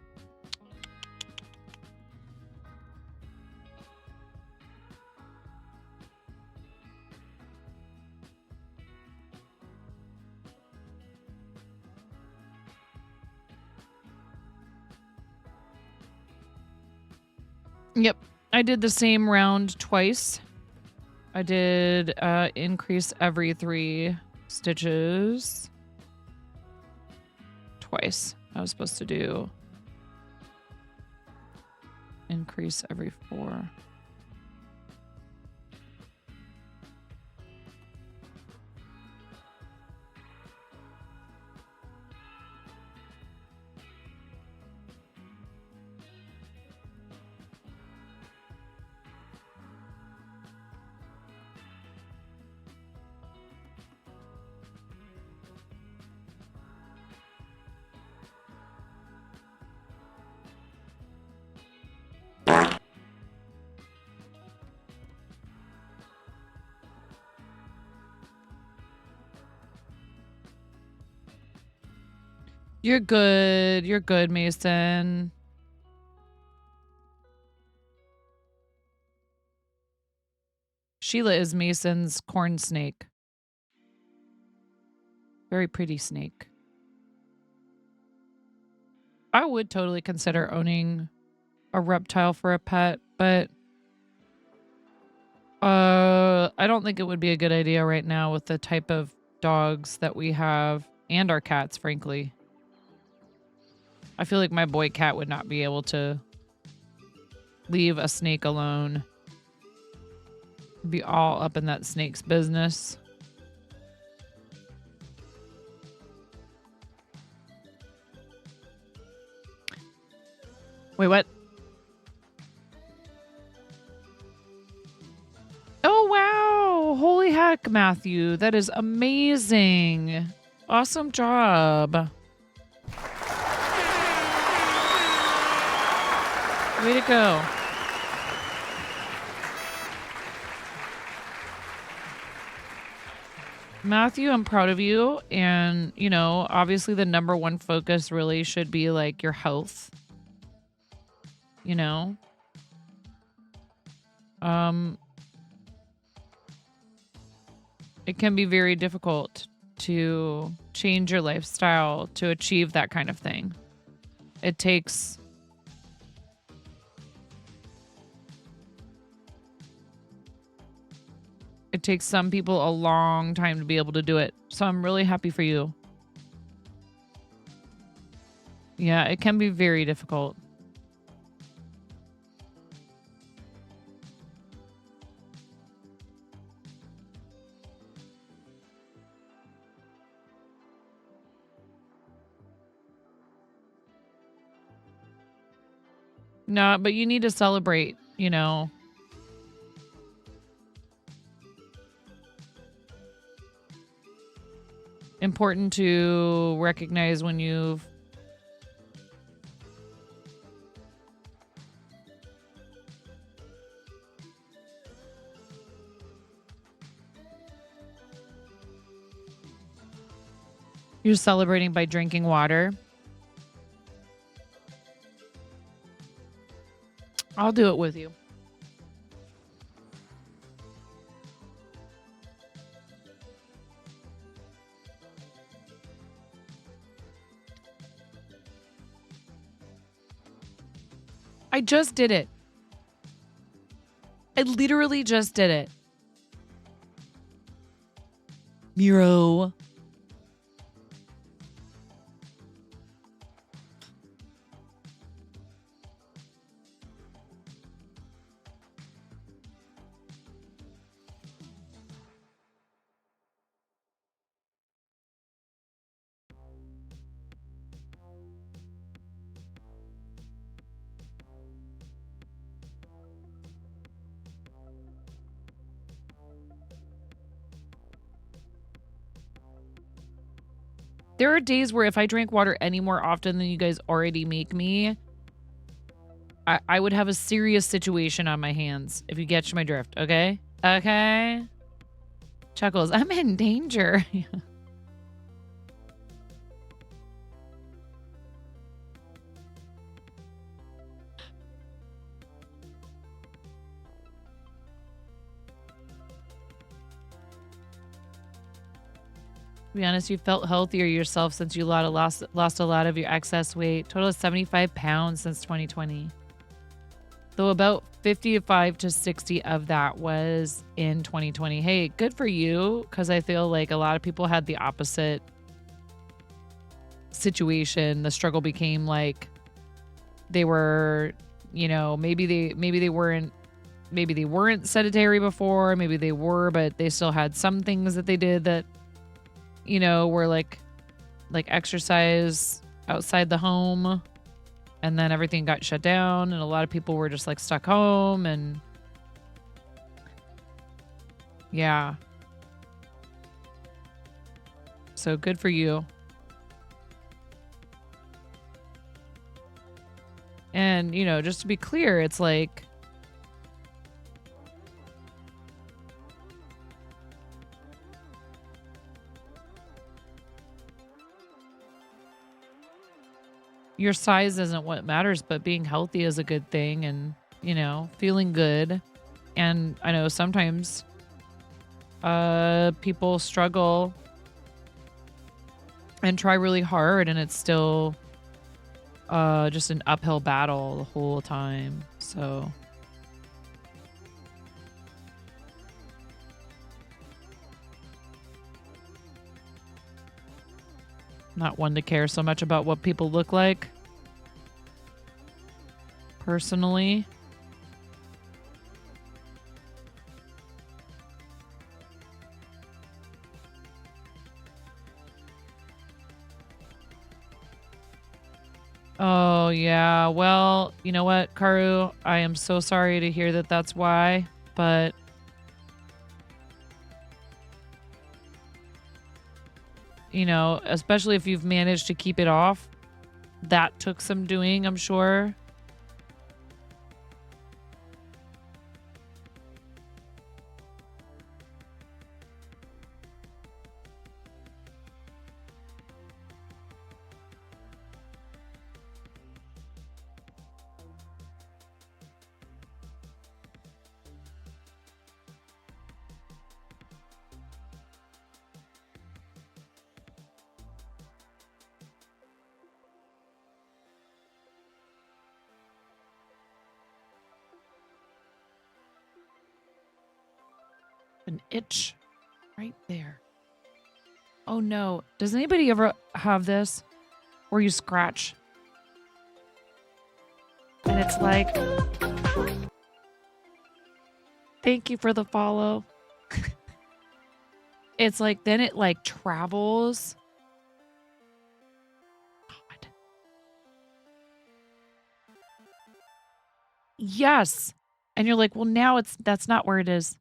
S1: Yep. I did the same round twice. I did increase every 3 stitches. Twice. I was supposed to do increase every 4. You're good. You're good, Mason. Sheila is Mason's corn snake. Very pretty snake. I would totally consider owning a reptile for a pet, but I don't think it would be a good idea right now with the type of dogs that we have and our cats, frankly. I feel like my boy cat would not be able to leave a snake alone. Be all up in that snake's business. Wait, what? Oh, wow. Holy heck, Matthew. That is amazing. Awesome job. Way to go. Matthew, I'm proud of you. And, obviously the number one focus really should be like your health. It can be very difficult to change your lifestyle to achieve that kind of thing. It takes some people a long time to be able to do it. So I'm really happy for you. Yeah, it can be very difficult. No, but you need to celebrate, Important to recognize when you've You're celebrating by drinking water. I'll do it with you. I just did it. I literally just did it. Miro. There are days where if I drank water any more often than you guys already make me, I would have a serious situation on my hands, if you catch my drift, okay? Okay? Chuckles, I'm in danger. To be honest, you felt healthier yourself since you lost a lot of your excess weight. Total of 75 pounds since 2020. Though about 55 to 60 of that was in 2020. Hey, good for you, because I feel like a lot of people had the opposite situation. The struggle became like they were, you know, maybe they weren't sedentary before, maybe they were, but they still had some things that they did that, you know, were like exercise outside the home, and then everything got shut down and a lot of people were just like stuck home. And yeah, so good for you. And, you know, just to be clear, it's like your size isn't what matters, but being healthy is a good thing, and, you know, feeling good. And I know sometimes people struggle and try really hard, and it's still just an uphill battle the whole time. So not one to care so much about what people look like, personally. Oh, yeah. Well, you know what, Karu? I am so sorry to hear that that's why, but you know, especially if you've managed to keep it off, that took some doing, I'm sure. An itch right there. Oh no. Does anybody ever have this where you scratch and it's like, thank you for the follow. It's like, then it like travels. God. Yes. And you're like, well, now that's not where it is.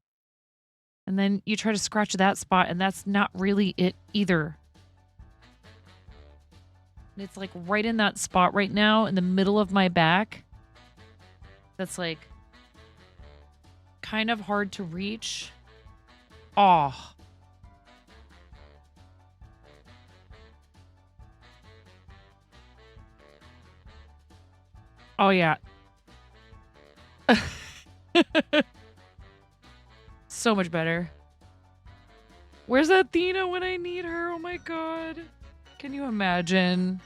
S1: And then you try to scratch that spot, and that's not really it either. And it's like right in that spot right now in the middle of my back. That's like kind of hard to reach. Oh. Oh, yeah. So much better. Where's Athena when I need her? Oh my god. Can you imagine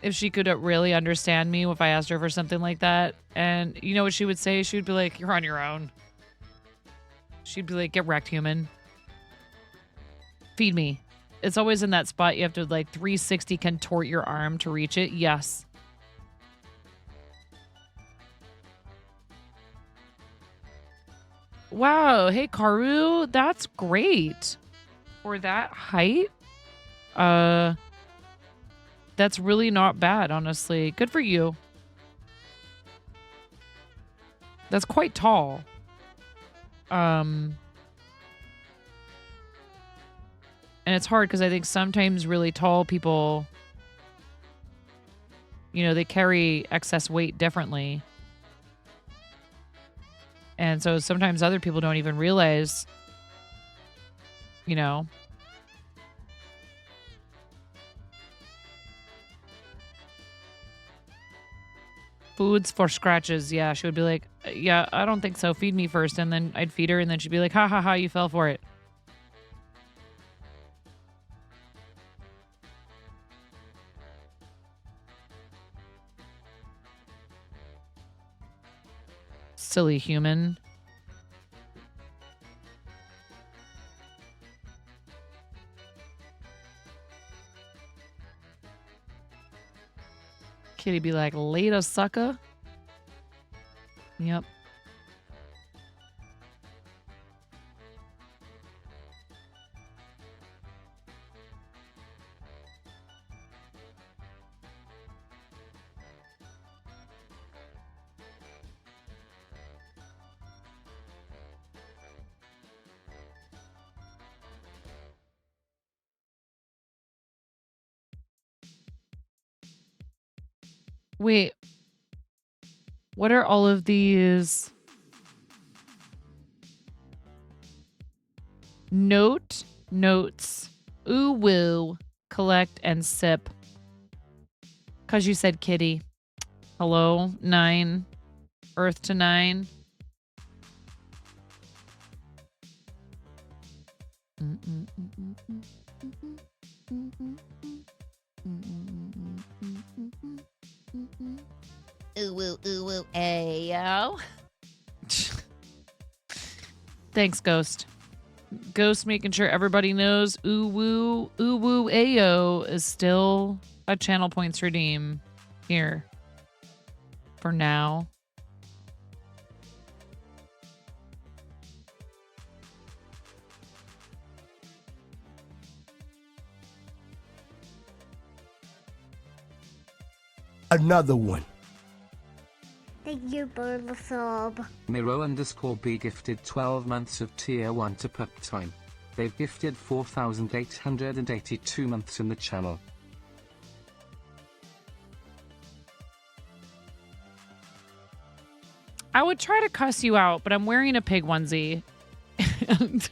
S1: if she could really understand me if I asked her for something like that? And you know what she would say? She would be like, you're on your own. She'd be like, get wrecked, human. Feed me. It's always in that spot. You have to like 360 contort your arm to reach it. Yes. Wow. Hey, Karu. That's great. For that height, that's really not bad, honestly. Good for you. That's quite tall. And it's hard because I think sometimes really tall people, you know, they carry excess weight differently. And so sometimes other people don't even realize, you know. Foods for scratches. Yeah, she would be like, yeah, I don't think so. Feed me first. And then I'd feed her and then she'd be like, ha ha ha, you fell for it. Silly human. Kitty be like, later, sucker. Yep. Wait. What are all of these? Notes, ooh woo, collect and sip. Cause you said kitty. Hello, 9. Earth to 9. Ooh woo, ayo. Thanks, Ghost. Ghost making sure everybody knows ooh woo, ayo is still a channel points redeem here for now.
S9: Another one.
S5: Thank you for the sub.
S7: Miro_B gifted 12 months of tier 1 to pup time. They've gifted 4,882 months in the channel.
S1: I would try to cuss you out, but I'm wearing a pig onesie. And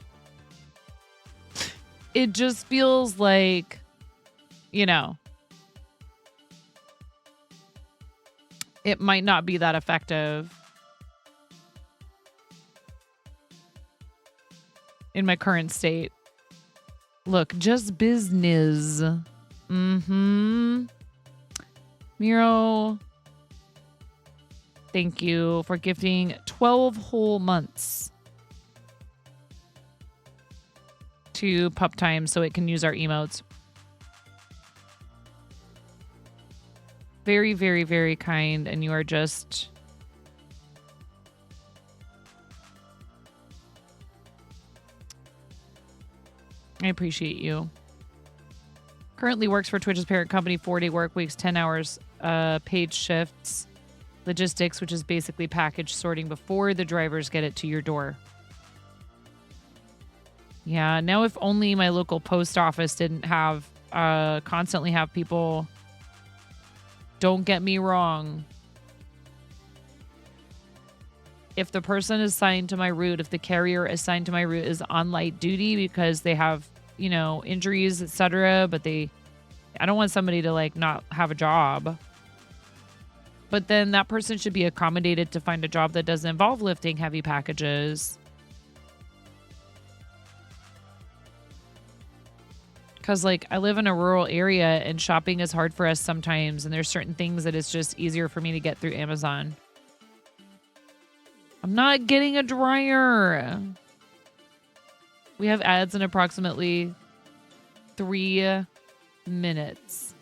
S1: it just feels like, you know, it might not be that effective in my current state. Look, just business. Miro, thank you for gifting 12 whole months to Pup Time so it can use our emotes. Very, very, very kind, and you are just... I appreciate you. Currently works for Twitch's parent company, 4-day work weeks, 10 hours, paid shifts, logistics, which is basically package sorting before the drivers get it to your door. Yeah, now if only my local post office didn't have, constantly have people... Don't get me wrong. If the person assigned to my route, if the carrier assigned to my route is on light duty because they have, you know, injuries, etc., but I don't want somebody to like not have a job. But then that person should be accommodated to find a job that doesn't involve lifting heavy packages. Because, like, I live in a rural area and shopping is hard for us sometimes. And there's certain things that it's just easier for me to get through Amazon. I'm not getting a dryer. We have ads in approximately 3 minutes.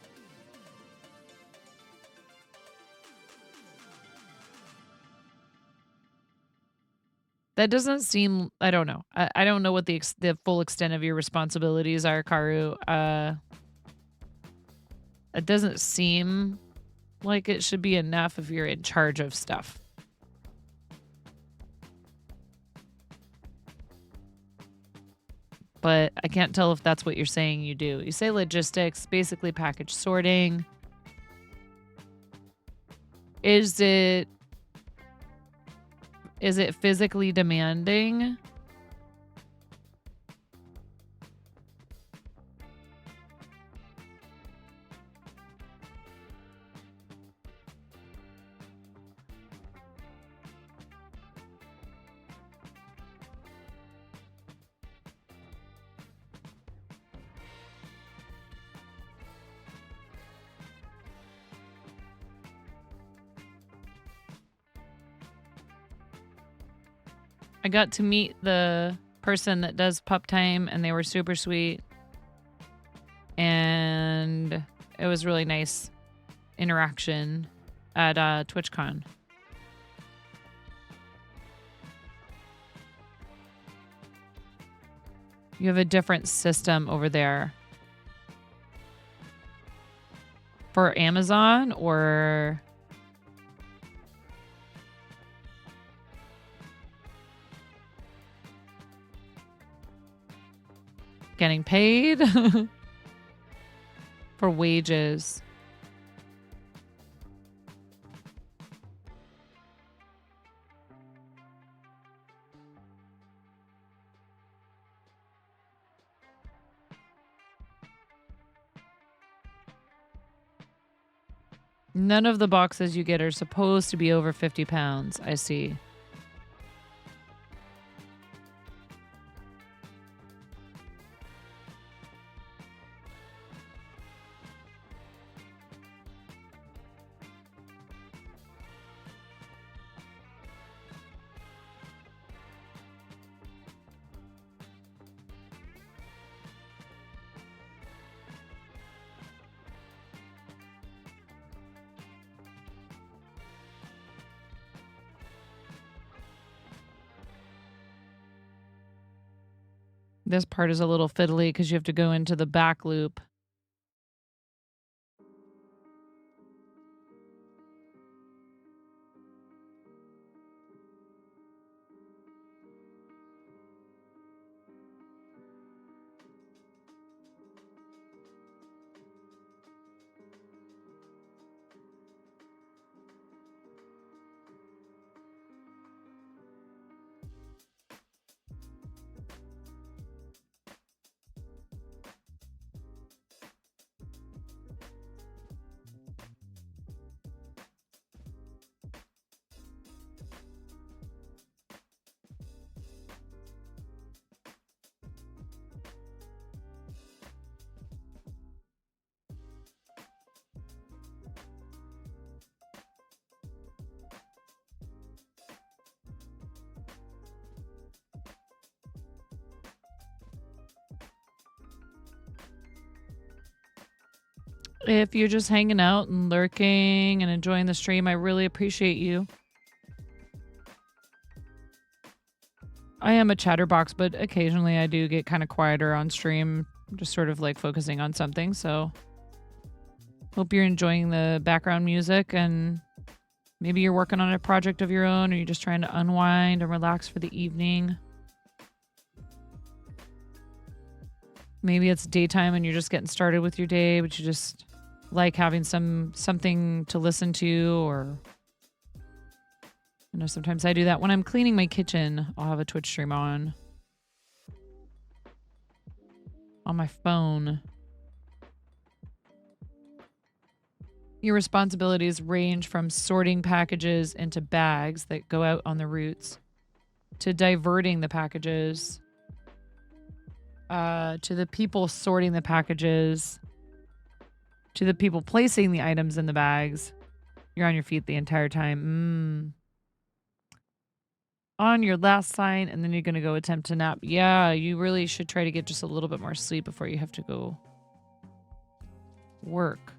S1: That doesn't seem, I don't know. I don't know what the full extent of your responsibilities are, Karu. It doesn't seem like it should be enough if you're in charge of stuff. But I can't tell if that's what you're saying you do. You say logistics, basically package sorting. Is it physically demanding? I got to meet the person that does pup time, and they were super sweet. And it was really nice interaction at TwitchCon. You have a different system over there. For Amazon or... getting paid for wages. None of the boxes you get are supposed to be over 50 pounds. I see. This part is a little fiddly because you have to go into the back loop. If you're just hanging out and lurking and enjoying the stream, I really appreciate you. I am a chatterbox, but occasionally I do get kind of quieter on stream, just sort of like focusing on something. So hope you're enjoying the background music, and maybe you're working on a project of your own, or you're just trying to unwind and relax for the evening. Maybe it's daytime and you're just getting started with your day, but you just like having something to listen to. Or I know sometimes I do that when I'm cleaning my kitchen. I'll have a Twitch stream on my phone. Your responsibilities range from sorting packages into bags that go out on the routes to diverting the packages to the people sorting the packages to the people placing the items in the bags. You're on your feet the entire time. On your last sign, and then you're going to go attempt to nap. Yeah, you really should try to get just a little bit more sleep before you have to go work.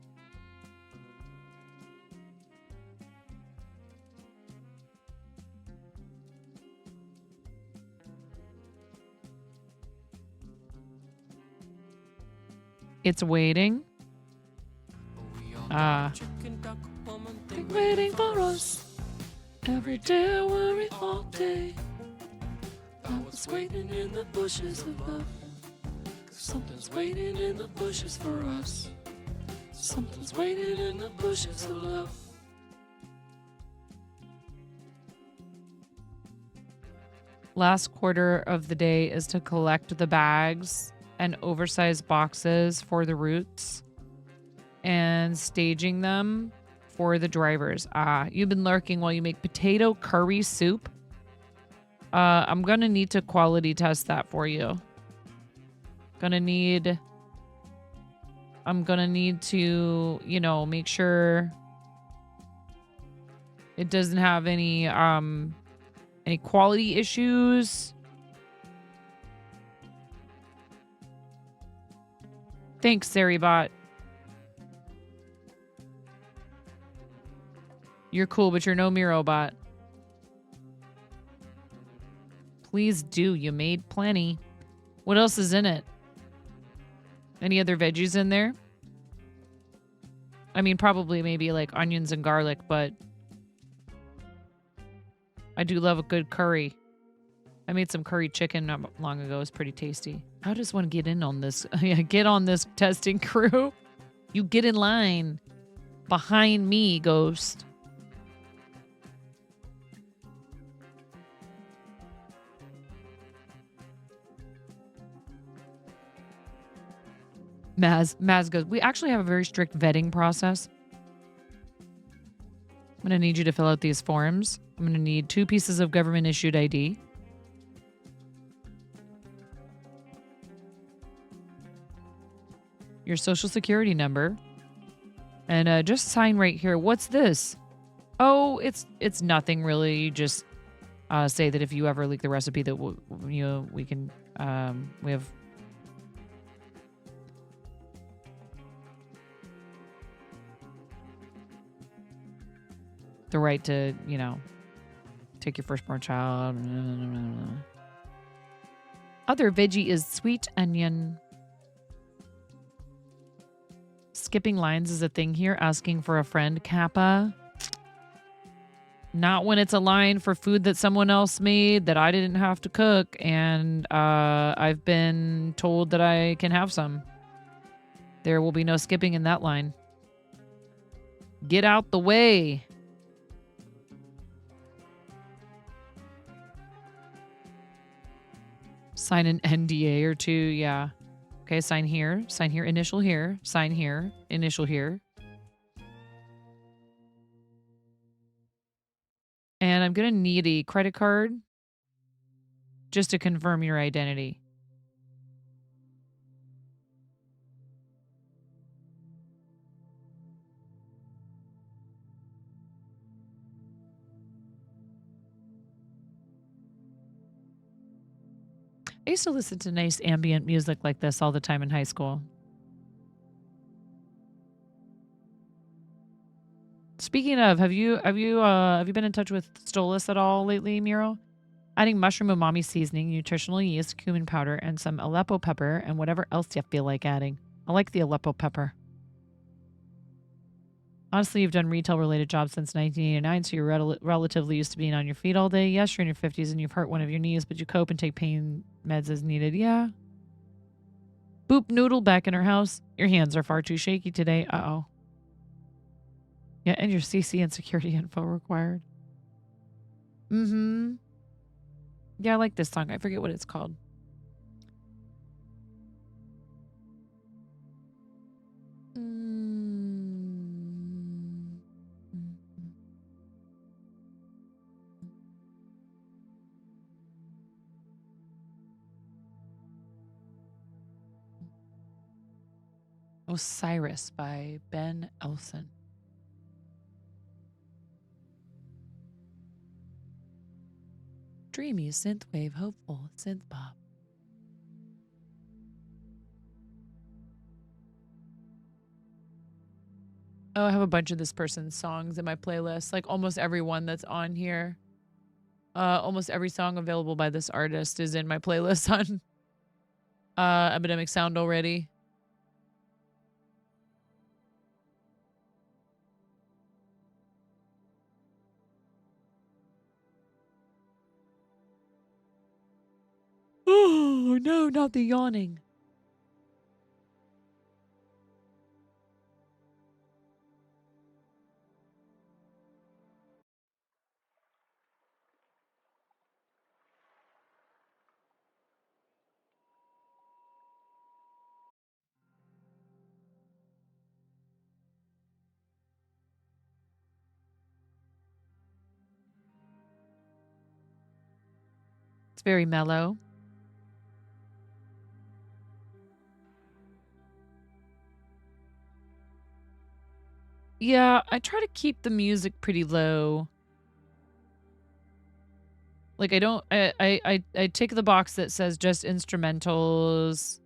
S1: It's waiting. Waiting for us. Every day I worry all day. I was waiting in the bushes of love. Something's waiting in the bushes for us. Something's waiting in the bushes of love. Last quarter of the day is to collect the bags and oversized boxes for the routes and staging them for the drivers. You've been lurking while you make potato curry soup. I'm gonna need to quality test that for you. I'm gonna need to, make sure it doesn't have any quality issues. Thanks, Saribot. You're cool, but you're no Mirobot. Please do. You made plenty. What else is in it? Any other veggies in there? I mean, probably maybe like onions and garlic, but I do love a good curry. I made some curry chicken not long ago. It was pretty tasty. How does one get in on this? Yeah, get on this testing crew. You get in line behind me, Ghost. Maz goes, we actually have a very strict vetting process. I'm going to need you to fill out these forms. I'm going to need 2 pieces of government issued ID. Your social security number. And just sign right here. What's this? Oh, it's nothing really. You just say that if you ever leak the recipe that we can we have the right to, take your firstborn child. Other veggie is sweet onion. Skipping lines is a thing here. Asking for a friend, Kappa. Not when it's a line for food that someone else made that I didn't have to cook, and I've been told that I can have some. There will be no skipping in that line. Get out the way. Sign an NDA or 2, yeah. Okay, sign here, initial here, sign here, initial here. And I'm going to need a credit card just to confirm your identity. I used to listen to nice ambient music like this all the time in high school. Speaking of, have you been in touch with Stolas at all lately, Miro? Adding mushroom umami seasoning, nutritional yeast, cumin powder, and some Aleppo pepper, and whatever else you feel like adding. I like the Aleppo pepper. Honestly, you've done retail-related jobs since 1989, so you're relatively used to being on your feet all day. Yes, you're in your 50s and you've hurt one of your knees, but you cope and take pain meds as needed. Yeah. Boop Noodle back in her house. Your hands are far too shaky today. Uh-oh. Yeah, and your CC and security info required. Mm-hmm. Yeah, I like this song. I forget what it's called. Osiris by Ben Elson. Dreamy, synthwave, hopeful, synth pop. Oh, I have a bunch of this person's songs in my playlist. Like almost every one that's on here. Almost every song available by this artist is in my playlist on Epidemic Sound already. Oh, no, not the yawning. It's very mellow. Yeah, I try to keep the music pretty low. Like I tick the box that says just instrumentals.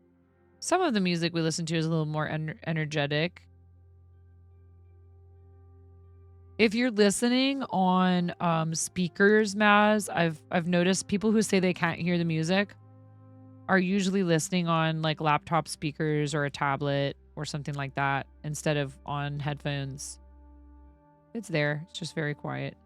S1: Some of the music we listen to is a little more energetic. If you're listening on speakers, Maz, I've noticed people who say they can't hear the music are usually listening on like laptop speakers or a tablet or something like that instead of on headphones. It's there. It's just very quiet.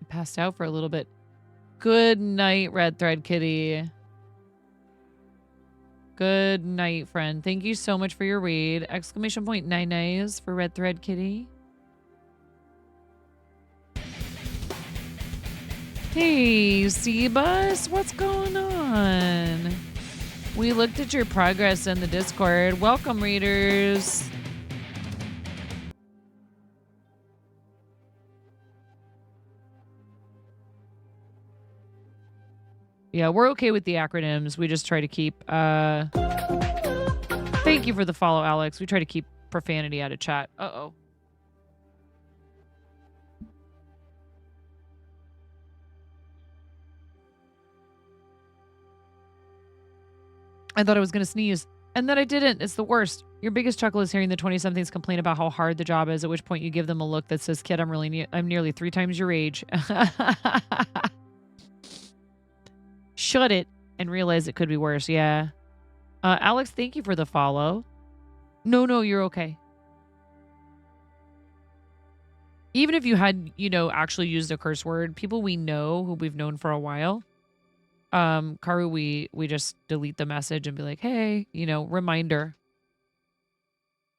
S1: I passed out for a little bit. Good night, Red Thread Kitty. Good night, friend. Thank you so much for your read. Exclamation point nice for Red Thread Kitty. Hey, Seabus, what's going on? We looked at your progress in the Discord. Welcome, readers. Yeah, we're okay with the acronyms. We just try to keep... Thank you for the follow, Alex. We try to keep profanity out of chat. Uh-oh. I thought I was going to sneeze. And then I didn't. It's the worst. Your biggest chuckle is hearing the 20-somethings complain about how hard the job is, at which point you give them a look that says, kid, I'm nearly 3 times your age. Shut it and realize it could be worse. Yeah. Alex, thank you for the follow. No, you're okay. Even if you had, actually used a curse word, people we know who we've known for a while, Karu, we just delete the message and be like, hey, reminder.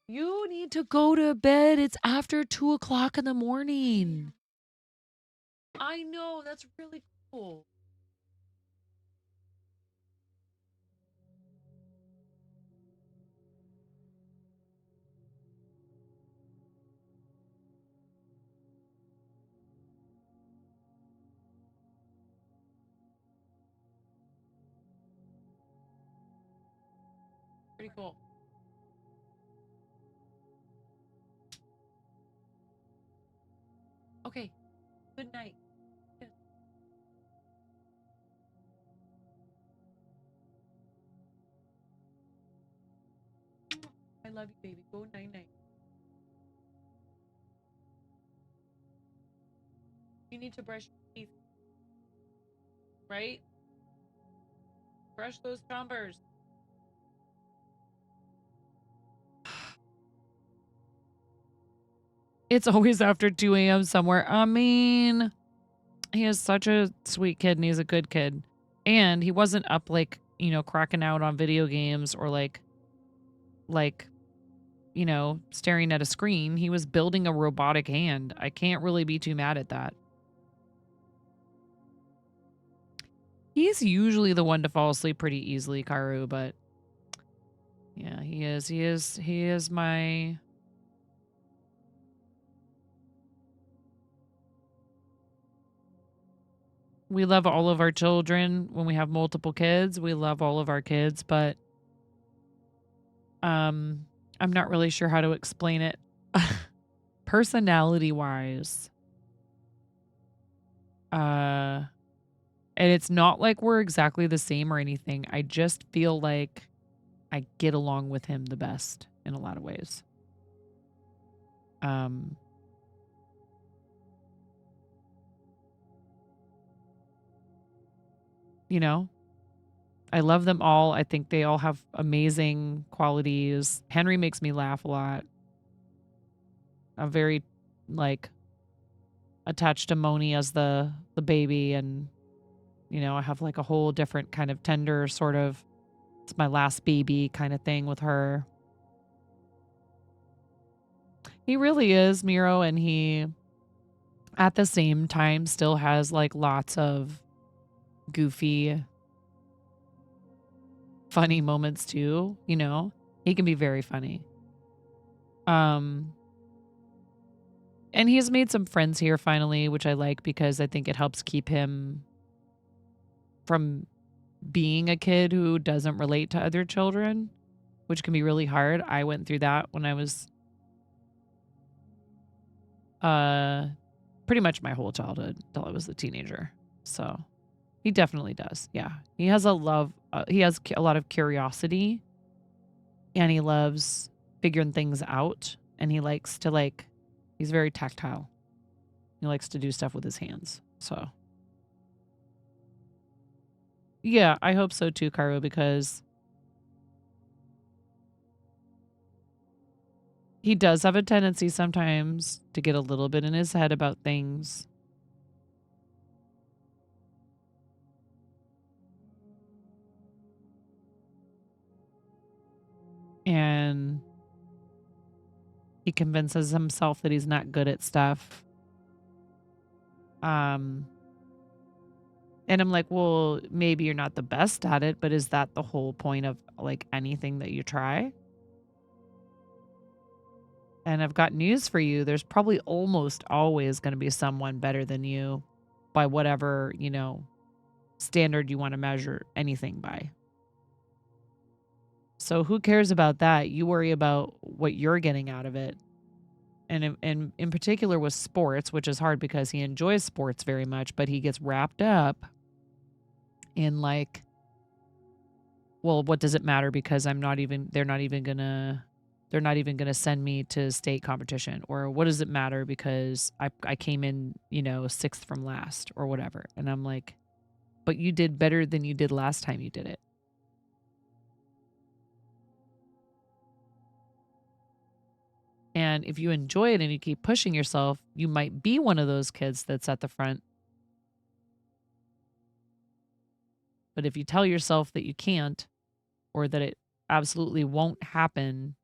S1: You need to go to bed. It's after 2 o'clock in the morning. I know. That's really cool. Pretty cool. Okay. Good night. I love you, baby. Go night-night. You need to brush your teeth. Right? Brush those chompers. It's always after 2 a.m. somewhere. I mean, he is such a sweet kid and he's a good kid. And he wasn't up cracking out on video games or staring at a screen. He was building a robotic hand. I can't really be too mad at that. He's usually the one to fall asleep pretty easily, Karu, but yeah, he is my We love all of our children when we have multiple kids. We love all of our kids, but I'm not really sure how to explain it. Personality wise, and it's not like we're exactly the same or anything. I just feel like I get along with him the best in a lot of ways. Um, you know, I love them all. I think they all have amazing qualities. Henry makes me laugh a lot. I'm very like attached to Moni as the baby, and I have like a whole different kind of tender sort of, it's my last baby kind of thing with her. He really is, Miro, and he at the same time still has like lots of goofy funny moments too, He can be very funny. And he has made some friends here finally, which I like because I think it helps keep him from being a kid who doesn't relate to other children, which can be really hard. I went through that when I was pretty much my whole childhood till I was a teenager. So he definitely does. Yeah. He has he has a lot of curiosity, and he loves figuring things out, and he likes to he's very tactile. He likes to do stuff with his hands. So yeah, I hope so too, Cairo, because he does have a tendency sometimes to get a little bit in his head about things. And he convinces himself that he's not good at stuff. And I'm like, well, maybe you're not the best at it, but is that the whole point of like anything that you try? And I've got news for you. There's probably almost always going to be someone better than you by whatever, standard you want to measure anything by. So who cares about that? You worry about what you're getting out of it. And in particular with sports, which is hard because he enjoys sports very much, but he gets wrapped up in like, well, what does it matter because they're not even gonna send me to state competition, or what does it matter because I came in, 6th from last or whatever. And I'm like, but you did better than you did last time you did it. And if you enjoy it and you keep pushing yourself, you might be one of those kids that's at the front. But if you tell yourself that you can't, or that it absolutely won't happen,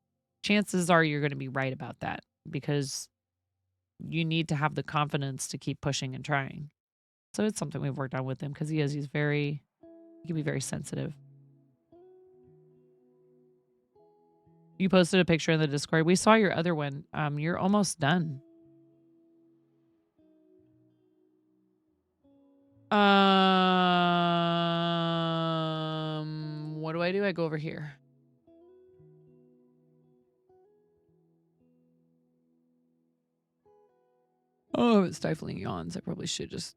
S1: chances are you're going to be right about that, because you need to have the confidence to keep pushing and trying. So it's something we've worked on with him because he can be very sensitive. You posted a picture in the Discord. We saw your other one. You're almost done. What do? I go over here. Oh, it's stifling yawns. I probably should just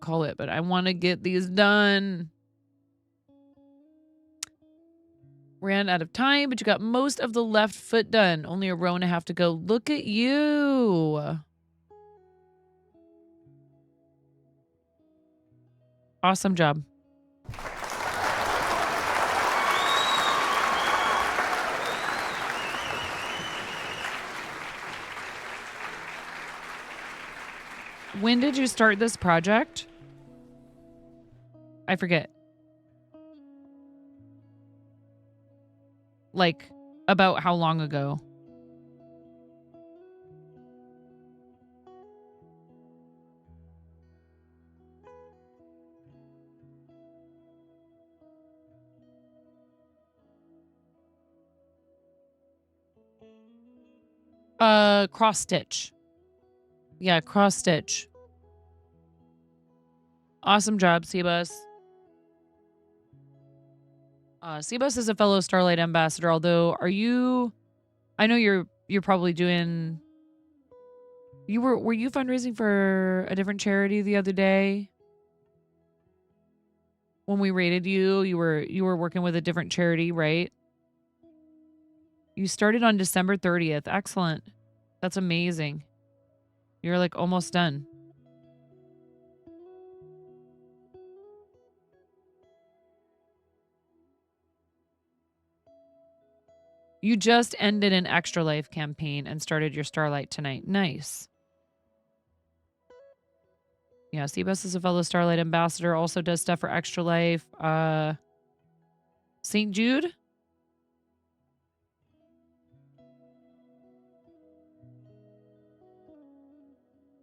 S1: call it, but I want to get these done. Ran out of time, but you got most of the left foot done. Only a row and a half to go. Look at you. Awesome job. When did you start this project? I forget. Like, about how long ago? Cross stitch. Yeah, cross stitch. Awesome job, Seabus. Seabus is a fellow Starlight ambassador, although I know you're probably doing were you fundraising for a different charity the other day? When we rated you, you were working with a different charity, right? You started on December 30th. Excellent. That's amazing. You're like almost done. You just ended an Extra Life campaign and started your Starlight tonight. Nice. Yeah, Seabus is a fellow Starlight ambassador, also does stuff for Extra Life. St. Jude?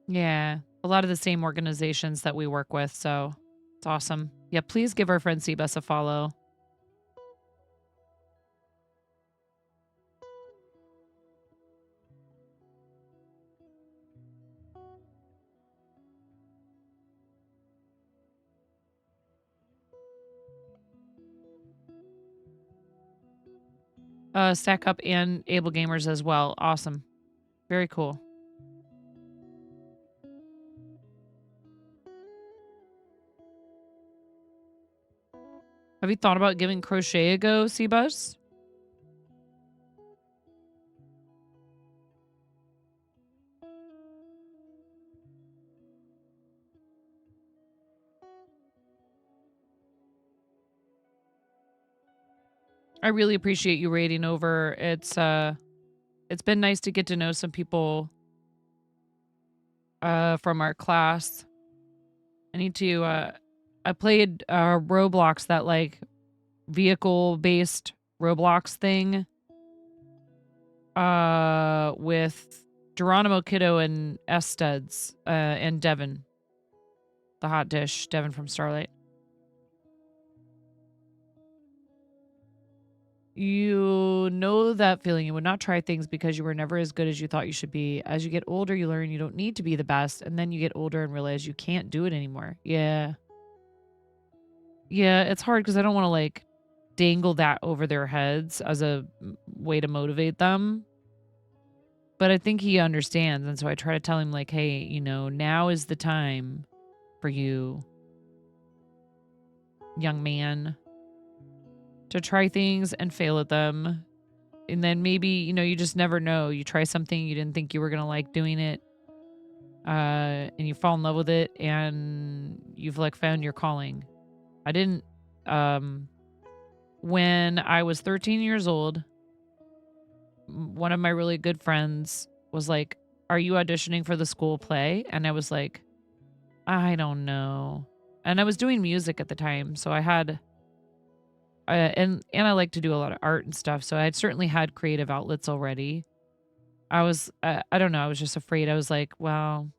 S1: Yeah, a lot of the same organizations that we work with, so it's awesome. Yeah, please give our friend Seabus a follow. Stack Up and Able Gamers as well. Awesome. Very cool. Have you thought about giving crochet a go, Seabus? I really appreciate you raiding over. It's been nice to get to know some people from our class. I need to I played Roblox, that like vehicle based Roblox thing with Geronimo Kiddo and S Studs and Devin, the hot dish, Devin from Starlight. You know that feeling. You would not try things because you were never as good as you thought you should be. As you get older, you learn you don't need to be the best, and then you get older and realize you can't do it anymore. Yeah. Yeah, it's hard because I don't want to like dangle that over their heads as a way to motivate them. But I think he understands, and so I try to tell him like, "Hey, now is the time for you, young man, to try things and fail at them. And then maybe, you just never know. You try something you didn't think you were going to like doing it, and you fall in love with it, and you've like found your calling." I didn't when I was 13 years old, one of my really good friends was like, "Are you auditioning for the school play?" And I was like, "I don't know." And I was doing music at the time, so I had and I like to do a lot of art and stuff, so I had certainly had creative outlets already. I don't know, I was just afraid. I was like, "Well,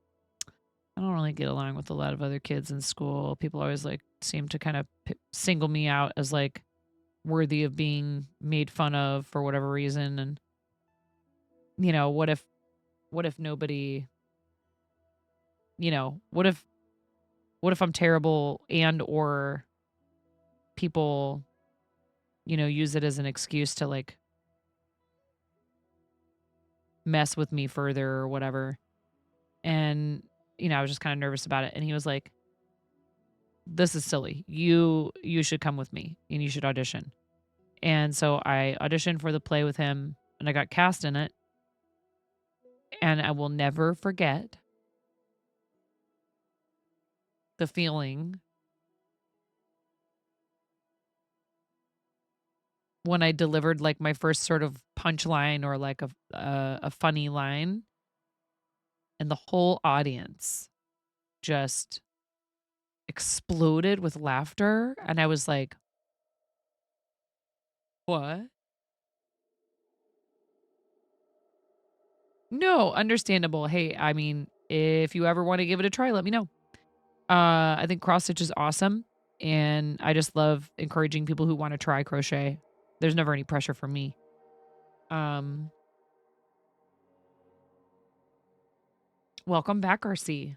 S1: I don't really get along with a lot of other kids in school. People always like seem to kind of single me out as like worthy of being made fun of for whatever reason, and what if nobody, what if I'm terrible, and or people, use it as an excuse to like mess with me further or whatever." And I was just kind of nervous about it, and he was like, "This is silly. You should come with me and you should audition." And so I auditioned for the play with him, and I got cast in it. And I will never forget the feeling when I delivered like my first sort of punchline, or like a funny line, and the whole audience just exploded with laughter, and I was like, "What?" No, understandable. Hey, I mean, if you ever want to give it a try, let me know. I think cross stitch is awesome, and I just love encouraging people who want to try crochet. There's never any pressure from me. Um, Welcome back, RC.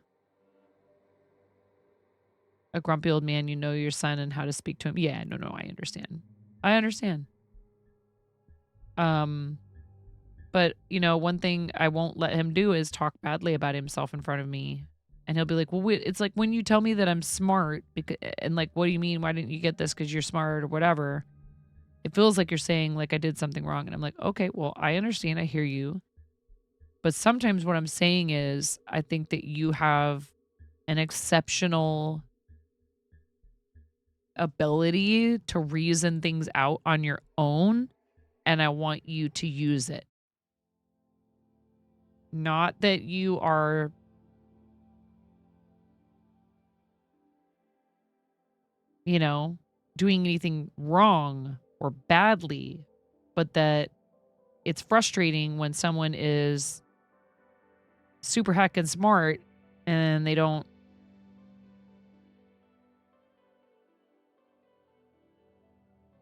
S1: a grumpy old man, you know your son and how to speak to him. Yeah, no, I understand. I understand. But one thing I won't let him do is talk badly about himself in front of me. And he'll be like, well, wait, it's like when you tell me that I'm smart, and like, what do you mean? Why didn't you get this? Because you're smart or whatever. It feels like you're saying like I did something wrong. And I'm like, okay, well, I understand. I hear you. But sometimes what I'm saying is I think that you have an exceptional ability to reason things out on your own. And I want you to use it. Not that you are doing anything wrong or badly, but that it's frustrating when someone is super heckin' smart and they don't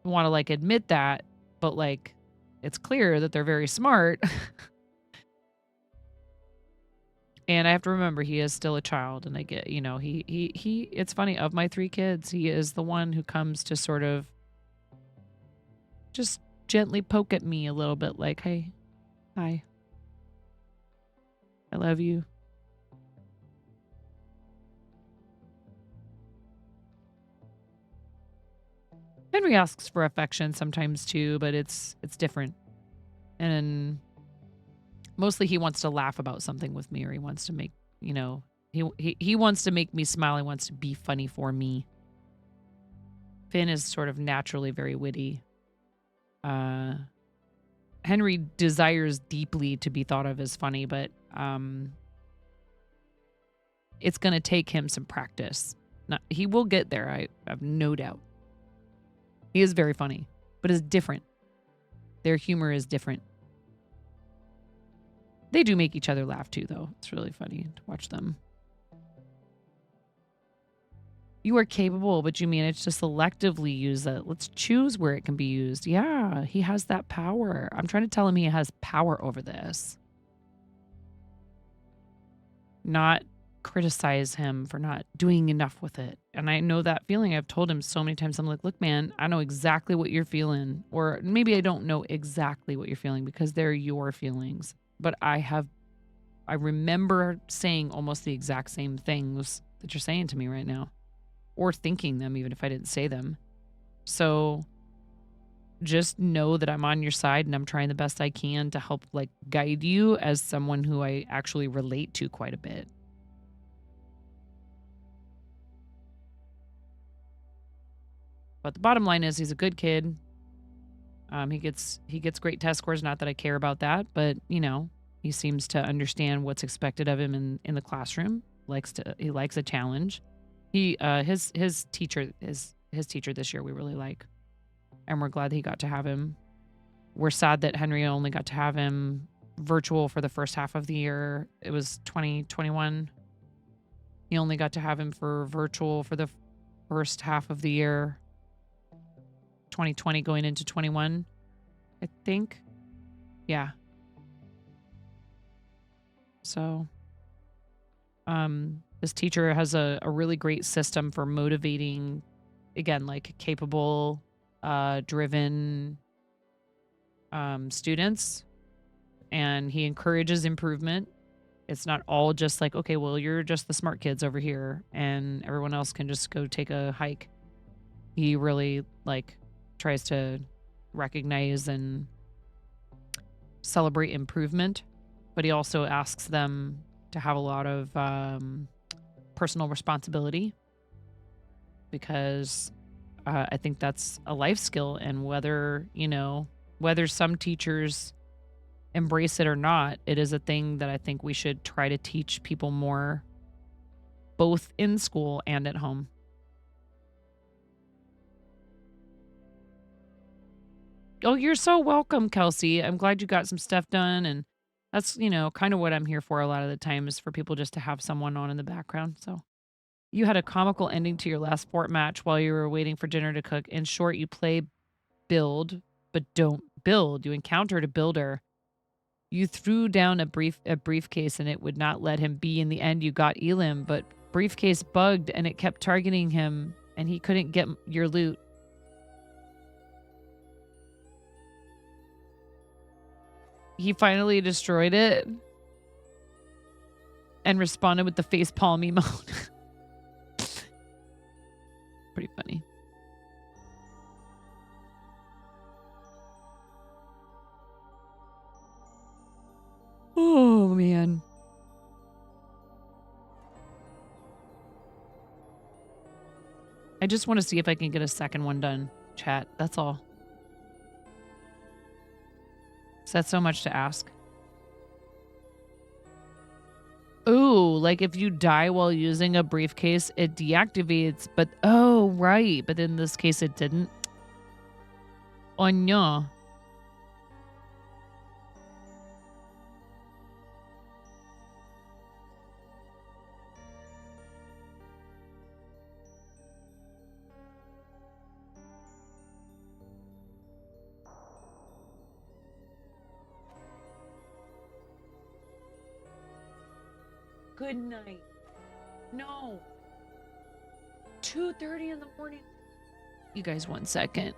S1: want to like admit that, but like it's clear that they're very smart. And I have to remember he is still a child, and I get, he it's funny, of my 3 kids, he is the one who comes to sort of just gently poke at me a little bit like, hey, hi, I love you. Henry asks for affection sometimes too, but it's different. And mostly he wants to laugh about something with me, or he wants to make, he wants to make me smile. He wants to be funny for me. Finn is sort of naturally very witty. Henry desires deeply to be thought of as funny, but it's going to take him some practice. He will get there, I have no doubt. He is very funny, but it's different. Their humor is different. They do make each other laugh too, though. It's really funny to watch them. You are capable, but you manage to selectively use it. Let's choose where it can be used. Yeah, he has that power. I'm trying to tell him he has power over this. Not criticize him for not doing enough with it. And I know that feeling. I've told him so many times. I'm like, look, man, I know exactly what you're feeling. Or maybe I don't know exactly what you're feeling because they're your feelings. But I remember saying almost the exact same things that you're saying to me right now. Or thinking them, even if I didn't say them. So just know that I'm on your side and I'm trying the best I can to help like guide you as someone who I actually relate to quite a bit. But the bottom line is he's a good kid. He gets great test scores. Not that I care about that, but he seems to understand what's expected of him in the classroom. He likes a challenge. His teacher this year we really like, and we're glad that he got to have him. We're sad that Henry only got to have him virtual for the first half of the year. It was 2021. He only got to have him for virtual for the first half of the year. 2020 going into 21, I think. Yeah. So, this teacher has a really great system for motivating, again, like capable, driven students. And he encourages improvement. It's not all just like, okay, well, you're just the smart kids over here and everyone else can just go take a hike. He really tries to recognize and celebrate improvement, but he also asks them to have a lot of personal responsibility, because I think that's a life skill. And whether some teachers embrace it or not, it is a thing that I think we should try to teach people more, both in school and at home. Oh, you're so welcome, Kelsey. I'm glad you got some stuff done. And that's, kind of what I'm here for a lot of the time, is for people just to have someone on in the background. So you had a comical ending to your last fort match while you were waiting for dinner to cook. In short, you play build, but don't build. You encountered a builder. You threw down a briefcase and it would not let him be. In the end, you got Elim, but briefcase bugged and it kept targeting him and he couldn't get your loot. He finally destroyed it and responded with the face palm emote. Pretty funny. Oh, man. I just want to see if I can get a second one done, chat. That's all. Is that so much to ask? Ooh, like if you die while using a briefcase, it deactivates, but oh, right. But in this case, it didn't. Oh, no. Good night. No. 2:30 in the morning. You guys, 1 second.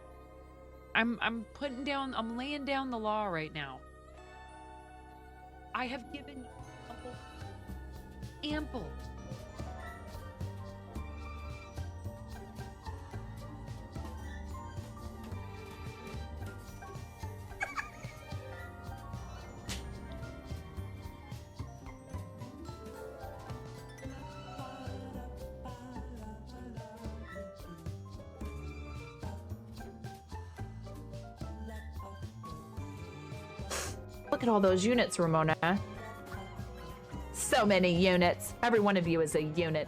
S1: I'm laying down the law right now. I have given you ample.
S6: Look at all those units, Ramona. So many units. Every one of you is a unit.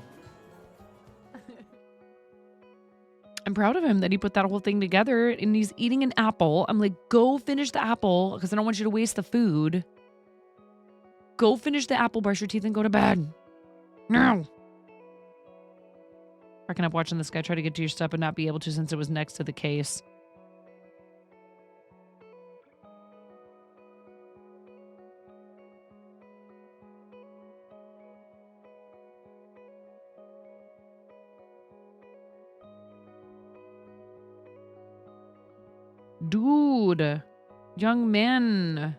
S1: I'm proud of him that he put that whole thing together and he's eating an apple. I'm like, go finish the apple because I don't want you to waste the food. Go finish the apple, brush your teeth, and go to bed. No. Cracking up watching this guy try to get to your stuff but not be able to since it was next to the case. Dude, young man.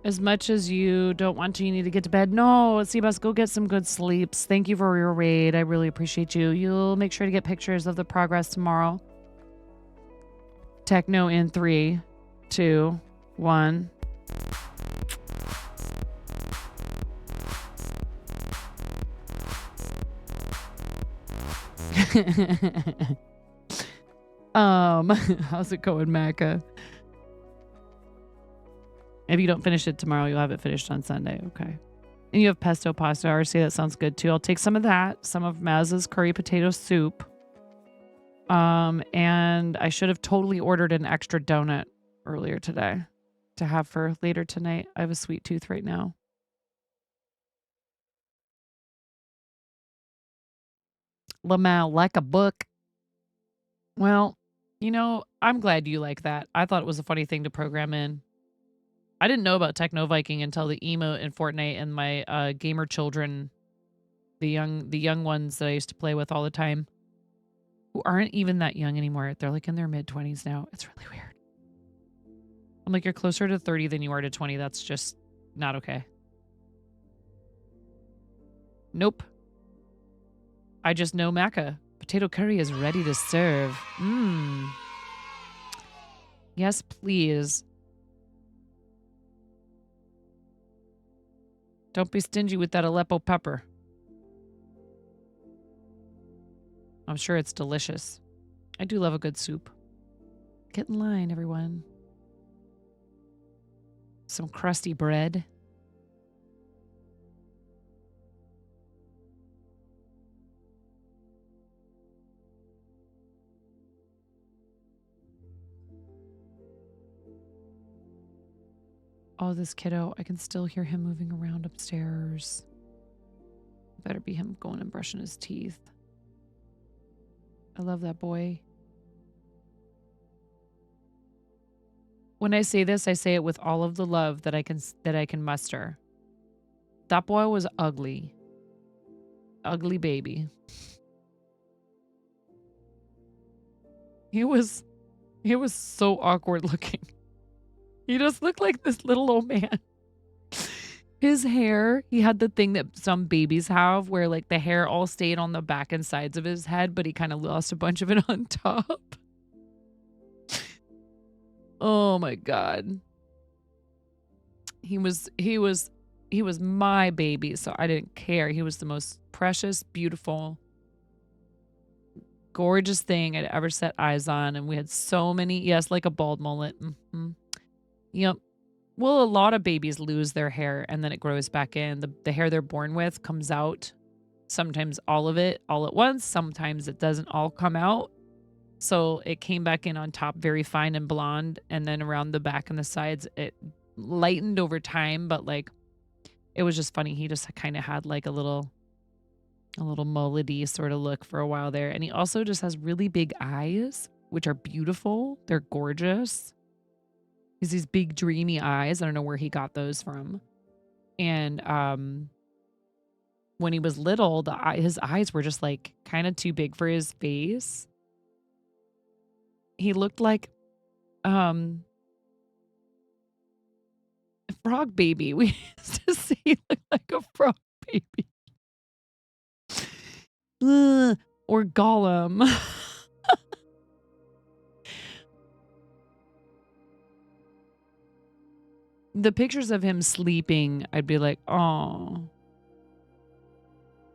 S1: As much as you don't want to, you need to get to bed. No, Seabus, go get some good sleeps. Thank you for your raid. I really appreciate you. You'll make sure to get pictures of the progress tomorrow. Techno in 3, 2, 1. How's it going, Macca? If you don't finish it tomorrow, you'll have it finished on Sunday. Okay. And you have pesto pasta. RC, that sounds good too. I'll take some of that, some of Maz's curry potato soup. And I should have totally ordered an extra donut earlier today to have for later tonight. I have a sweet tooth right now. Lamau, like a book. Well, you know, I'm glad you like that. I thought it was a funny thing to program in. I didn't know about Techno Viking until the emote in Fortnite and my gamer children, the young ones that I used to play with all the time, who aren't even that young anymore. They're like in their mid-20s now. It's really weird. I'm like, you're closer to 30 than you are to 20. That's just not okay. Nope. I just know Maca. Potato curry is ready to serve. Mmm. Yes, please. Don't be stingy with that Aleppo pepper. I'm sure it's delicious. I do love a good soup. Get in line, everyone. Some crusty bread. Oh, this kiddo. I can still hear him moving around upstairs. Better be him going and brushing his teeth. I love that boy. When I say this, I say it with all of the love that I can muster. That boy was ugly. Ugly baby. He was so awkward looking. He just looked like this little old man. His hair, he had the thing that some babies have where like the hair all stayed on the back and sides of his head, but he kind of lost a bunch of it on top. Oh my God. He was my baby, so I didn't care. He was the most precious, beautiful, gorgeous thing I'd ever set eyes on. And we had so many, yes, like a bald mullet. Mm-hmm. Yep. Well, a lot of babies lose their hair and then it grows back in. The hair they're born with comes out. Sometimes all of it all at once. Sometimes it doesn't all come out. So it came back in on top very fine and blonde. And then around the back and the sides, it lightened over time. But like, it was just funny. He just kind of had like a little mullet-y sort of look for a while there. And he also just has really big eyes, which are beautiful. They're gorgeous. He's these big dreamy eyes. I don't know where he got those from. And when he was little, his eyes were just like kind of too big for his face. He looked like a frog baby. We used to say he looked like a frog baby. Ugh, or Gollum. The pictures of him sleeping, I'd be like, oh,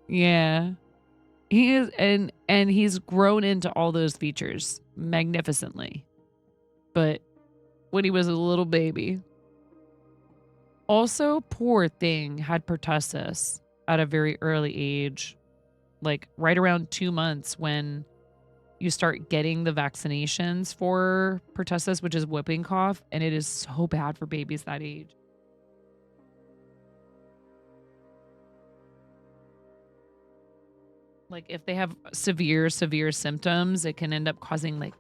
S1: yeah. He is, and he's grown into all those features magnificently. But when he was a little baby. Also, poor thing had pertussis at a very early age, like right around 2 months when you start getting the vaccinations for pertussis, which is whooping cough, and it is so bad for babies that age. Like if they have severe symptoms, it can end up causing like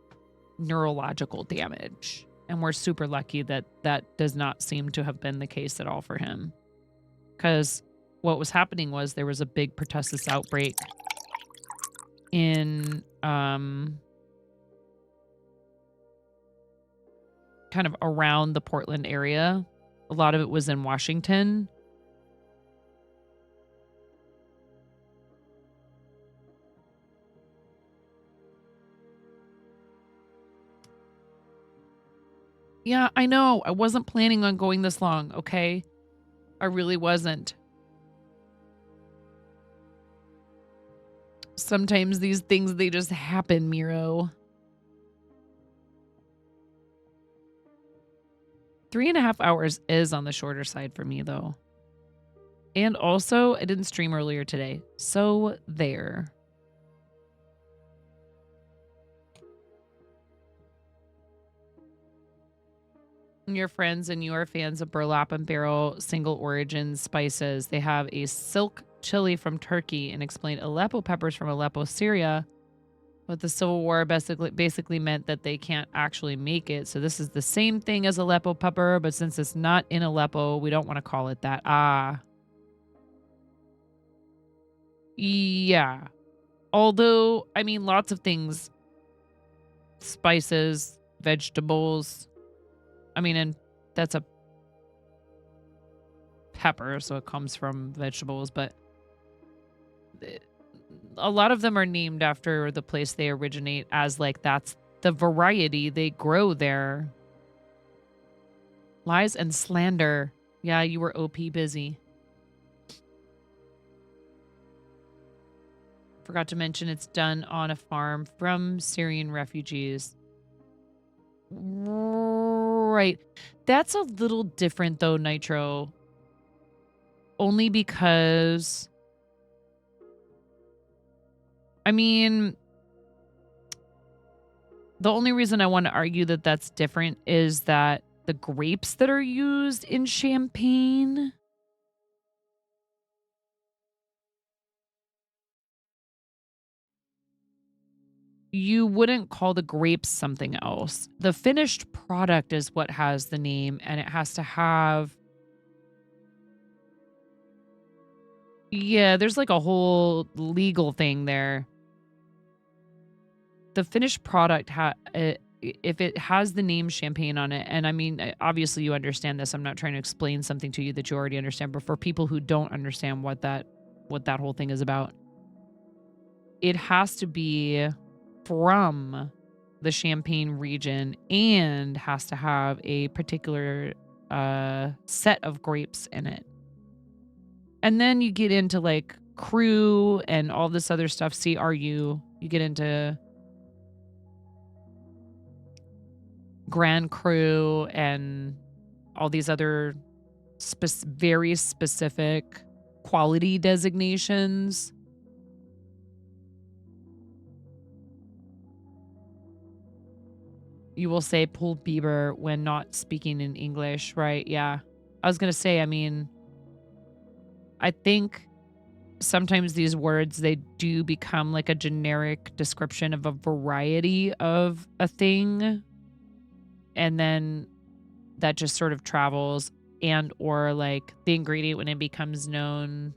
S1: neurological damage. And we're super lucky that that does not seem to have been the case at all for him. Because what was happening was there was a big pertussis outbreak in kind of around the Portland area. A lot of it was in Washington. Yeah, I know. I wasn't planning on going this long, okay? I really wasn't. Sometimes these things, they just happen, Miro. 3.5 hours is on the shorter side for me, though. And also, I didn't stream earlier today. So, there. Your friends and you are fans of burlap and barrel single origin spices. They have a silk chili from Turkey and explained Aleppo peppers from Aleppo, Syria. But the Civil War basically meant that they can't actually make it. So this is the same thing as Aleppo pepper, but since it's not in Aleppo, we don't want to call it that. Ah. Yeah. Although, I mean, lots of things, spices, vegetables. I mean, and that's a pepper, so it comes from vegetables, but a lot of them are named after the place they originate as like that's the variety they grow there. Lies and slander. Yeah, you were OP busy. Forgot to mention it's done on a farm from Syrian refugees. Right. That's a little different though, Nitro. Only because, I mean, the only reason I want to argue that that's different is that the grapes that are used in champagne, you wouldn't call the grapes something else. The finished product is what has the name, and it has to have, yeah, there's like a whole legal thing there. The finished product, if it has the name champagne on it, and I mean, obviously you understand this. I'm not trying to explain something to you that you already understand, but for people who don't understand what that whole thing is about, it has to be from the Champagne region and has to have a particular set of grapes in it. And then you get into like Cru and all this other stuff, CRU. You get into Grand Cru and all these other very specific quality designations. You will say pulled Bieber when not speaking in English, right? Yeah. I was going to say, I mean, I think sometimes these words, they do become like a generic description of a variety of a thing. And then that just sort of travels, and or like the ingredient when it becomes known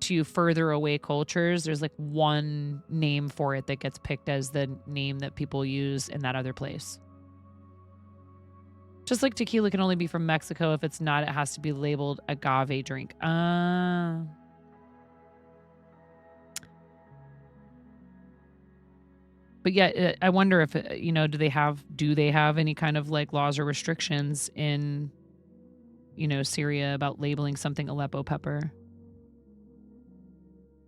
S1: to further away cultures, there's like one name for it that gets picked as the name that people use in that other place. Just like tequila can only be from Mexico. If it's not, it has to be labeled agave drink. But yeah, I wonder if, do they have any kind of like laws or restrictions in, Syria about labeling something Aleppo pepper?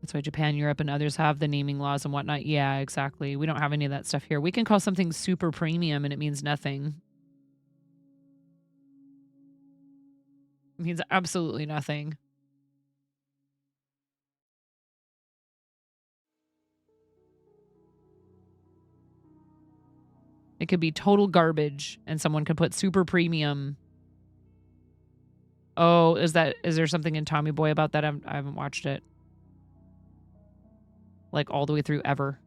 S1: That's why Japan, Europe, and others have the naming laws and whatnot. Yeah, exactly. We don't have any of that stuff here. We can call something super premium and it means nothing. It means absolutely nothing. It could be total garbage and someone could put super premium. Oh, is there something in Tommy Boy about that? I haven't watched it. Like all the way through ever.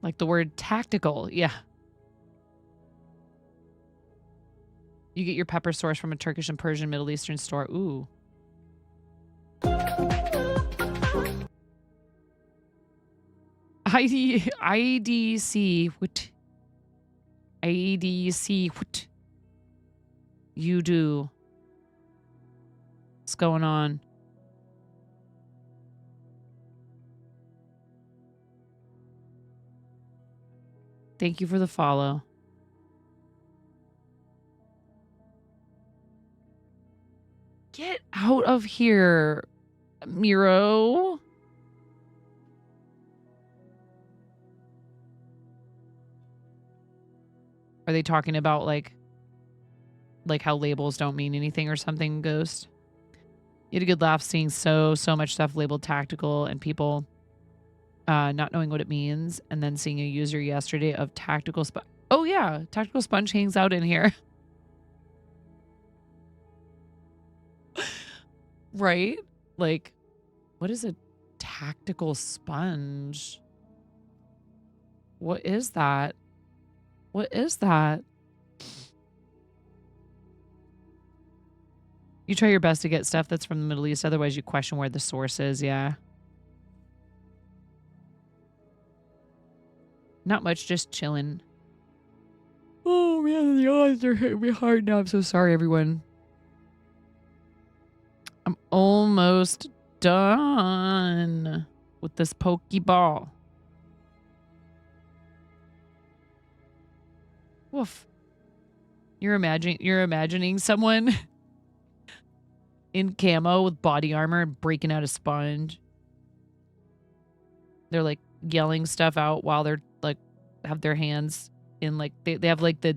S1: Like the word tactical. Yeah. You get your pepper source from a Turkish and Persian Middle Eastern store. Ooh. IDC. What? IDC. What? You do. What's going on? Thank you for the follow. Get out of here, Miro. Are they talking about like how labels don't mean anything or something, Ghost? You had a good laugh seeing so much stuff labeled tactical and people not knowing what it means, and then seeing a user yesterday of tactical sponge. Oh yeah, tactical sponge hangs out in here. Right? Like, what is a tactical sponge? What is that? What is that? You try your best to get stuff that's from the Middle East. Otherwise, you question where the source is. Yeah. Not much, just chilling. Oh, man, the odds are hitting me hard now. I'm so sorry, everyone. I'm almost done with this Pokeball. Woof. You're imagining someone in camo with body armor breaking out a sponge. They're like yelling stuff out while they're like have their hands in like they have like the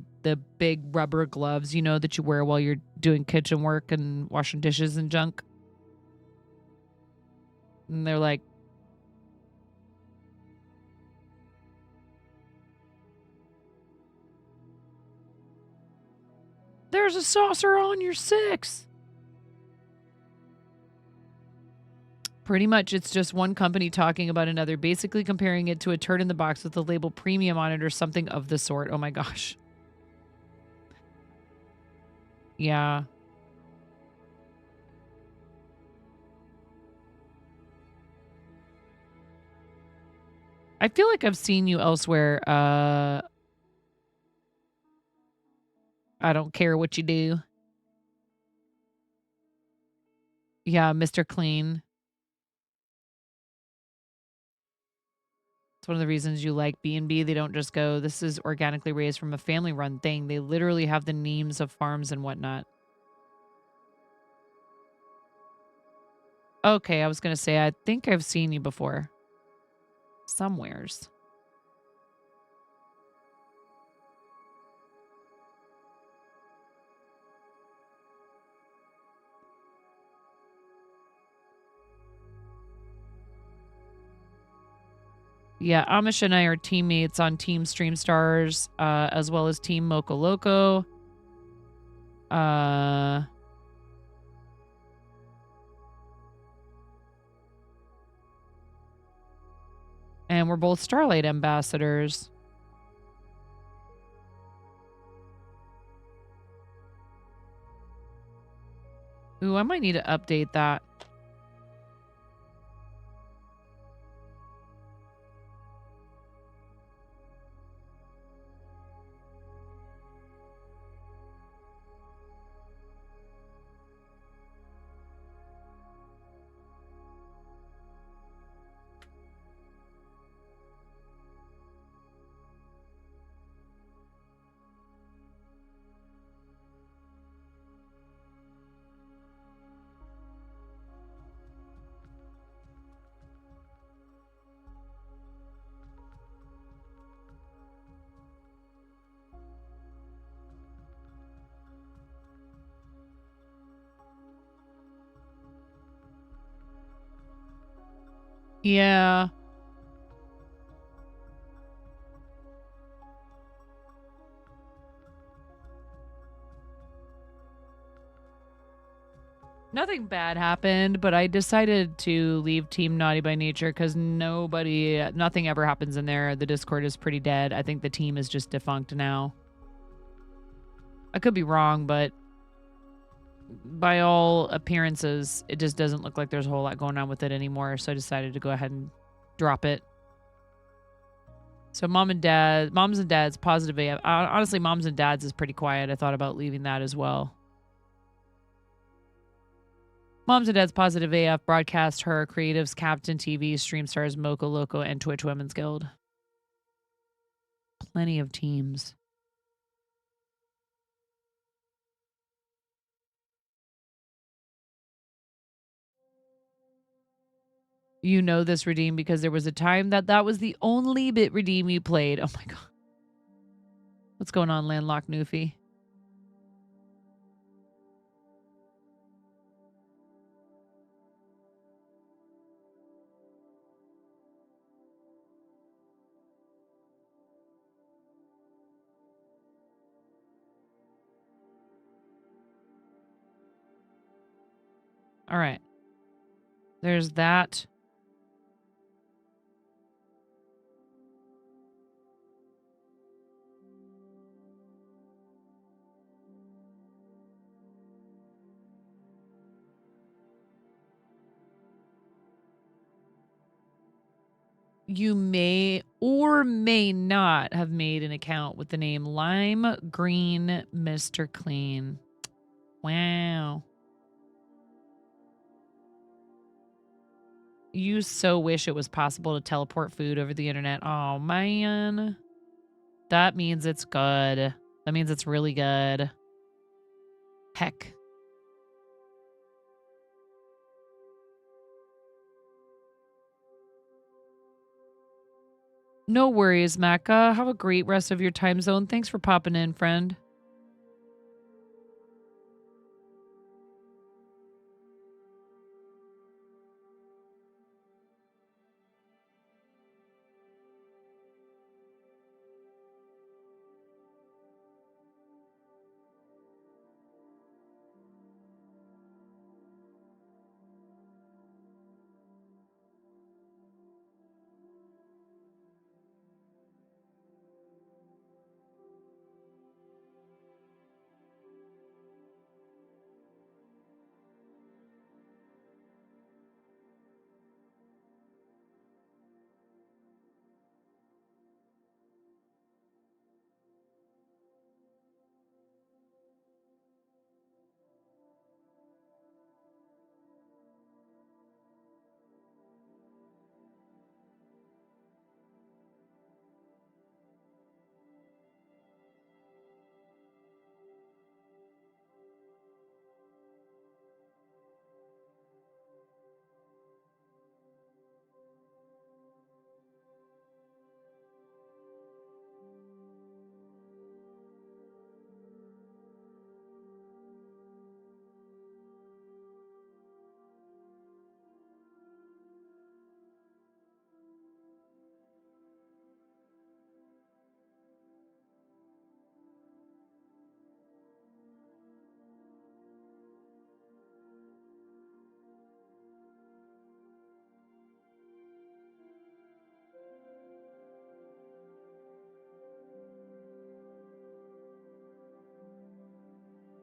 S1: big rubber gloves, you know, that you wear while you're doing kitchen work and washing dishes and junk. And they're like, there's a saucer on your 6. Pretty much it's just one company talking about another, basically comparing it to a turd in the box with the label premium on it or something of the sort. Oh my gosh. Yeah. I feel like I've seen you elsewhere. I don't care what you do. Yeah, Mr. Clean. It's one of the reasons you like B&B. They don't just go, this is organically raised from a family-run thing. They literally have the names of farms and whatnot. Okay, I was going to say, I think I've seen you before. Somewheres. Yeah, Amish and I are teammates on Team Stream Stars, as well as Team Mocha Loco. And we're both Starlight ambassadors. Ooh, I might need to update that. Yeah. Nothing bad happened, but I decided to leave Team Naughty by Nature because nothing ever happens in there. The Discord is pretty dead. I think the team is just defunct now. I could be wrong, but by all appearances, it just doesn't look like there's a whole lot going on with it anymore. So I decided to go ahead and drop it. So moms and dads, positive AF. Honestly, moms and dads is pretty quiet. I thought about leaving that as well. Moms and Dads Positive AF broadcast her creatives, Captain TV, Stream Stars, Mocha Loco, and Twitch Women's Guild. Plenty of teams. You know this redeem because there was a time that was the only bit redeem you played. Oh my god. What's going on, Landlocked Newfie? All right. There's that. you may or may not have made an account with the name Lime Green Mr. Clean. Wow. You so wish it was possible to teleport food over the internet. Oh, man. That means it's good. That means it's really good. Heck. No worries, Macca. Have a great rest of your time zone. Thanks for popping in, friend.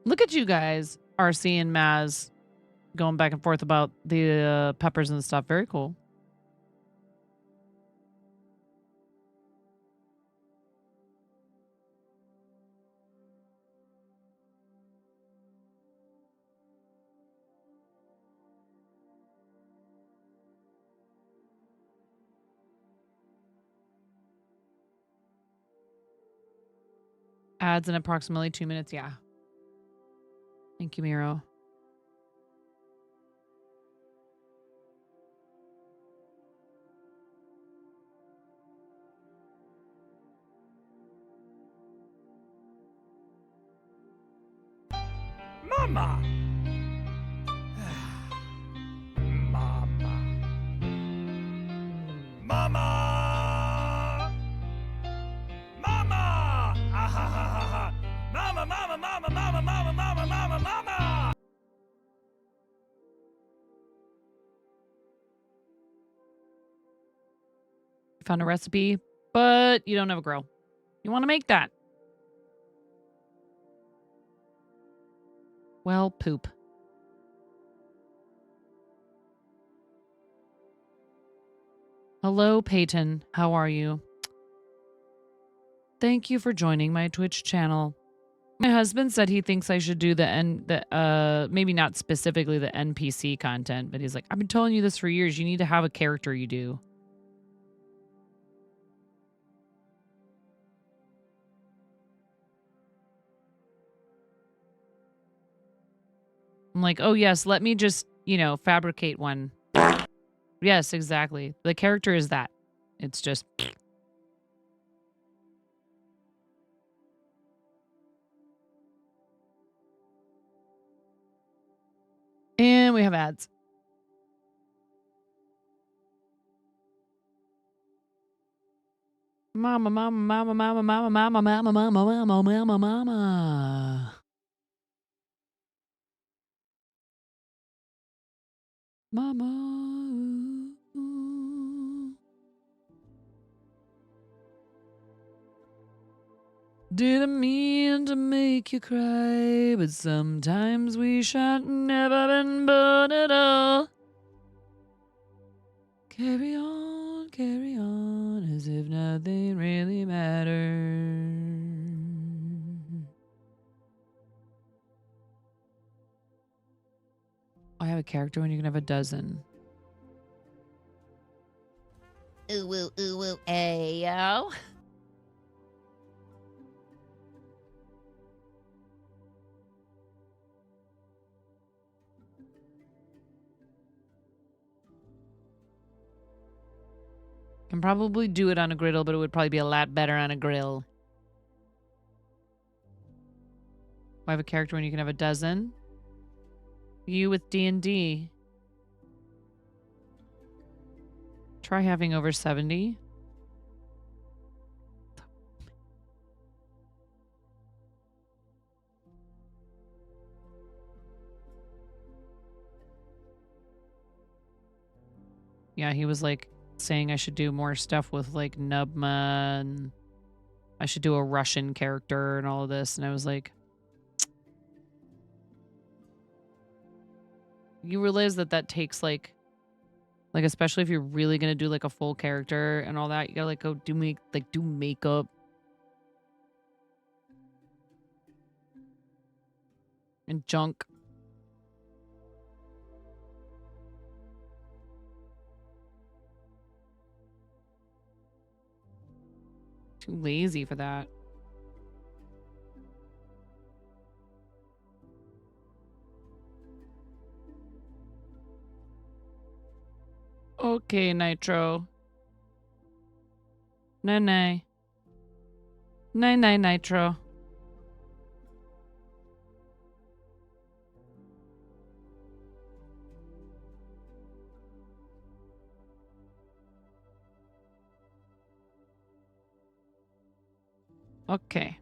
S1: Look at you guys, RC and Maz, going back and forth about the peppers and stuff. Very cool. Ads in approximately 2 minutes. Yeah. Thank you, Miro.
S3: Mama! Mama! Mama! Mama! Ah, ha, ha, ha, ha. Mama, mama, mama, mama, mama, mama, mama, mama!
S1: Found a recipe, but you don't have a grill. You want to make that. Well, poop. Hello, Peyton. How are you? Thank you for joining my Twitch channel. My husband said he thinks I should do maybe not specifically the NPC content, but he's like, I've been telling you this for years. You need to have a character you do. I'm like, oh yes, let me just, fabricate one. Yes, exactly. The character is that. It's just... And we have ads. Mama, mama, mama, mama, mama, mama, mama, mama, mama, mama, mama. Mama. Didn't mean to make you cry, but sometimes we shan't never been born at all. Carry on, carry on as if nothing really matters. I have a character when you can have a dozen. Ooh, woo, ooh, woo, ayo. Can probably do it on a griddle, but it would probably be a lot better on a grill. I have a character when you can have a dozen. You with D&D. Try having over 70. Yeah, he was like saying I should do more stuff with like Nubma and I should do a Russian character and all of this. And I was like, you realize that that takes like especially if you're really going to do like a full character and all that, you gotta like go do makeup and junk. Too lazy for that. Okay, Nitro. Nay. Nay, Nitro. Okay.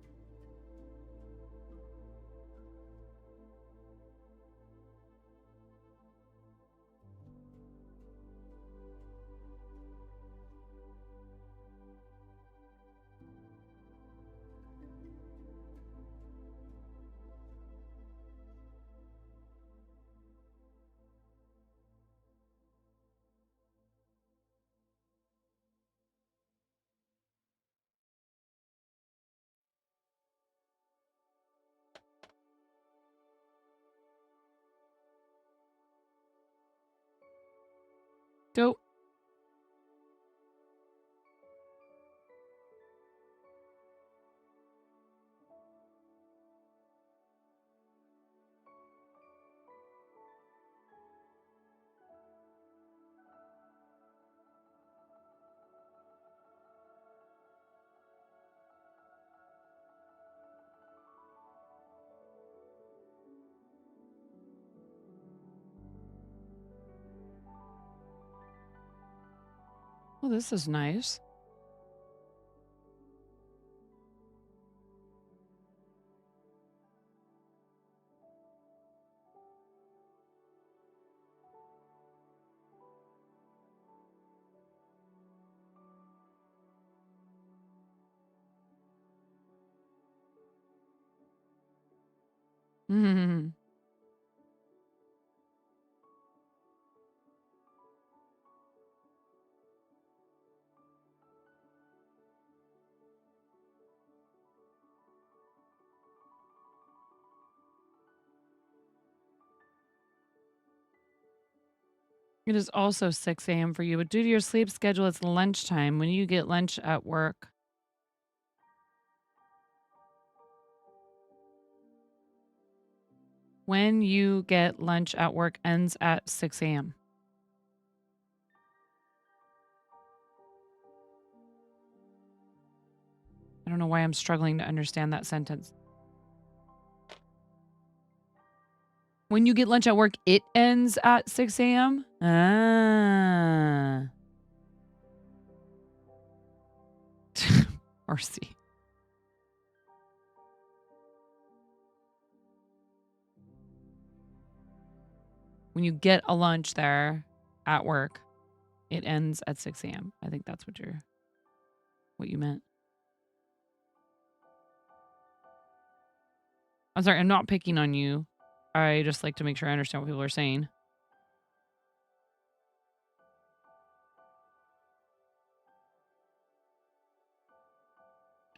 S1: Go. Well, this is nice. It is also 6 a.m. for you, but due to your sleep schedule, it's lunchtime. When you get lunch at work? When you get lunch at work ends at 6 a.m. I don't know why I'm struggling to understand that sentence. When you get lunch at work, it ends at 6 a.m.? Ah. Mercy. When you get a lunch there at work, it ends at 6 a.m. I think that's what you meant. I'm sorry, I'm not picking on you. I just like to make sure I understand what people are saying.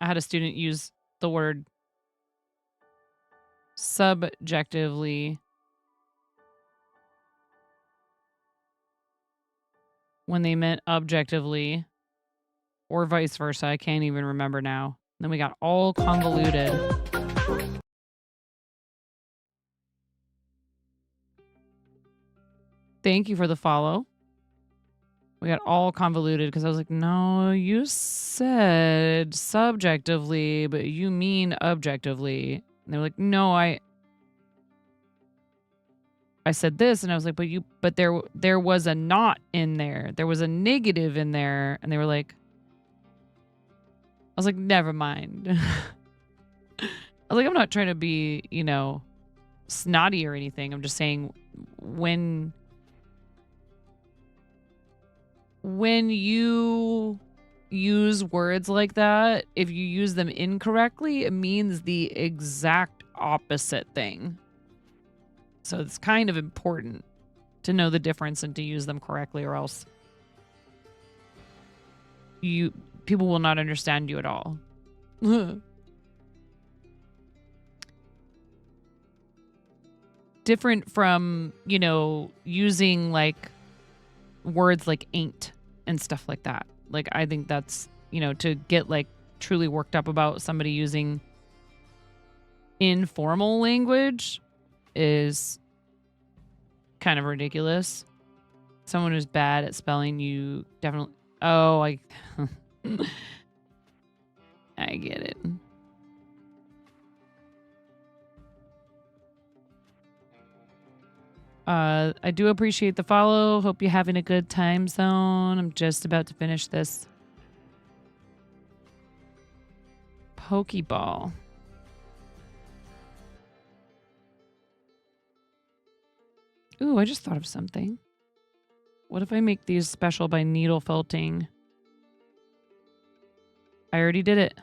S1: I had a student use the word subjectively when they meant objectively, or vice versa. I can't even remember now. Then we got all convoluted. Thank you for the follow. We got all convoluted because I was like, no, you said subjectively, but you mean objectively. And they were like, no, I said this, and I was like, but there was a not in there. There was a negative in there. And they were like, I was like, never mind. I was like, I'm not trying to be, snotty or anything. I'm just saying when you use words like that, if you use them incorrectly, it means the exact opposite thing. So it's kind of important to know the difference and to use them correctly, or else people will not understand you at all. Different from, using like words like ain't and stuff like that. Like, I think that's, to get like truly worked up about somebody using informal language is kind of ridiculous. Someone who's bad at spelling, you definitely. Oh, I get it. I do appreciate the follow. Hope you're having a good time zone. I'm just about to finish this Pokeball. Ooh, I just thought of something. What if I make these special by needle felting? I already did it.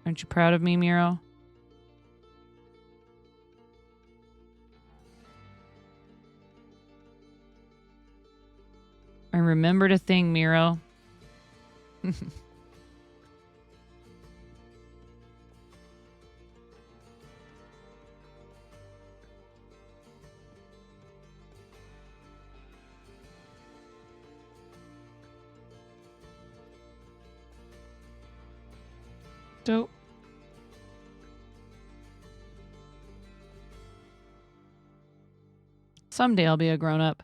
S1: Aren't you proud of me, Miro? I remembered a thing, Miro. Dope. Someday I'll be a grown-up.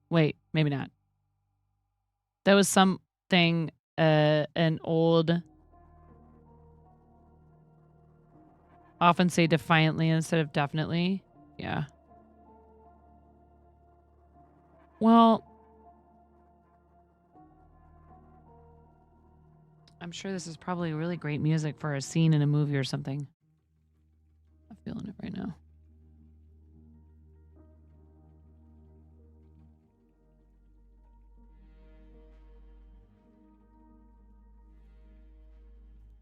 S1: Wait, maybe not. That was something, an old... Often say defiantly instead of definitely. Yeah. Well... I'm sure this is probably really great music for a scene in a movie or something. I'm feeling it right now.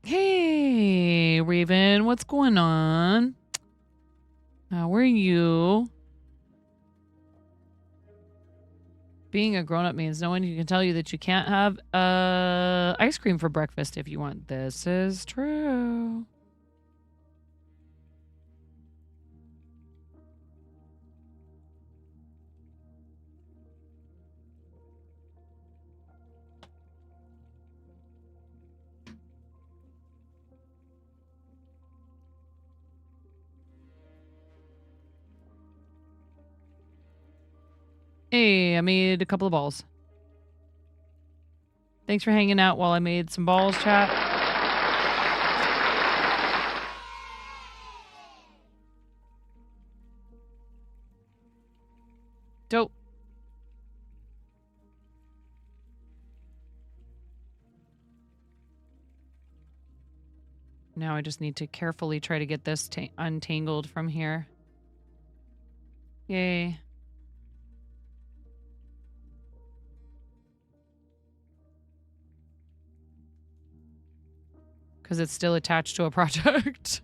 S1: Hey, Raven, what's going on? How are you? Being a grown-up means no one can tell you that you can't have ice cream for breakfast if you want. This is true. Hey, I made a couple of balls. Thanks for hanging out while I made some balls, chat. Dope. Now I just need to carefully try to get this untangled from here. Yay. Because it's still attached to a project.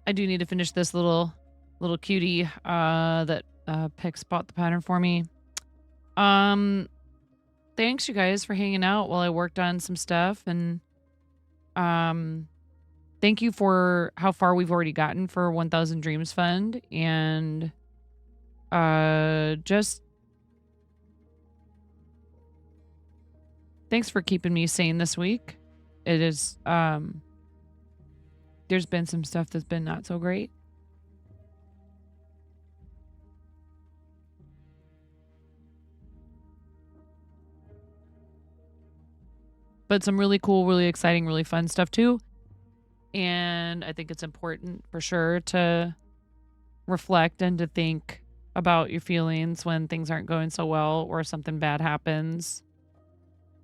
S1: I do need to finish this little cutie that Pix bought the pattern for me. Thanks you guys for hanging out while I worked on some stuff, and thank you for how far we've already gotten for 1000 Dreams Fund, and just thanks for keeping me sane this week. It is there's been some stuff that's been not so great. But some really cool, really exciting, really fun stuff too. And I think it's important for sure to reflect and to think about your feelings when things aren't going so well or something bad happens.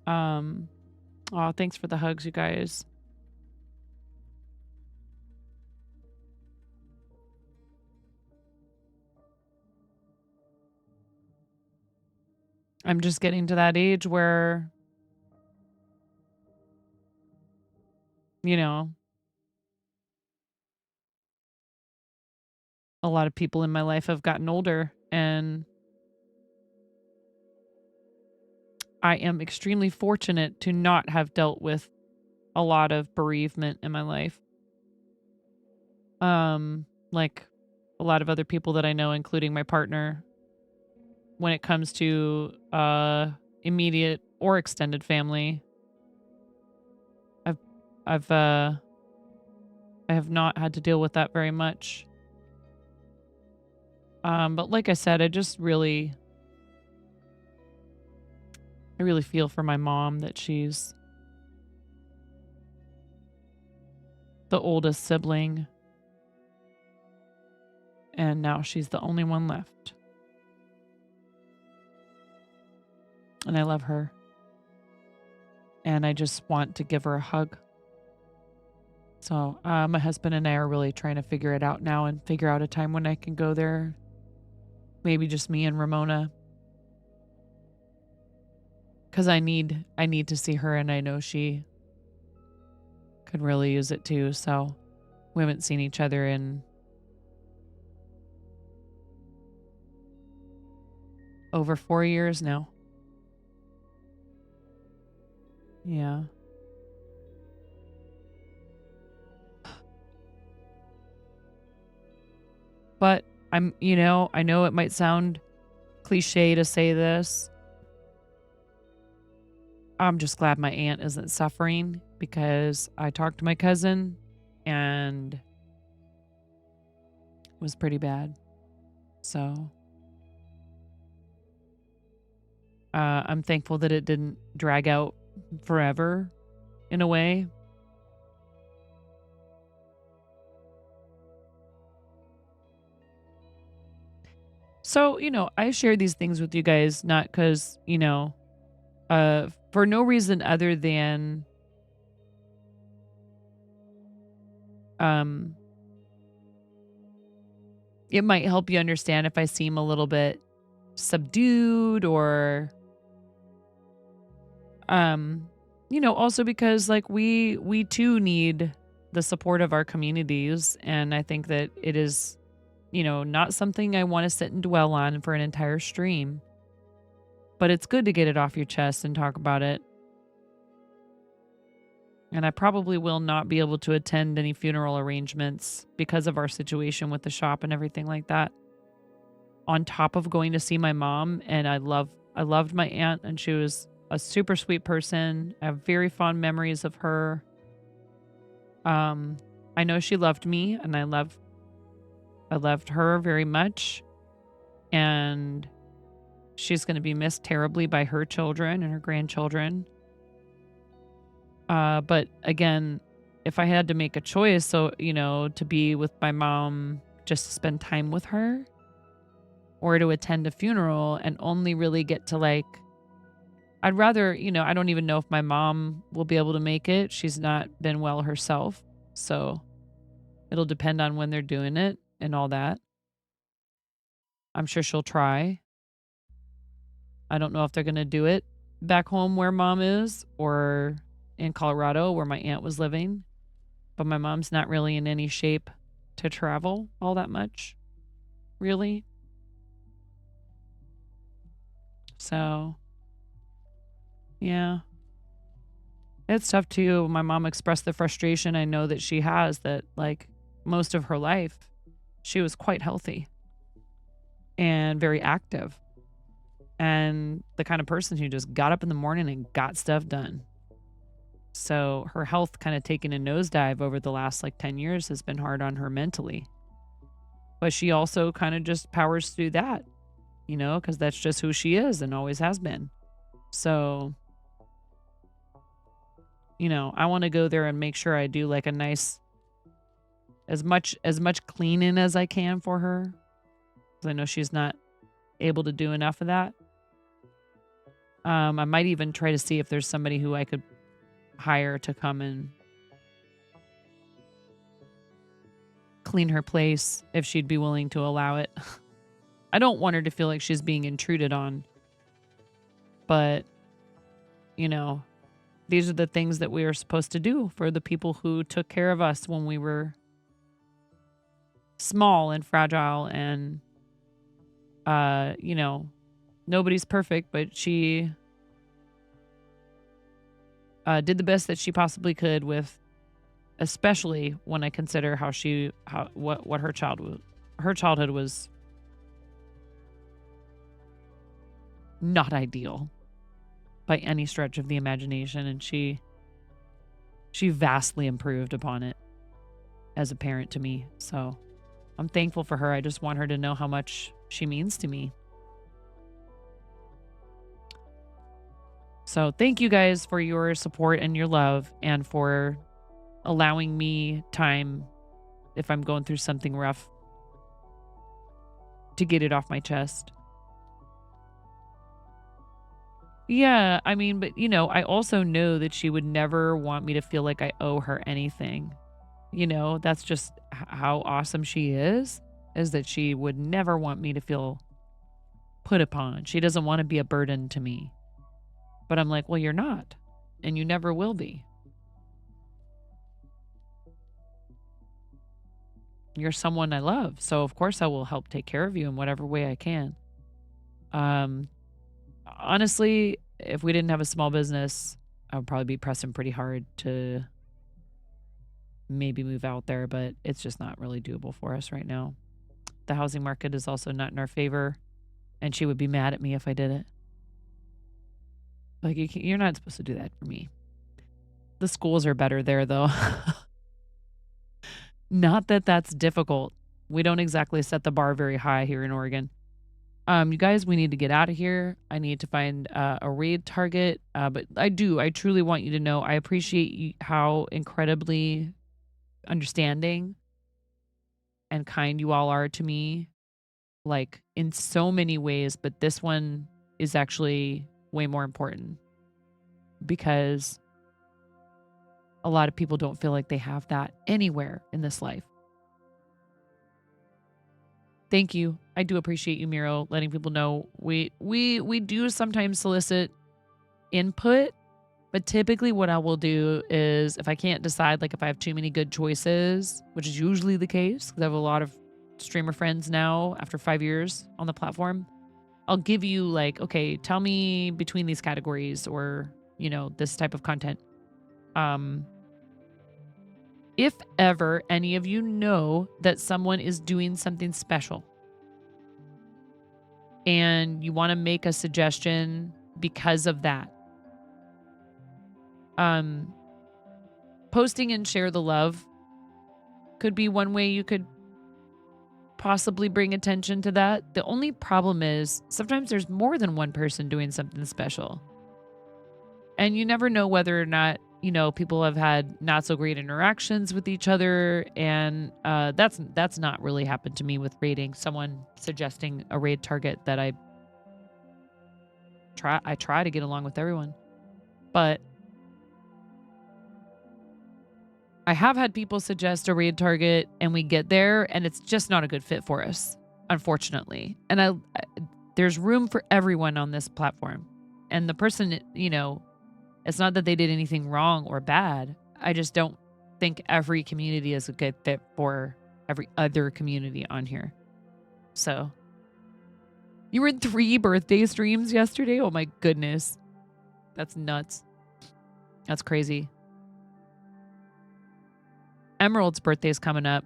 S1: Oh, thanks for the hugs, you guys. I'm just getting to that age where, you know, a lot of people in my life have gotten older, and I am extremely fortunate to not have dealt with a lot of bereavement in my life. Like a lot of other people that I know, including my partner, when it comes to immediate or extended family. I have not had to deal with that very much. But like I said, I really feel for my mom that she's the oldest sibling, and now she's the only one left. And I love her. And I just want to give her a hug. So my husband and I are really trying to figure it out now and figure out a time when I can go there. Maybe just me and Ramona. Because I need to see her, and I know she could really use it too. So we haven't seen each other in over 4 years now. Yeah. But I know it might sound cliche to say this. I'm just glad my aunt isn't suffering, because I talked to my cousin and it was pretty bad. So I'm thankful that it didn't drag out forever in a way. So, I share these things with you guys not because, for no reason other than it might help you understand if I seem a little bit subdued, or also because like we too need the support of our communities, and I think that it is not something I want to sit and dwell on for an entire stream, but it's good to get it off your chest and talk about it. And I probably will not be able to attend any funeral arrangements because of our situation with the shop and everything like that. On top of going to see my mom, and I loved my aunt, and she was a super sweet person. I have very fond memories of her. I know she loved me, and I loved her very much. And she's going to be missed terribly by her children and her grandchildren. But again, if I had to make a choice, so, to be with my mom, just to spend time with her, or to attend a funeral and only really get to I'd rather, I don't even know if my mom will be able to make it. She's not been well herself. So it'll depend on when they're doing it and all that. I'm sure she'll try. I don't know if they're going to do it back home where mom is, or in Colorado where my aunt was living. But my mom's not really in any shape to travel all that much, really. So, yeah. It's tough too. My mom expressed the frustration I know that she has that, like, most of her life, she was quite healthy and very active and the kind of person who just got up in the morning and got stuff done. So her health kind of taking a nosedive over the last like 10 years has been hard on her mentally. But she also kind of just powers through that, you know, because that's just who she is and always has been. So, you know, I want to go there and make sure I do like a nice, as much cleaning as I can for her. Because I know she's not able to do enough of that. I might even try to see if there's somebody who I could hire to come and clean her place if she'd be willing to allow it. I don't want her to feel like she's being intruded on. But, you know, these are the things that we are supposed to do for the people who took care of us when we were small and fragile and, you know, nobody's perfect, but she did the best that she possibly could with, especially when I consider what her childhood was not ideal by any stretch of the imagination, and she vastly improved upon it as a parent to me. So I'm thankful for her. I just want her to know how much she means to me. So thank you guys for your support and your love and for allowing me time if I'm going through something rough to get it off my chest. Yeah, I mean, but you know, I also know that she would never want me to feel like I owe her anything. You know, that's just how awesome she is that she would never want me to feel put upon. She doesn't want to be a burden to me. But I'm like, well, you're not, and you never will be. You're someone I love, so of course I will help take care of you in whatever way I can. Honestly, if we didn't have a small business, I would probably be pressing pretty hard to maybe move out there, but it's just not really doable for us right now. The housing market is also not in our favor, and she would be mad at me if I did it. Like, you're not supposed to do that for me. The schools are better there, though. Not that that's difficult. We don't exactly set the bar very high here in Oregon. You guys, we need to get out of here. I need to find a raid target. But I truly want you to know I appreciate how incredibly understanding and kind you all are to me. Like, in so many ways, but this one is actually way more important because a lot of people don't feel like they have that anywhere in this life. Thank you. I do appreciate you, Miro, letting people know we do sometimes solicit input, but typically what I will do is if I can't decide, like if I have too many good choices, which is usually the case because I have a lot of streamer friends now after 5 years on the platform, I'll give you like, okay, tell me between these categories or, you know, this type of content. If ever any of you know that someone is doing something special and you want to make a suggestion because of that, posting and share the love could be one way you could possibly bring attention to that. The only problem is sometimes there's more than one person doing something special. And you never know whether or not, you know, people have had not so great interactions with each other. And that's not really happened to me with raiding. Someone suggesting a raid target that I try to get along with everyone. But I have had people suggest a raid target and we get there and it's just not a good fit for us, unfortunately. And there's room for everyone on this platform. And the person, you know, it's not that they did anything wrong or bad. I just don't think every community is a good fit for every other community on here. So you were in 3 birthday streams yesterday? Oh my goodness. That's nuts. That's crazy. Emerald's birthday is coming up.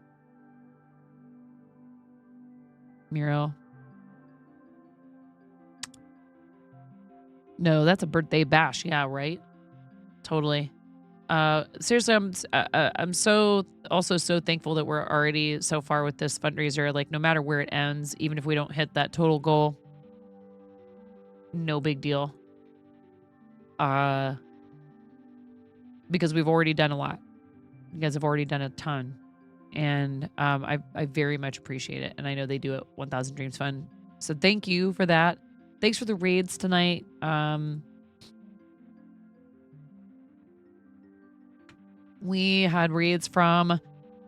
S1: Miro. No, that's a birthday bash. Yeah, right? Totally. Seriously, I'm so also so thankful that we're already so far with this fundraiser. Like, no matter where it ends, even if we don't hit that total goal, no big deal. Because we've already done a lot. You guys have already done a ton. And I very much appreciate it. And I know they do it 1000 Dreams Fund. So thank you for that. Thanks for the raids tonight. We had raids from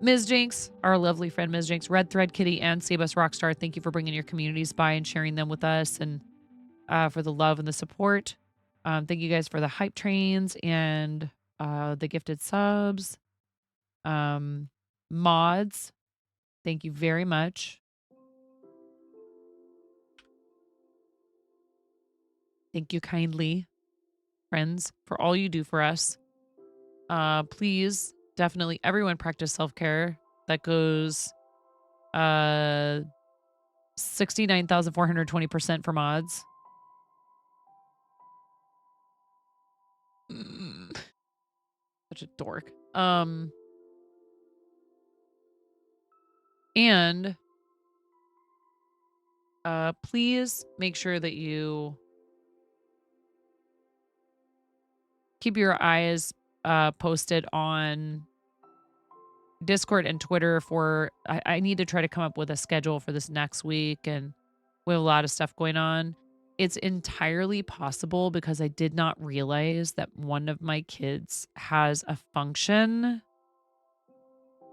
S1: Ms. Jinx, our lovely friend Ms. Jinx, Red Thread Kitty, and Sabus Rockstar. Thank you for bringing your communities by and sharing them with us, and for the love and the support. Thank you guys for the hype trains and the gifted subs. Mods, thank you very much. Thank you kindly, friends, for all you do for us. Please, definitely, everyone practice self-care. That goes 69,420% for mods. Such a dork. And please make sure that you keep your eyes posted on Discord and Twitter for I need to try to come up with a schedule for this next week, and we have a lot of stuff going on. It's entirely possible because I did not realize that one of my kids has a function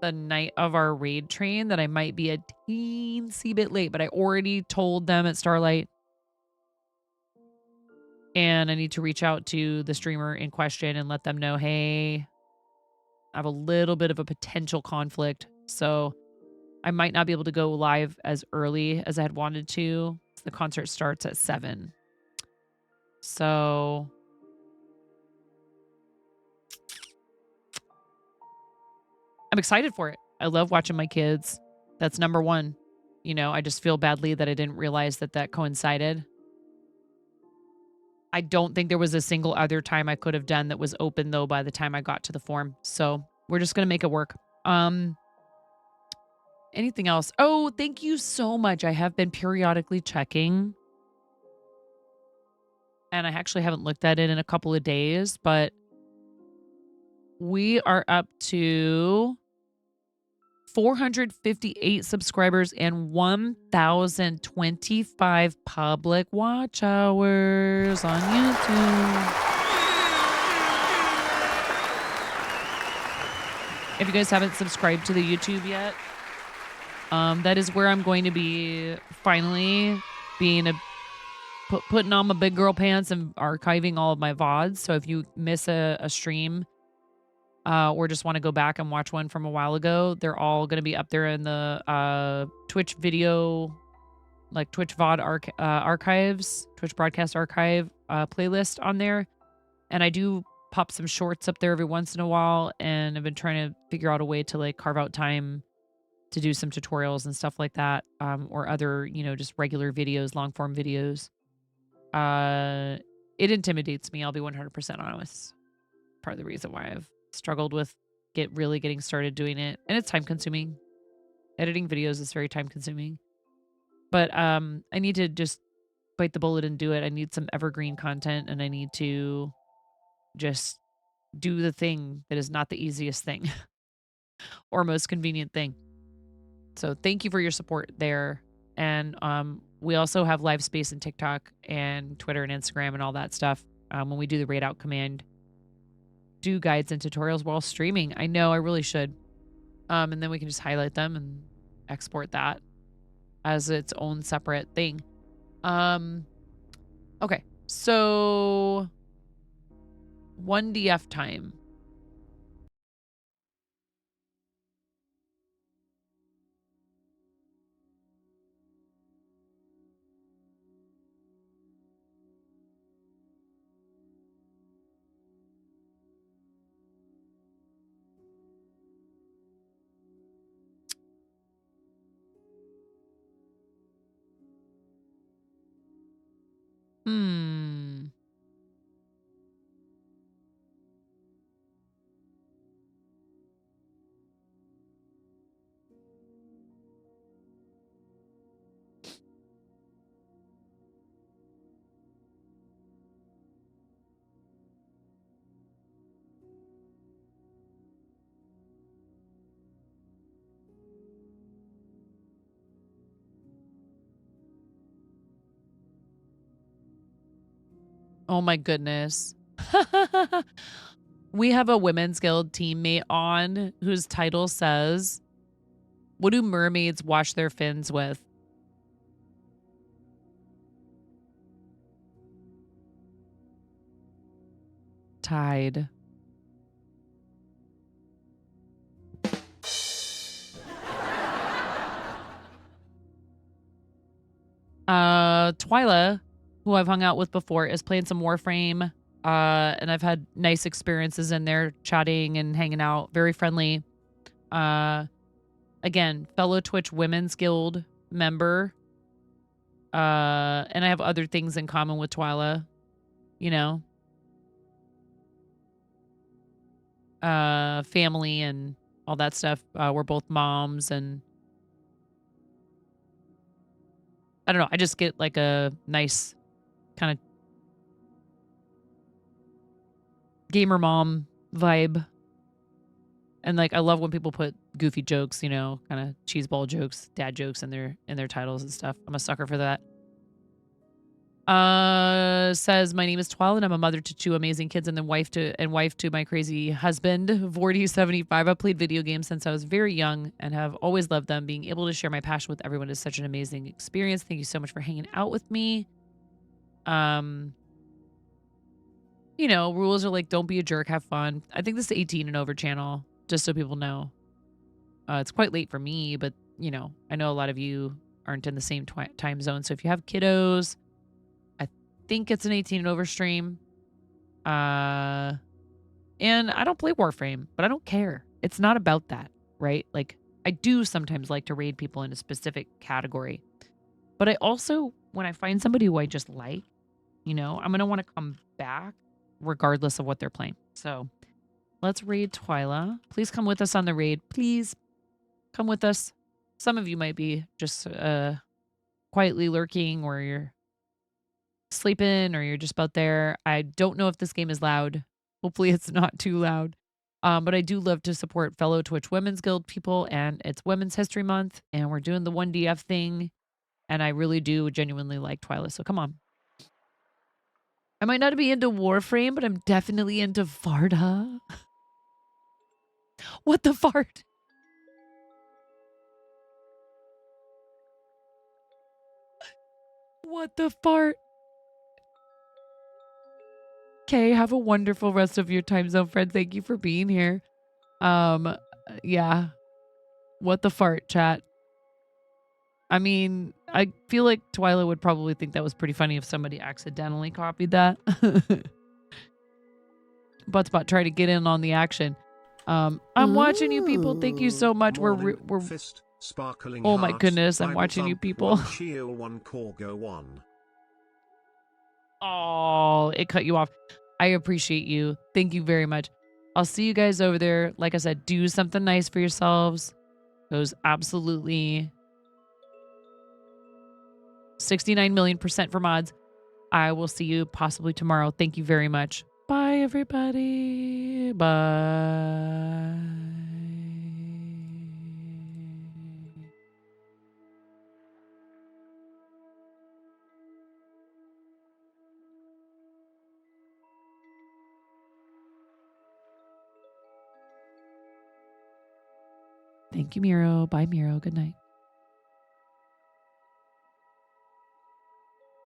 S1: the night of our raid train that I might be a teensy bit late, but I already told them at Starlight. And I need to reach out to the streamer in question and let them know, hey, I have a little bit of a potential conflict. So I might not be able to go live as early as I had wanted to. The concert starts at 7. So I'm excited for it. I love watching my kids. That's number one. You know, I just feel badly that I didn't realize that that coincided. I don't think there was a single other time I could have done that was open, though, by the time I got to the form. So we're just going to make it work. Anything else? Oh, thank you so much. I have been periodically checking. And I actually haven't looked at it in a couple of days, but we are up to 458 subscribers and 1,025 public watch hours on YouTube. If you guys haven't subscribed to the YouTube yet, that is where I'm going to be finally being putting on my big girl pants and archiving all of my VODs. So if you miss a stream, or just want to go back and watch one from a while ago, they're all going to be up there in the Twitch video, like Twitch VOD archives, Twitch broadcast archive playlist on there. And I do pop some shorts up there every once in a while, and I've been trying to figure out a way to like carve out time to do some tutorials and stuff like that, or other, you know, just regular videos, long form videos. It intimidates me. I'll be 100% honest. Part of the reason why I've struggled with really getting started doing it, and it's time consuming. Editing videos is very time consuming, but I need to just bite the bullet and do it. I need some evergreen content, and I need to just do the thing that is not the easiest thing or most convenient thing. So thank you for your support there. And we also have live space in TikTok and Twitter and Instagram and all that stuff. When we do the raid out command, do guides and tutorials while streaming. I know I really should. And then we can just highlight them and export that as its own separate thing. Okay. So 1DF time. Oh my goodness. We have a Women's Guild teammate on whose title says, "What do mermaids wash their fins with?" Tide. Twyla, who I've hung out with before, is playing some Warframe. And I've had nice experiences in there, chatting and hanging out. Very friendly. Again, fellow Twitch Women's Guild member. And I have other things in common with Twyla, you know. Family and all that stuff. We're both moms, and I don't know. I just get like a nice kind of gamer mom vibe. And like I love when people put goofy jokes, you know, kind of cheeseball jokes, dad jokes in their titles and stuff. I'm a sucker for that. Says my name is Twile and I'm a mother to 2 amazing kids and then wife to my crazy husband, Vorty75. I've played video games since I was very young and have always loved them. Being able to share my passion with everyone is such an amazing experience. Thank you so much for hanging out with me. You know, rules are like don't be a jerk, have fun. I think this is 18 and over channel, just so people know. It's quite late for me, but you know, I know a lot of you aren't in the same time zone. So if you have kiddos, I think it's an 18 and over stream. And I don't play Warframe, but I don't care. It's not about that, right? Like I do sometimes like to raid people in a specific category. But I also, when I find somebody who I just like, you know, I'm going to want to come back regardless of what they're playing. So let's raid Twyla. Please come with us on the raid. Please come with us. Some of you might be just quietly lurking, or you're sleeping, or you're just about there. I don't know if this game is loud. Hopefully it's not too loud. But I do love to support fellow Twitch Women's Guild people, and it's Women's History Month, and we're doing the 1DF thing, and I really do genuinely like Twyla, so come on. I might not be into Warframe, but I'm definitely into Varda. What the fart? What the fart? Okay, have a wonderful rest of your time zone, friend. Thank you for being here. Yeah. What the fart, chat? I mean, I feel like Twyla would probably think that was pretty funny if somebody accidentally copied that. Buttspot try to get in on the action. I'm watching you people. Thank you so much.
S2: Morning,
S1: We're
S2: fist, sparkling
S1: oh my
S2: hearts,
S1: goodness, I'm
S2: Bible
S1: watching you
S2: thump,
S1: people.
S2: 1 shield, 1 Corgo 1.
S1: Oh, it cut you off. I appreciate you. Thank you very much. I'll see you guys over there. Like I said, do something nice for yourselves. Goes absolutely 69 million% for mods. I will see you possibly tomorrow. Thank you very much. Bye, everybody. Bye. Thank you, Miro. Bye, Miro. Good night.